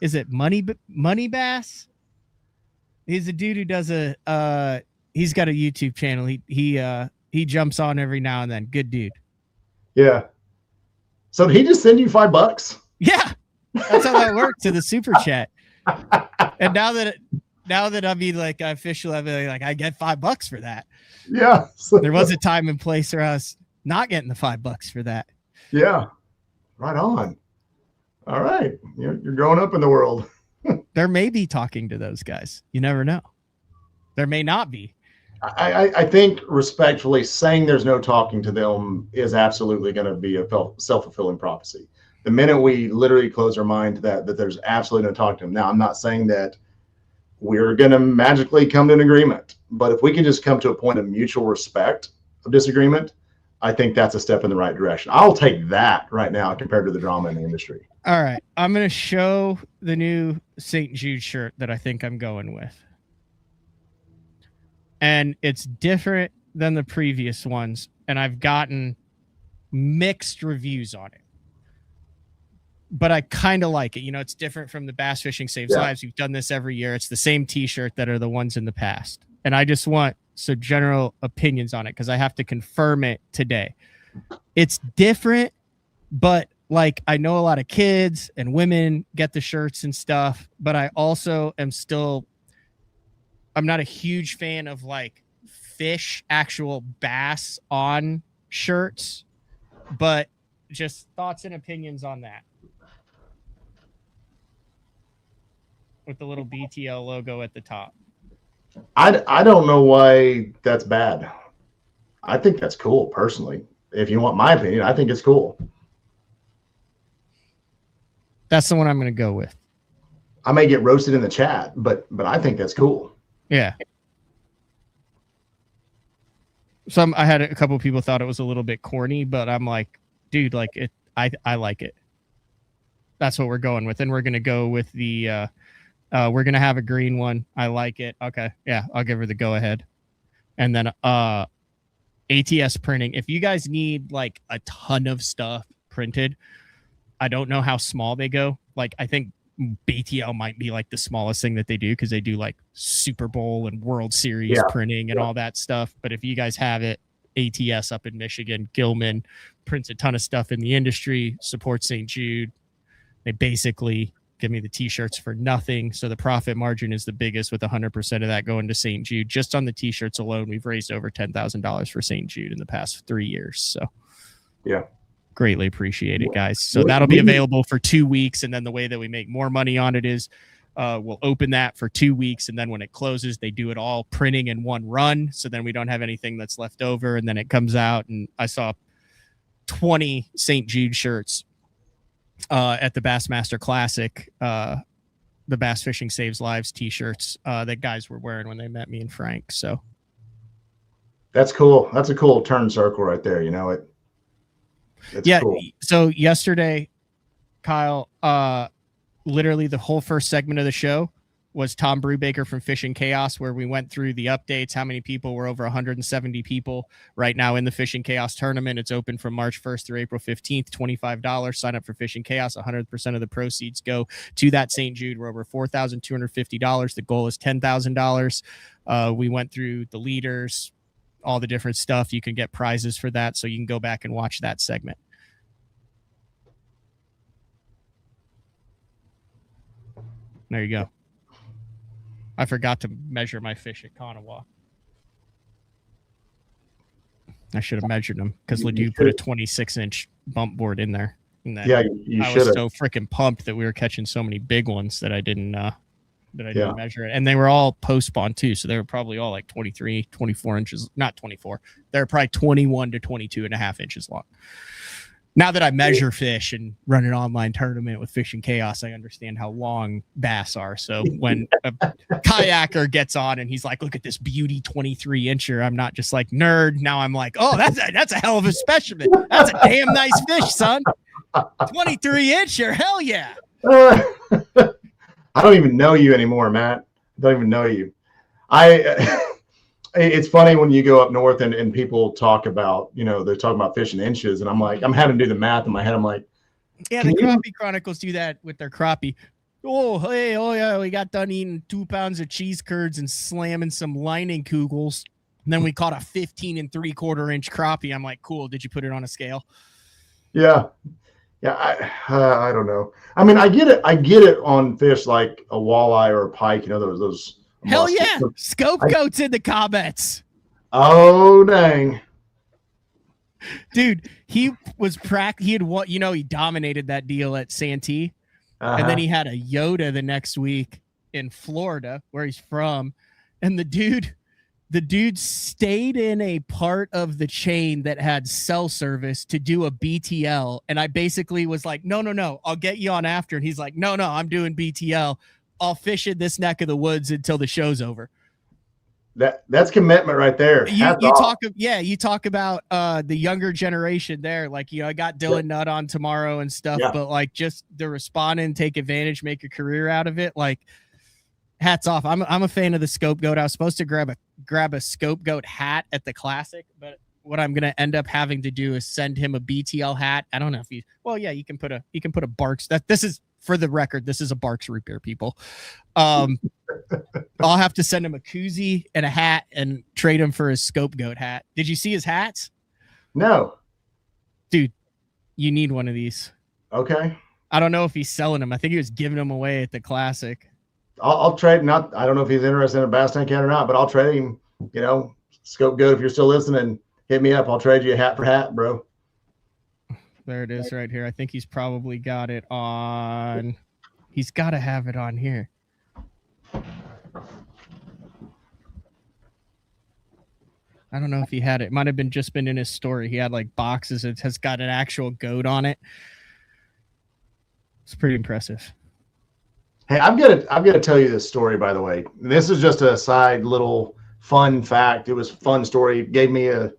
is it Money Bass? He's a dude who does he's got a YouTube channel. He jumps on every now and then. Good dude. Yeah. So did he just send you $5? Yeah, that's how that worked, to the super chat. And now that I mean, like, officially, I mean, like, I get $5 for that. Yeah. There was a time and place where I was not getting the $5 for that. Yeah. Right on. All right. You're growing up in the world. There may be talking to those guys. You never know. There may not be. I think respectfully saying there's no talking to them is absolutely going to be a self-fulfilling prophecy. The minute we literally close our mind to that there's absolutely no talking to them. Now, I'm not saying that we're going to magically come to an agreement, but if we can just come to a point of mutual respect of disagreement, I think that's a step in the right direction. I'll take that right now compared to the drama in the industry. All right. I'm going to show the new St. Jude shirt that I think I'm going with. And it's different than the previous ones. And I've gotten mixed reviews on it. But I kind of like it. You know, it's different from the Bass Fishing Saves Lives. We've done this every year. It's the same t-shirt that are the ones in the past. And I just want some general opinions on it because I have to confirm it today. It's different, but like I know a lot of kids and women get the shirts and stuff, but I also am still, I'm not a huge fan of like fish, actual bass on shirts, but just thoughts and opinions on that. With the little BTL logo at the top. I don't know why that's bad. I think that's cool personally. If you want my opinion, I think it's cool. That's the one I'm going to go with. I may get roasted in the chat, but I think that's cool. Yeah. I had a couple of people thought it was a little bit corny, but I'm like, dude, like it. I like it. That's what we're going with, and we're going to go with the. We're going to have a green one. I like it. Okay. Yeah. I'll give her the go ahead. And then ATS printing. If you guys need like a ton of stuff printed, I don't know how small they go. Like I think BTL might be like the smallest thing that they do because they do like Super Bowl and World Series printing and all that stuff. But if you guys have it, ATS up in Michigan, Gilman prints a ton of stuff in the industry, supports St. Jude. They basically give me the t-shirts for nothing. So the profit margin is the biggest with 100% of that going to St. Jude. Just on the t-shirts alone, we've raised over $10,000 for St. Jude in the past 3 years. So yeah, greatly appreciate it, guys. So that'll be available for 2 weeks. And then the way that we make more money on it is we'll open that for 2 weeks. And then when it closes, they do it all printing in one run. So then we don't have anything that's left over. And then it comes out. And I saw 20 St. Jude shirts at the Bassmaster Classic, the Bass Fishing Saves Lives t-shirts that guys were wearing when they met me and Frank. So that's cool. That's a cool turn circle right there. You know, it's cool. So yesterday, Kyle, literally the whole first segment of the show was Tom Brubaker from Fishing Chaos, where we went through the updates, how many people were over 170 people right now in the Fishing Chaos tournament. It's open from March 1st through April 15th, $25. Sign up for Fishing Chaos. 100% of the proceeds go to that St. Jude. We're over $4,250. The goal is $10,000. We went through the leaders, all the different stuff. You can get prizes for that. So you can go back and watch that segment. There you go. I forgot to measure my fish at Kanawha. I should have measured them because Ledoux put a 26-inch bump board in there. And then you I was so freaking pumped that we were catching so many big ones that I didn't measure it. And they were all post spawn too. So they were probably all like 23, 24 inches, not 24. They're probably 21 to 22 and a half inches long. Now that I measure fish and run an online tournament with Fishing Chaos, I understand how long bass are. So when a kayaker gets on and he's like, look at this beauty 23 incher, I'm not just like nerd. Now I'm like, oh, that's a hell of a specimen. That's a damn nice fish, son. 23 incher. Hell yeah. I don't even know you anymore, Matt. I don't even know you. It's funny when you go up north and people talk about, they're talking about fishing inches, and I'm like, I'm having to do the math in my head. I'm like, yeah, the Crappie Chronicles do that with their crappie. Oh yeah, we got done eating 2 pounds of cheese curds and slamming some lining kugels. And then we caught a 15 3/4 inch crappie. I'm like, cool. Did you put it on a scale? Yeah. I don't know. I mean, I get it on fish like a walleye or a pike, those. Hell yeah. Scope Goat's in the comments. Oh, dang. Dude, he was he had what, he dominated that deal at Santee. And then he had a Yoda the next week in Florida, where he's from. And the dude stayed in a part of the chain that had cell service to do a BTL. And I basically was like, no, I'll get you on after. And he's like, no, I'm doing BTL. I'll fish in this neck of the woods until the show's over. That's commitment right there. You talk about the younger generation there. Like, I got Dylan Nutt on tomorrow and stuff, but like just to respond and take advantage, make a career out of it. Like, hats off. I'm a fan of the Scope Goat. I was supposed to grab a Scope Goat hat at the Classic, but what I'm gonna end up having to do is send him a BTL hat. I don't know if you can put a Barks. This is, for the record, this is a Barks root beer, people. I'll have to send him a koozie and a hat and trade him for his Scope Goat hat. Did you see his hats? No. Dude, you need one of these. Okay. I don't know if he's selling them. I think he was giving them away at the Classic. I'll trade. I don't know if he's interested in a Bass Tank hat or not, but I'll trade him. Scope Goat, if you're still listening, hit me up. I'll trade you a hat for hat, bro. There it is right here. I think he's probably got it on. He's got to have it on here. I don't know if he had it. It might have just been in his story. He had like boxes. It has got an actual goat on it. It's pretty impressive. Hey, I've got to tell you this story, by the way. This is just a side little fun fact. It was a fun story. It gave me I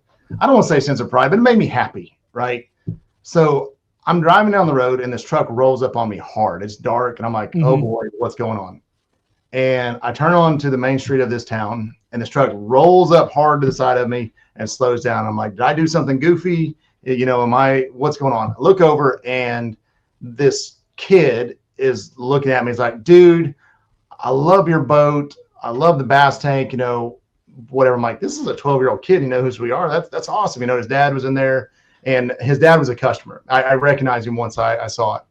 don't want to say sense of pride, but it made me happy, right? So I'm driving down the road and this truck rolls up on me hard. It's dark and I'm like, oh boy, what's going on? And I turn on to the main street of this town and this truck rolls up hard to the side of me and slows down. I'm like, did I do something goofy? What's going on? I look over and this kid is looking at me. He's like, dude, I love your boat. I love the Bass Tank, whatever. I'm like, this is a 12-year-old kid. He knows who we are. That's awesome. His dad was in there and his dad was a customer. I recognized him once I saw it.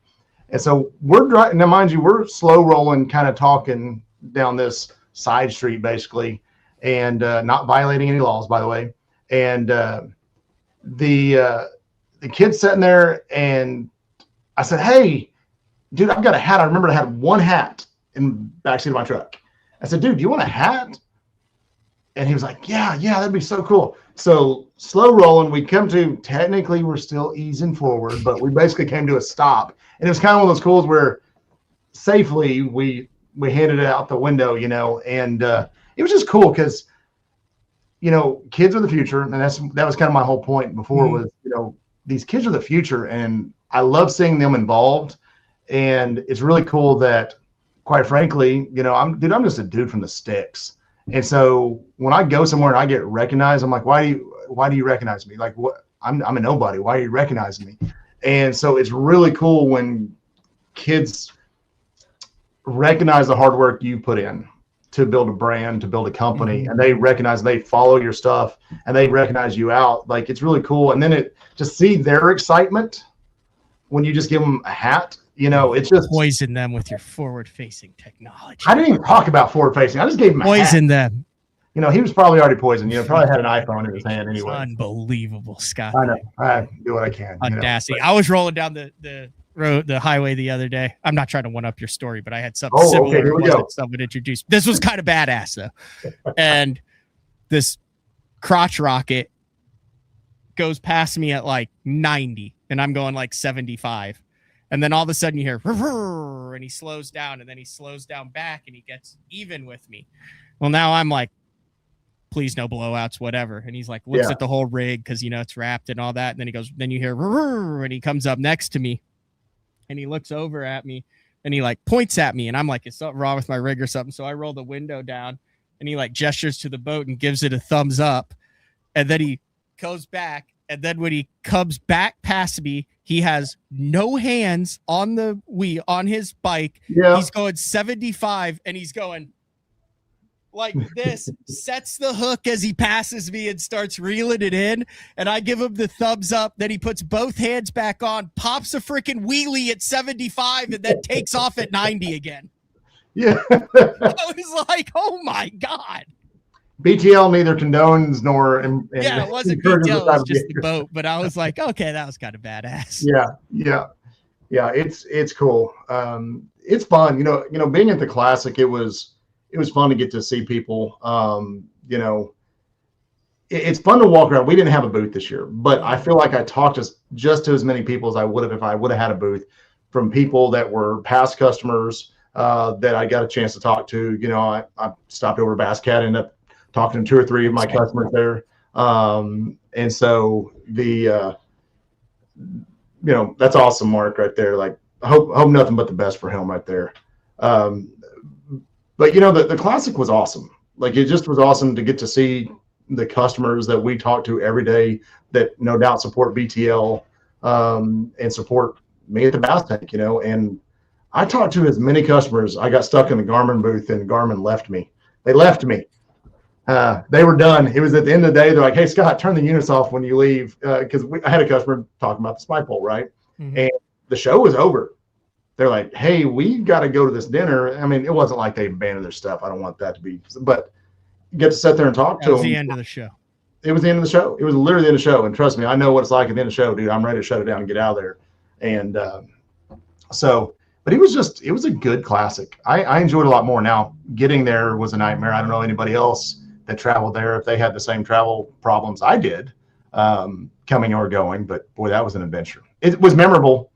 And so we're driving. Now, mind you, we're slow rolling, kind of talking down this side street, basically, and not violating any laws, by the way. And the kid's sitting there and I said, hey, dude, I've got a hat. I remember I had one hat in the backseat of my truck. I said, dude, do you want a hat? And he was like, yeah, that'd be so cool. So slow rolling, we come to, technically we're still easing forward, but we basically came to a stop. And it was kind of one of those calls where safely we handed it out the window, and it was just cool because, kids are the future. And that was kind of my whole point before was, these kids are the future. And I love seeing them involved. And it's really cool that, quite frankly, I'm just a dude from the sticks. And so when I go somewhere and I get recognized, I'm like, why do you recognize me? Like, what? I'm a nobody. Why are you recognizing me? And so it's really cool when kids recognize the hard work you put in to build a brand, to build a company, and they recognize, they follow your stuff and they recognize you out. Like, it's really cool. And then just see their excitement when you just give them a hat. It's just poison them with your forward-facing technology. I didn't even talk about forward-facing. I just gave him a poison hat. Them. He was probably already poisoned. Probably had an iPhone in his hand anyway. Unbelievable, Scott. I know. I do what I can. Audacity. I was rolling down the road, the highway the other day. I'm not trying to one up your story, but I had something similar that someone introduced. This was kind of badass though. And this crotch rocket goes past me at like 90, and I'm going like 75. And then all of a sudden you hear, and he slows down, and then he slows down back, and he gets even with me. Well, now I'm like, please no blowouts, whatever. And he's like, looks at the whole rig because, it's wrapped and all that. And then he goes, then you hear, and he comes up next to me, and he looks over at me, and he like points at me, and I'm like, is something wrong with my rig or something? So I roll the window down, and he like gestures to the boat and gives it a thumbs up, and then he goes back. And then when he comes back past me, he has no hands on the wheel on his bike. Yeah. He's going 75 and he's going like this, sets the hook as he passes me and starts reeling it in. And I give him the thumbs up. Then he puts both hands back on, pops a freaking wheelie at 75, and then takes off at 90 again. Yeah. I was like, oh my God. BTL neither condones nor it wasn't BTL, it was just the boat. But I was like, okay, that was kind of badass. Yeah. It's cool. It's fun. Being at the Classic, it was fun to get to see people. It's fun to walk around. We didn't have a booth this year, but I feel like I talked just to as many people as I would have if I would have had a booth, from people that were past customers that I got a chance to talk to. I stopped over Bass Cat, ended up talking to 2 or 3 of my customers there. And so that's awesome, Mark, right there. Like, I hope nothing but the best for him right there. But the classic was awesome. Like, it just was awesome to get to see the customers that we talk to every day that no doubt support BTL and support me at the Bass Tank, and I talked to as many customers. I got stuck in the Garmin booth and Garmin left me. They left me. They were done. It was at the end of the day. They're like, "Hey, Scott, turn the units off when you leave." Because I had a customer talking about the spy pole, right? Mm-hmm. And the show was over. They're like, "Hey, we got to go to this dinner." I mean, it wasn't like they abandoned their stuff. I don't want that to be, but you get to sit there and talk to them. It was the end of the show. It was the end of the show. It was literally the end of the show. And trust me, I know what it's like at the end of the show, dude. I'm ready to shut it down and get out of there. And but it was a good classic. I enjoyed it a lot more. Now, getting there was a nightmare. I don't know anybody else that traveled there if they had the same travel problems I did, coming or going. But boy, that was an adventure. It was memorable.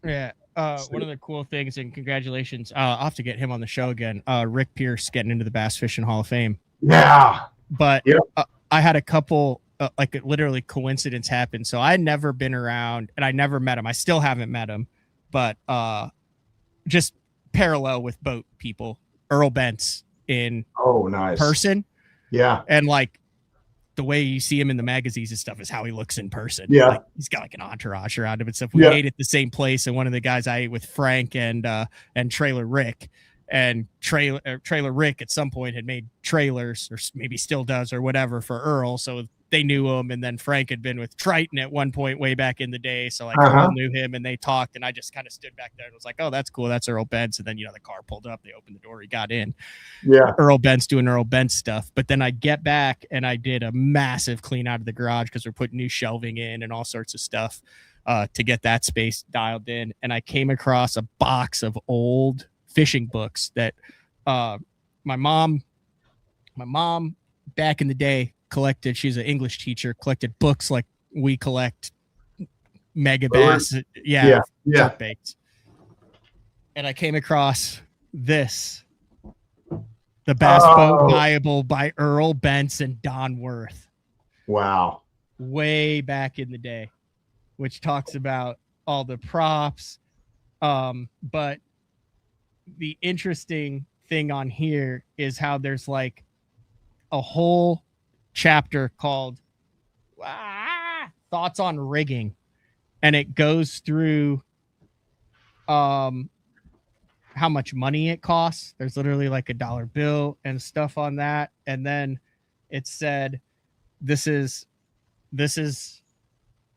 Yeah. One of the cool things, and congratulations, I'll have to get him on the show again. Rick Pierce getting into the Bass Fishing Hall of Fame. Yeah. But I had a couple, literally coincidence happened. So I had never been around and I never met him. I still haven't met him, but just parallel with boat people, Earl Bentz in nice person. Yeah. And like the way you see him in the magazines and stuff is how he looks in person. Yeah. Like, he's got like an entourage around him and stuff. We ate at the same place. And one of the guys I ate with, Frank and Trailer Rick, and Trailer Rick at some point had made trailers, or maybe still does, or whatever, for Earl. So they knew him. And then Frank had been with Triton at one point way back in the day. So like Earl knew him and they talked, and I just kind of stood back there and was like, "Oh, that's cool. That's Earl Bentz." And then, the car pulled up, they opened the door, he got in. Yeah. Earl Bentz doing Earl Bentz stuff. But then I get back and I did a massive clean out of the garage because we're putting new shelving in and all sorts of stuff to get that space dialed in. And I came across a box of old fishing books that my mom back in the day collected. She's an English teacher, collected books like we collect mega bass. Yeah. Baked. And I came across this, the Bass Boat Bible by Earl Bentz and Don Worth. Wow. Way back in the day, which talks about all the props. But the interesting thing on here is how there's like a whole chapter called Thoughts on Rigging, and it goes through how much money it costs. There's literally like a dollar bill and stuff on that. And then it said, this is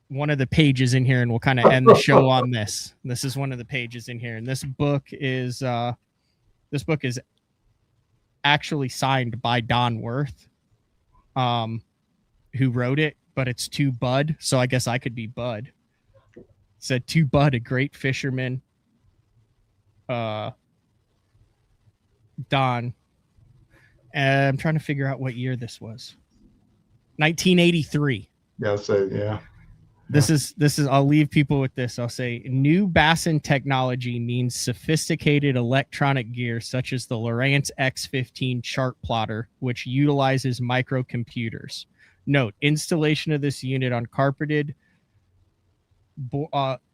one of the pages in here, and we'll kind of end the show on this. This is one of the pages in here. And this book is actually signed by Don Worth, who wrote it, but it's to Bud. So I guess I could be Bud. It said, "To Bud, a great fisherman, Don." And I'm trying to figure out what year this was. 1983. Yeah. So yeah. This is I'll leave people with this. I'll say, new bassin technology means sophisticated electronic gear such as the Lowrance X15 chart plotter, which utilizes microcomputers. Note, installation of this unit on carpeted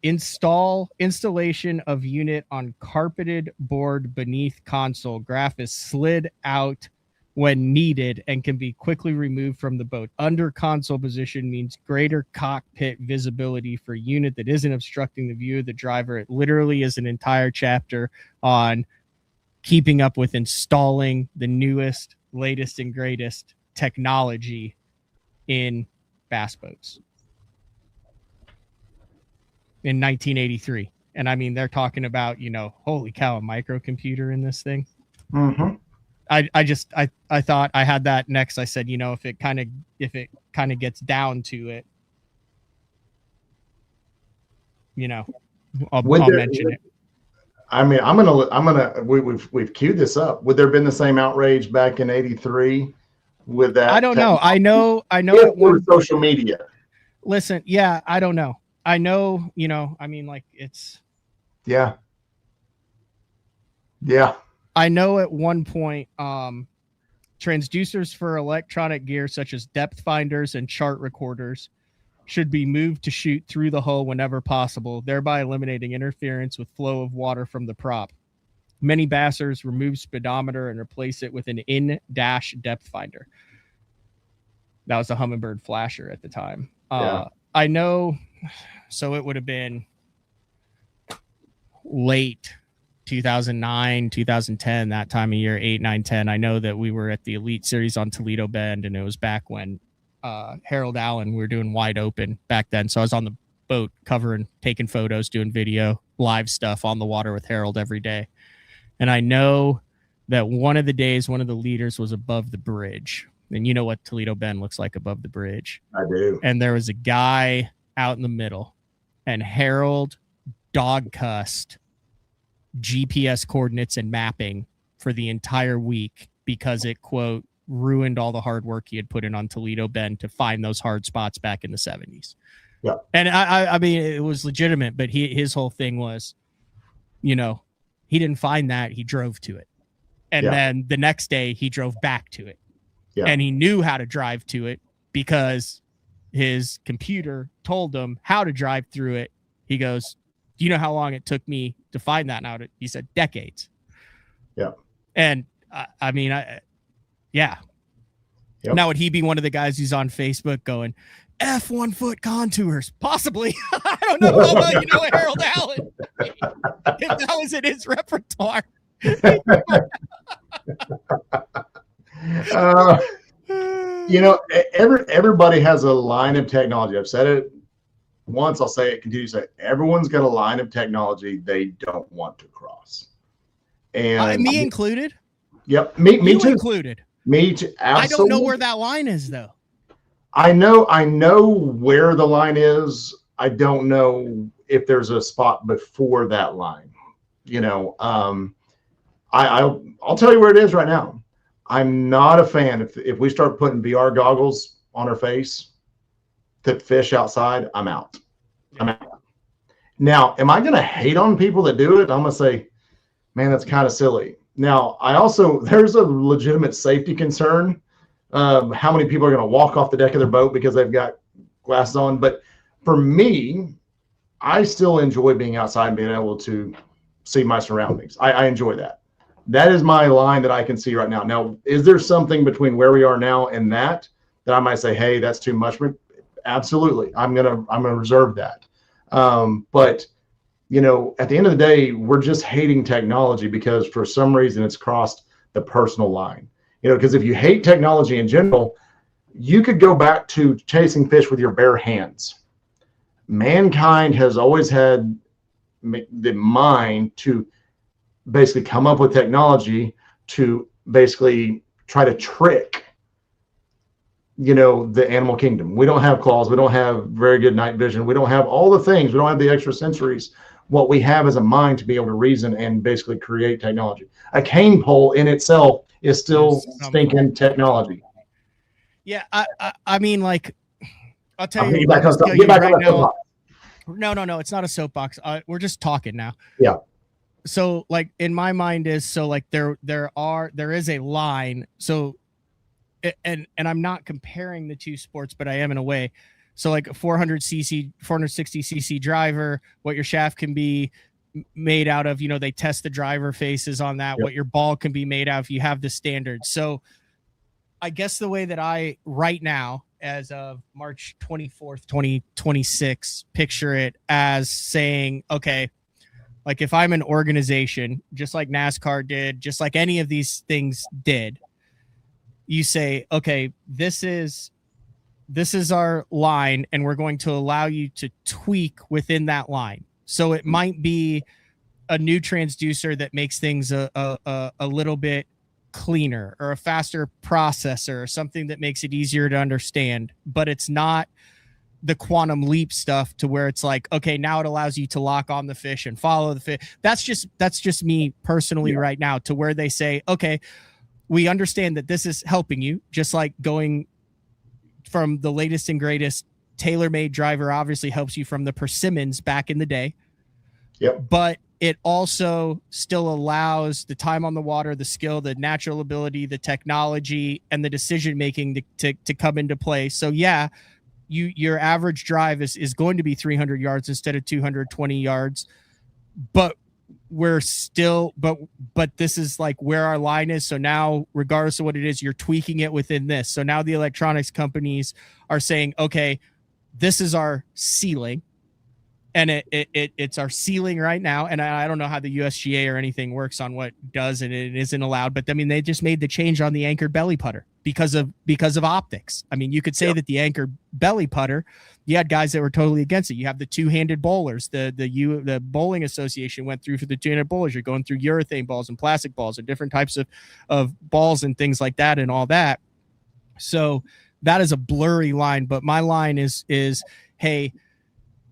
installation of unit on carpeted board beneath console. Graph is slid out when needed and can be quickly removed from the boat. Under console position means greater cockpit visibility for unit that isn't obstructing the view of the driver. It literally is an entire chapter on keeping up with installing the newest, latest, and greatest technology in bass boats in 1983. And I mean, they're talking about, holy cow, a microcomputer in this thing. Mm-hmm. I thought I had that next. I said, if it kind of gets down to it, I'll mention it. I mean, we've queued this up. Would there have been the same outrage back in 83 with that? I don't know. I know. Social media. Listen. Yeah. I don't know. I know, I mean, like it's. Yeah. Yeah. I know at one point, Transducers for electronic gear such as depth finders and chart recorders should be moved to shoot through the hull whenever possible, thereby eliminating interference with flow of water from the prop. Many bassers remove speedometer and replace it with an in-dash depth finder. That was a Humminbird flasher at the time. I know, so it would have been late 2009, 2010, that time of year, 8, 9, 10. I know that we were at the Elite Series on Toledo Bend, and it was back when Harold Allen, we were doing wide open back then. So I was on the boat covering, taking photos, doing video, live stuff on the water with Harold every day. And I know that one of the days, one of the leaders was above the bridge. And you know what Toledo Bend looks like above the bridge. I do. And there was a guy out in the middle, and Harold dog cussed GPS coordinates and mapping for the entire week because it, quote, ruined all the hard work he had put in on Toledo Bend to find those hard spots back in the 70s. Yeah. And I mean, it was legitimate, but his whole thing was, you know, he didn't find that, he drove to it. And then the next day he drove back to it. Yeah. And he knew how to drive to it because his computer told him how to drive through it. He goes, do you know how long it took me to find that out? He said decades. Yeah. And I mean, yeah. Yep. Now, would he be one of the guys who's on Facebook going, F 1 foot contours? Possibly. I don't know about you know Harold Allen. If that was in his repertoire. You know, everybody has a line of technology. I've said it once, I'll say it, continue to say it. Everyone's got a line of technology they don't want to cross. And me included. Yep. Me too. Included. Me too. Absolutely. I don't know where that line is though. I know where the line is. I don't know if there's a spot before that line. You know, I'll tell you where it is right now. I'm not a fan. If we start putting VR goggles on our face to fish outside, I'm out. I'm out. Now, am I going to hate on people that do it? I'm going to say, man, that's kind of silly. Now, there's a legitimate safety concern. How many people are going to walk off the deck of their boat because they've got glasses on? But for me, I still enjoy being outside and being able to see my surroundings. I enjoy that. That is my line that I can see right now. Now, is there something between where we are now and that I might say, hey, that's too much? Absolutely. I'm gonna reserve that. But you know, at the end of the day, we're just hating technology because for some reason it's crossed the personal line. You know, because if you hate technology in general, you could go back to chasing fish with your bare hands. Mankind has always had the mind to basically come up with technology to basically try to trick, you know, the animal kingdom. We don't have claws. We don't have very good night vision. We don't have all the things. We don't have the extra sensories. What we have is a mind to be able to reason and basically create technology. A cane pole in itself is still stinking technology. Yeah, I mean, like, I'll tell you. Get back on now. No, it's not a soapbox. We're just talking now. Yeah. So, like, in my mind is, so like there is a line. So, and I'm not comparing the two sports, but I am in a way. So like a 460 cc driver, what your shaft can be made out of, you know, they test the driver faces on that, what your ball can be made out of. You have the standards. So I guess the way that I right now, as of March 24th, 2026, picture it as saying, okay, like if I'm an organization, just like NASCAR did, just like any of these things did, you say, okay, this is our line, and we're going to allow you to tweak within that line. So it might be a new transducer that makes things a little bit cleaner, or a faster processor, or something that makes it easier to understand, but it's not the quantum leap stuff to where it's like, okay, now it allows you to lock on the fish and follow the fish. That's just me personally right now, to where they say, okay, we understand that this is helping you, just like going from the latest and greatest TaylorMade driver obviously helps you from the Persimmons back in the day. Yep. But it also still allows the time on the water, the skill, the natural ability, the technology, and the decision making to come into play. So yeah, your average drive is going to be 300 yards instead of 220 yards, but we're still but this is like where our line is. So now, regardless of what it is, you're tweaking it within this. So now the electronics companies are saying, okay, this is our ceiling, and it's our ceiling right now. And I don't know how the USGA or anything works on what does and it isn't allowed, but I mean, they just made the change on the anchored belly putter because of optics. I mean, you could say that the anchored belly putter, you had guys that were totally against it. You have the two-handed bowlers. The bowling association went through for the two-handed bowlers. You're going through urethane balls and plastic balls and different types of balls and things like that and all that. So that is a blurry line, but my line is, hey,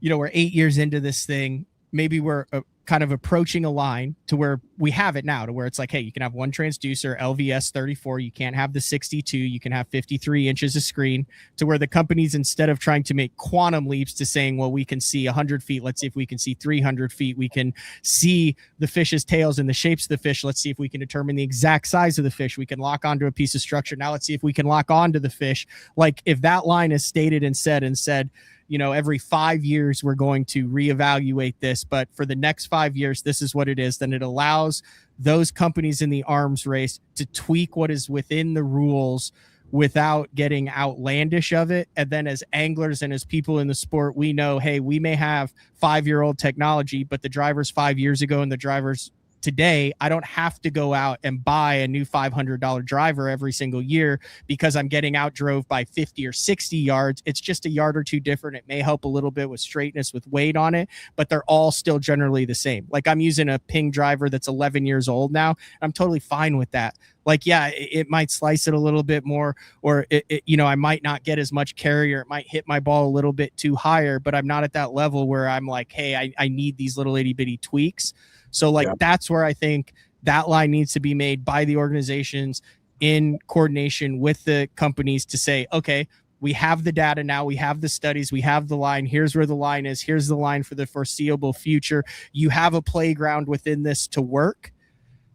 we're 8 years into this thing. Maybe we're kind of approaching a line to where we have it now, to where it's like, hey, you can have one transducer, LVS 34. You can't have the 62. You can have 53 inches of screen, to where the companies, instead of trying to make quantum leaps to saying, well, we can see 100 feet. Let's see if we can see 300 feet. We can see the fish's tails and the shapes of the fish. Let's see if we can determine the exact size of the fish. We can lock onto a piece of structure. Now let's see if we can lock onto the fish. Like, if that line is stated and said, every 5 years we're going to reevaluate this, but for the next 5 years, this is what it is, then it allows those companies in the arms race to tweak what is within the rules without getting outlandish of it. And then as anglers and as people in the sport, we know, hey, we may have 5-year-old technology, but the drivers 5 years ago and the drivers today, I don't have to go out and buy a new $500 driver every single year because I'm getting outdrove by 50 or 60 yards. It's just a yard or two different. It may help a little bit with straightness, with weight on it, but they're all still generally the same. Like, I'm using a Ping driver that's 11 years old now. I'm totally fine with that. Like, yeah, it might slice it a little bit more, or I might not get as much carry, or it might hit my ball a little bit too higher, but I'm not at that level where I'm like, hey, I need these little itty bitty tweaks. So that's where I think that line needs to be made by the organizations in coordination with the companies to say, okay, we have the data now, we have the studies, we have the line. Here's where the line is. Here's the line for the foreseeable future. You have a playground within this to work,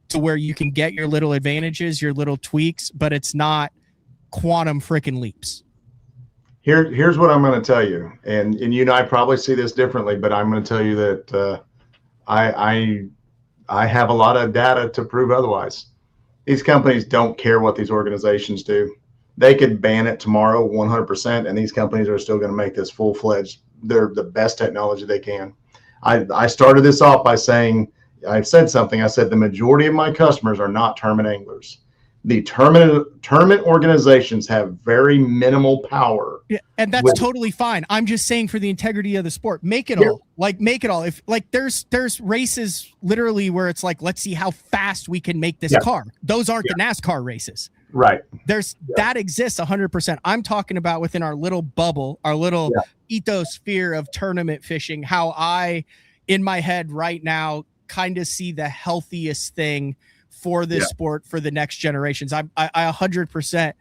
to where you can get your little advantages, your little tweaks, but it's not quantum freaking leaps. Here's what I'm going to tell you, and you and I probably see this differently, but I'm going to tell you that I have a lot of data to prove otherwise. These companies don't care what these organizations do. They could ban it tomorrow 100%, and these companies are still going to make this full-fledged. They're the best technology they can. I started this off by saying, I said something. I said the majority of my customers are not tournament anglers. The tournament organizations have very minimal power. Yeah, and that's totally fine. I'm just saying, for the integrity of the sport, make it all. Like, make it all. If there's races literally where it's like, let's see how fast we can make this car. Those aren't the NASCAR races. Right. That exists 100%. I'm talking about within our little bubble, our little ethosphere of tournament fishing, how I, in my head right now, kind of see the healthiest thing for this sport for the next generations. I 100%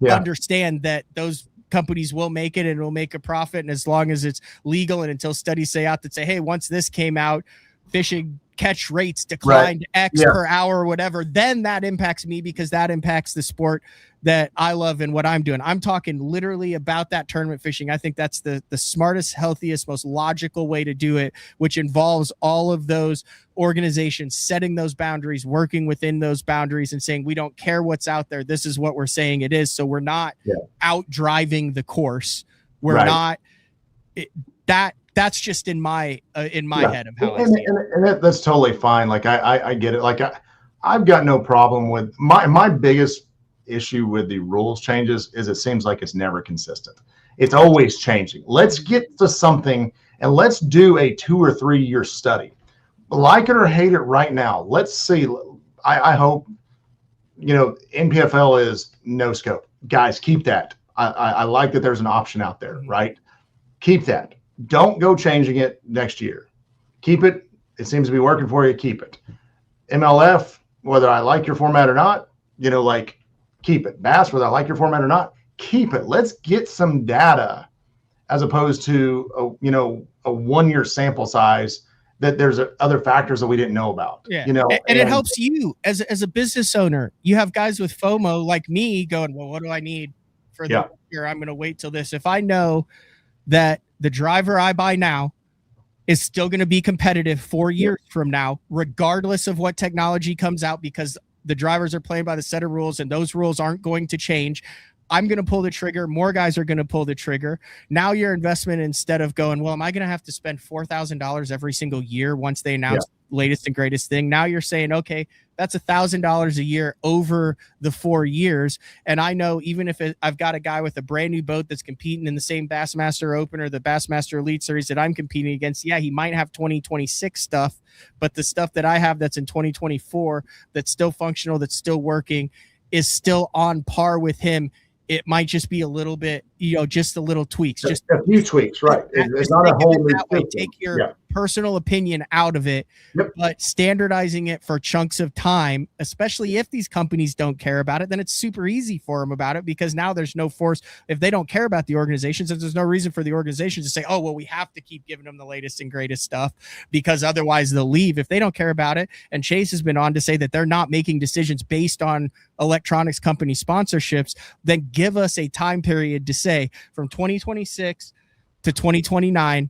understand that those companies will make it and will make a profit. And as long as it's legal, and until studies say hey, once this came out, fishing catch rates declined X per hour or whatever, then that impacts me, because that impacts the sport that I love and what I'm doing. I'm talking literally about that tournament fishing. I think that's the smartest, healthiest, most logical way to do it, which involves all of those organizations setting those boundaries, working within those boundaries, and saying, we don't care what's out there. This is what we're saying it is. So we're not out driving the course. We're not that's just in my head of how I see it. And that's totally fine. Like, I get it. Like, I've got no problem with my biggest issue with the rules changes is it seems like it's never consistent. It's always changing. Let's get to something and let's do a 2 or 3 year study. Like it or hate it right now. Let's see. I hope, NPFL is no scope. Guys, keep that. I like that there's an option out there, right? Keep that. Don't go changing it next year. Keep it. It seems to be working for you. Keep it. MLF, whether I like your format or not, keep it. Bass, whether I like your format or not, keep it. Let's get some data as opposed to a 1 year sample size that there's other factors that we didn't know about. Yeah. You know, And it helps you as a business owner. You have guys with FOMO like me going, well, what do I need for the year? I'm going to wait till this. If I know that the driver I buy now is still going to be competitive 4 years from now, regardless of what technology comes out, because the drivers are playing by the set of rules and those rules aren't going to change, I'm going to pull the trigger. More guys are going to pull the trigger. Now your investment, instead of going, well, am I going to have to spend $4,000 every single year once they announce the latest and greatest thing? Now you're saying, okay, that's $1,000 a year over the 4 years. And I know even if I've got a guy with a brand new boat that's competing in the same Bassmaster Open or the Bassmaster Elite Series that I'm competing against, yeah, he might have 2026 stuff, but the stuff that I have that's in 2024, that's still functional, that's still working, is still on par with him. It might just be a little bit, just a little tweaks, just a few tweaks, right? It's not a whole new way. Take your personal opinion out of it, but standardizing it for chunks of time, especially if these companies don't care about it, then it's super easy for them about it, because now there's no force. If they don't care about the organizations, there's no reason for the organizations to say, oh, well, we have to keep giving them the latest and greatest stuff because otherwise they'll leave. If they don't care about it, and Chase has been on to say that they're not making decisions based on electronics company sponsorships, then give us a time period to say from 2026 to 2029,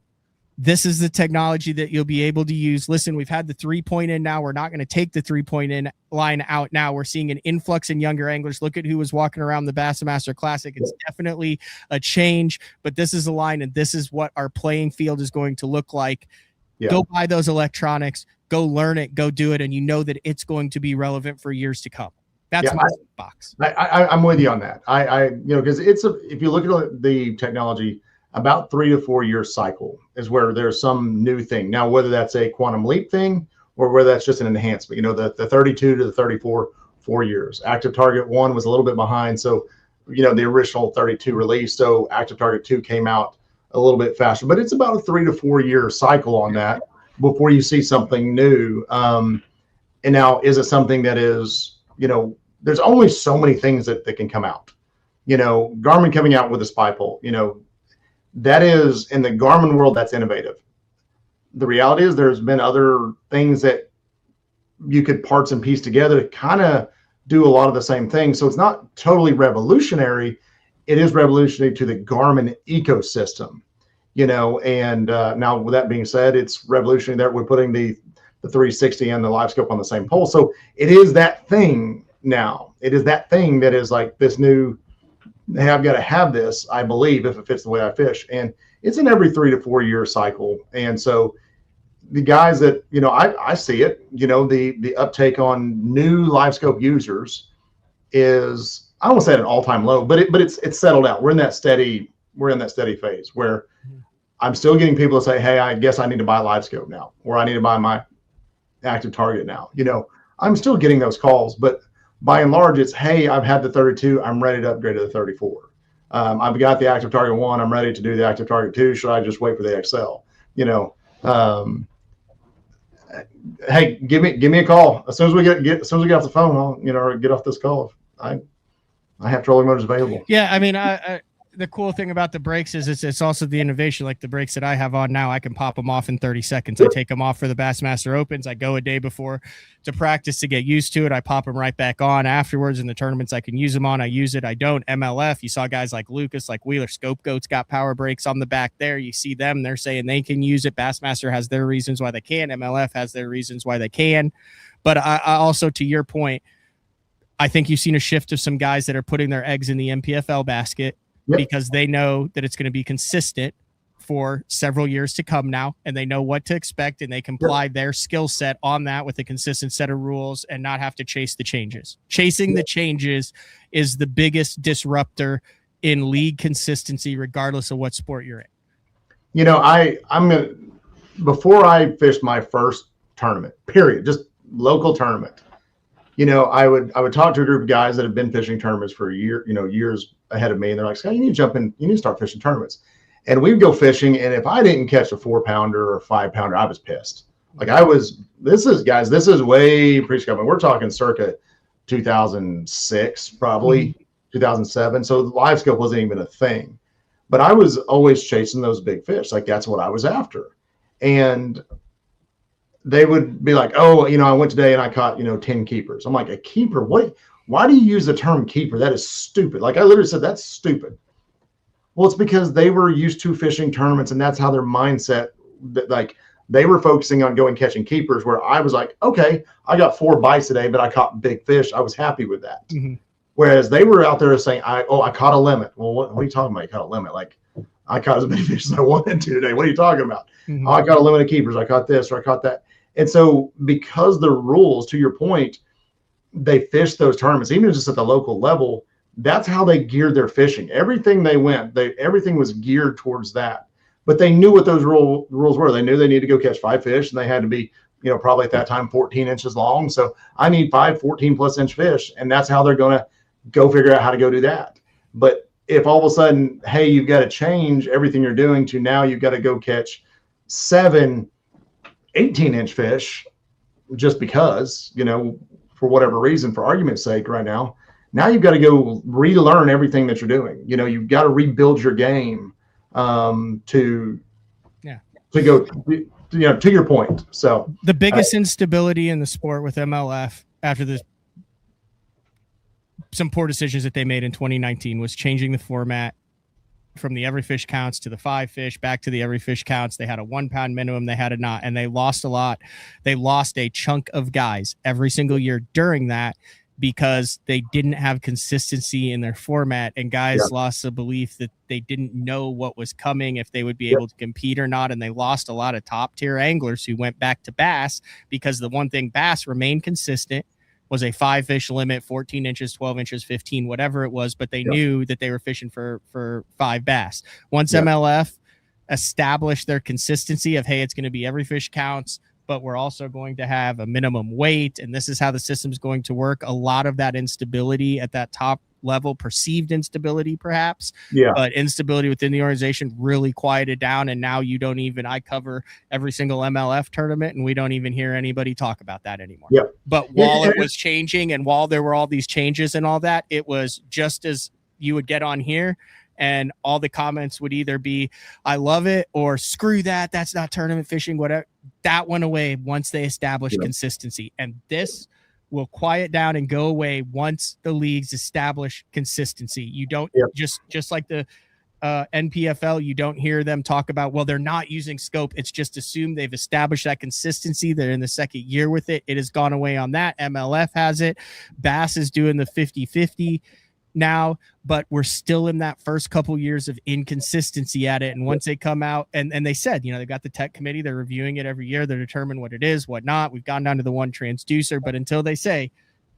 this is the technology that you'll be able to use. Listen, we've had the 3-point in now. We're not going to take the 3-point in line out now. We're seeing an influx in younger anglers. Look at who was walking around the Bassmaster Classic. It's definitely a change, but this is a line, and this is what our playing field is going to look like. Go buy those electronics, go learn it, go do it, and you know that it's going to be relevant for years to come. That's my box. I'm with you on that. Because if you look at the technology, about 3 to 4 year cycle is where there's some new thing. Now, whether that's a quantum leap thing or whether that's just an enhancement, the 32 to the 34, 4 years. Active Target 1 was a little bit behind. So, the original 32 release. So Active Target 2 came out a little bit faster, but it's about a 3 to 4 year cycle on that before you see something new. And now, is it something that is, there's only so many things that can come out. Garmin coming out with a spy pole, that is, in the Garmin world, that's innovative. The reality is there's been other things that you could parts and piece together to kind of do a lot of the same things. So it's not totally revolutionary. It is revolutionary to the Garmin ecosystem, and now with that being said, it's revolutionary that we're putting the 360 and the live scope on the same pole. So it is that thing now. It is that thing that is like this new, hey, I've got to have this, I believe, if it fits the way I fish. And it's an every 3 to 4 year cycle. And so the guys that, I see it, the uptake on new live scope users is, I don't want to say at an all-time low, but it's settled out. We're in that steady phase where I'm still getting people to say, hey, I guess I need to buy a live scope now, or I need to buy my Active Target now. I'm still getting those calls, but by and large, it's, hey, I've had the 32. I'm ready to upgrade to the 34. I've got the Active Target 1. I'm ready to do the Active Target 2. Should I just wait for the XL? Hey, give me a call. As soon as we get off the phone, I'll, or get off this call. I have trolling motors available. Yeah. I mean, the cool thing about the brakes is it's also the innovation. Like the brakes that I have on now, I can pop them off in 30 seconds. I take them off for the Bassmaster Opens. I go a day before to practice to get used to it. I pop them right back on afterwards. In the tournaments I can use them on, I use it. I don't. MLF, you saw guys like Lucas, like Wheeler Scope Goats got power brakes on the back there. You see them, they're saying they can use it. Bassmaster has their reasons why they can. MLF has their reasons why they can. But I also, to your point, I think you've seen a shift of some guys that are putting their eggs in the MPFL basket. Yep. Because they know that it's going to be consistent for several years to come now, and they know what to expect, and they can apply their skill set on that with a consistent set of rules and not have to chase the changes. Chasing the changes is the biggest disruptor in league consistency, regardless of what sport you're in. I'm gonna, before I fished my first tournament, period, just local tournament, I would talk to a group of guys that have been fishing tournaments for a year, years ahead of me. And they're like, Scott, you need to jump in. You need to start fishing tournaments. And we'd go fishing. And if I didn't catch a 4-pounder or 5-pounder, I was pissed. Like this is way pre-scope. We're talking circa 2006, probably 2007. So the live scope wasn't even a thing, but I was always chasing those big fish. Like that's what I was after. And they would be like, oh, I went today and I caught, 10 keepers. I'm like, a keeper? What? Why do you use the term keeper? That is stupid. Like I literally said, that's stupid. Well, it's because they were used to fishing tournaments, and that's how their mindset, like they were focusing on going catching keepers, where I was like, okay, I got 4 bites today, but I caught big fish. I was happy with that. Mm-hmm. Whereas they were out there saying, I caught a limit. Well, what are you talking about? You caught a limit? Like I caught as many fish as I wanted to today. What are you talking about? Mm-hmm. Oh, I got a limit of keepers. I caught this or I caught that. And so because the rules, to your point, they fished those tournaments, even just at the local level. That's how they geared their fishing. Everything everything was geared towards that. But they knew what those rules were. They knew they needed to go catch 5 fish, and they had to be, probably at that time 14 inches long. So I need 5 14+ inch fish, and that's how they're going to go figure out how to go do that. But if all of a sudden, hey, you've got to change everything you're doing to now you've got to go catch 7 18-inch fish just because, for whatever reason, for argument's sake right now you've got to go relearn everything that you're doing. You've got to rebuild your game to go, to your point. So the biggest instability in the sport with MLF after some poor decisions that they made in 2019 was changing the format from the every fish counts to the 5 fish, back to the every fish counts. They had a 1 pound minimum. They had a knot, and they lost a lot. They lost a chunk of guys every single year during that, because they didn't have consistency in their format, and guys lost the belief that they didn't know what was coming, if they would be able to compete or not. And they lost a lot of top tier anglers who went back to bass, because the one thing bass remained consistent was a 5 fish limit, 14 inches, 12 inches, 15, whatever it was. But they knew that they were fishing for 5 bass. Once MLF established their consistency of, hey, it's going to be every fish counts, but we're also going to have a minimum weight, and this is how the system's going to work. A lot of that instability at that top level, perceived instability perhaps, but instability within the organization really quieted down. And now I cover every single MLF tournament, and we don't even hear anybody talk about that anymore. But while it was changing, and while there were all these changes and all that, it was just as you would get on here, and all the comments would either be, I love it, or screw that, that's not tournament fishing, whatever. That went away once they established consistency. And this will quiet down and go away once the leagues establish consistency. You don't just like the NPFL, you don't hear them talk about, well, they're not using scope. It's just assumed they've established that consistency. They're in the second year with it. It has gone away on that. MLF has it. Bass is doing the 50-50 now, but we're still in that first couple years of inconsistency at it. And once they come out, and they said, they've got the tech committee, they're reviewing it every year, they're determining what it is, what not. We've gone down to the 1 transducer, but until they say,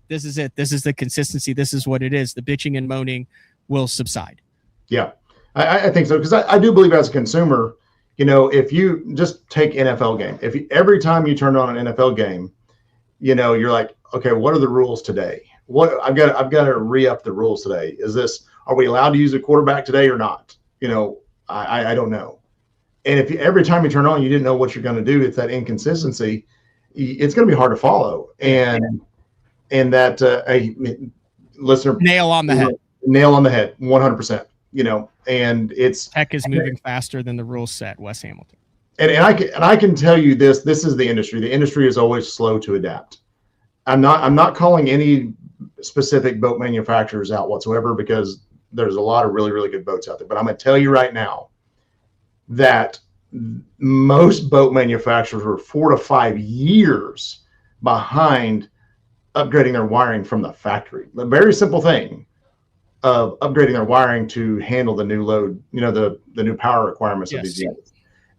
this is it, this is the consistency, this is what it is, the bitching and moaning will subside. I think so, because I do believe as a consumer, if you just take NFL game, every time you turn on an NFL game, you're like, okay, what are the rules today? What I've got to re-up the rules today. Are we allowed to use a quarterback today or not? I don't know. And if every time you turn on, you didn't know what you're going to do, it's that inconsistency. It's going to be hard to follow. And that a listener, nail on the head, 100%. And it's tech is moving faster than the rules set. Wes Hamilton. And I can tell you this is the industry. The industry is always slow to adapt. I'm not calling any specific boat manufacturers out whatsoever, because there's a lot of really, really good boats out there. But I'm going to tell you right now that most boat manufacturers were 4 to 5 years behind upgrading their wiring from the factory. The very simple thing of upgrading their wiring to handle the new load, the new power requirements of these units.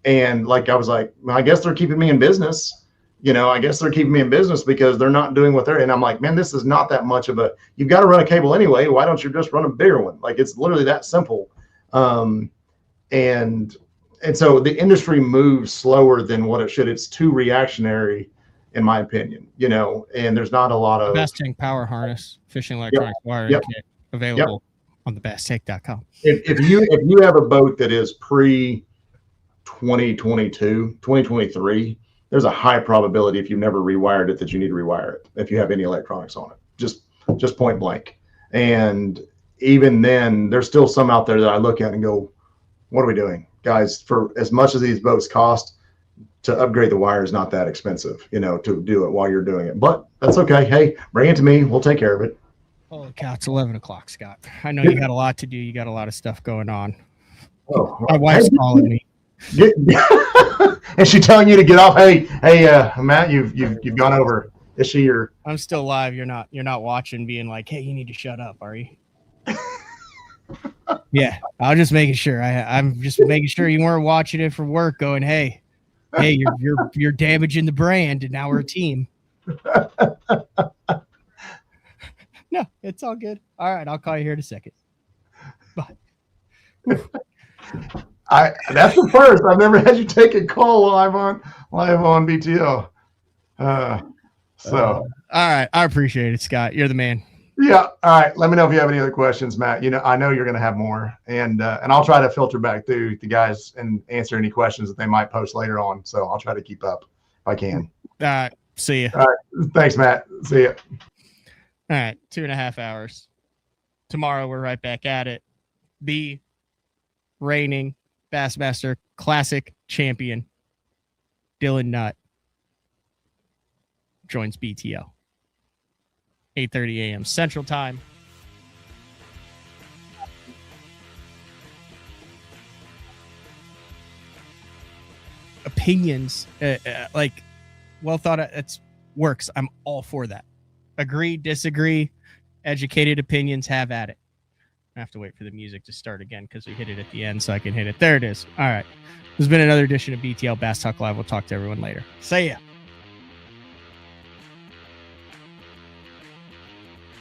And like, I was like, well, I guess they're keeping me in business. I guess they're keeping me in business because they're not doing what they're, and I'm like, man, this is not that much of you've got to run a cable anyway. Why don't you just run a bigger one? Like, it's literally that simple. And so the industry moves slower than what it should. It's too reactionary, in my opinion, and there's not a lot of Bass Tank power harness, fishing electronics wiring kit available on the basstank.com. If you have a boat that is pre 2022, 2023, there's a high probability, if you've never rewired it, that you need to rewire it if you have any electronics on it, just point blank. And even then, there's still some out there that I look at and go, what are we doing, guys? For as much as these boats cost, to upgrade the wire is not that expensive, to do it while you're doing it. But that's okay. Hey, bring it to me. We'll take care of it. Holy cow, it's 11 o'clock, Scott. I know you got a lot to do. You got a lot of stuff going on. Oh, my wife's calling me. Is she telling you to get off? Hey, Matt, you've gone over. Is she your? I'm still live. You're not watching, being like, hey, you need to shut up, are you? Yeah, I was just making sure. I'm just making sure you weren't watching it for work, going, hey, you're damaging the brand, and now we're a team. No, it's all good. All right, I'll call you here in a second. Bye. That's the first. I've never had you take a call live on BTL. All right, I appreciate it, Scott. You're the man. Yeah. All right. Let me know if you have any other questions, Matt. I know you're going to have more, and I'll try to filter back through the guys and answer any questions that they might post later on. So I'll try to keep up if I can. All right. See you. All right. Thanks, Matt. See you. All right. 2.5 hours. Tomorrow we're right back at it. The reigning Bassmaster Classic champion, Dylan Nutt, joins BTL. 8:30 a.m. Central Time. Opinions, well thought out, it works. I'm all for that. Agree, disagree, educated opinions, have at it. I have to wait for the music to start again because we hit it at the end so I can hit it. There it is. All right. This has been another edition of BTL Bass Talk Live. We'll talk to everyone later. See ya.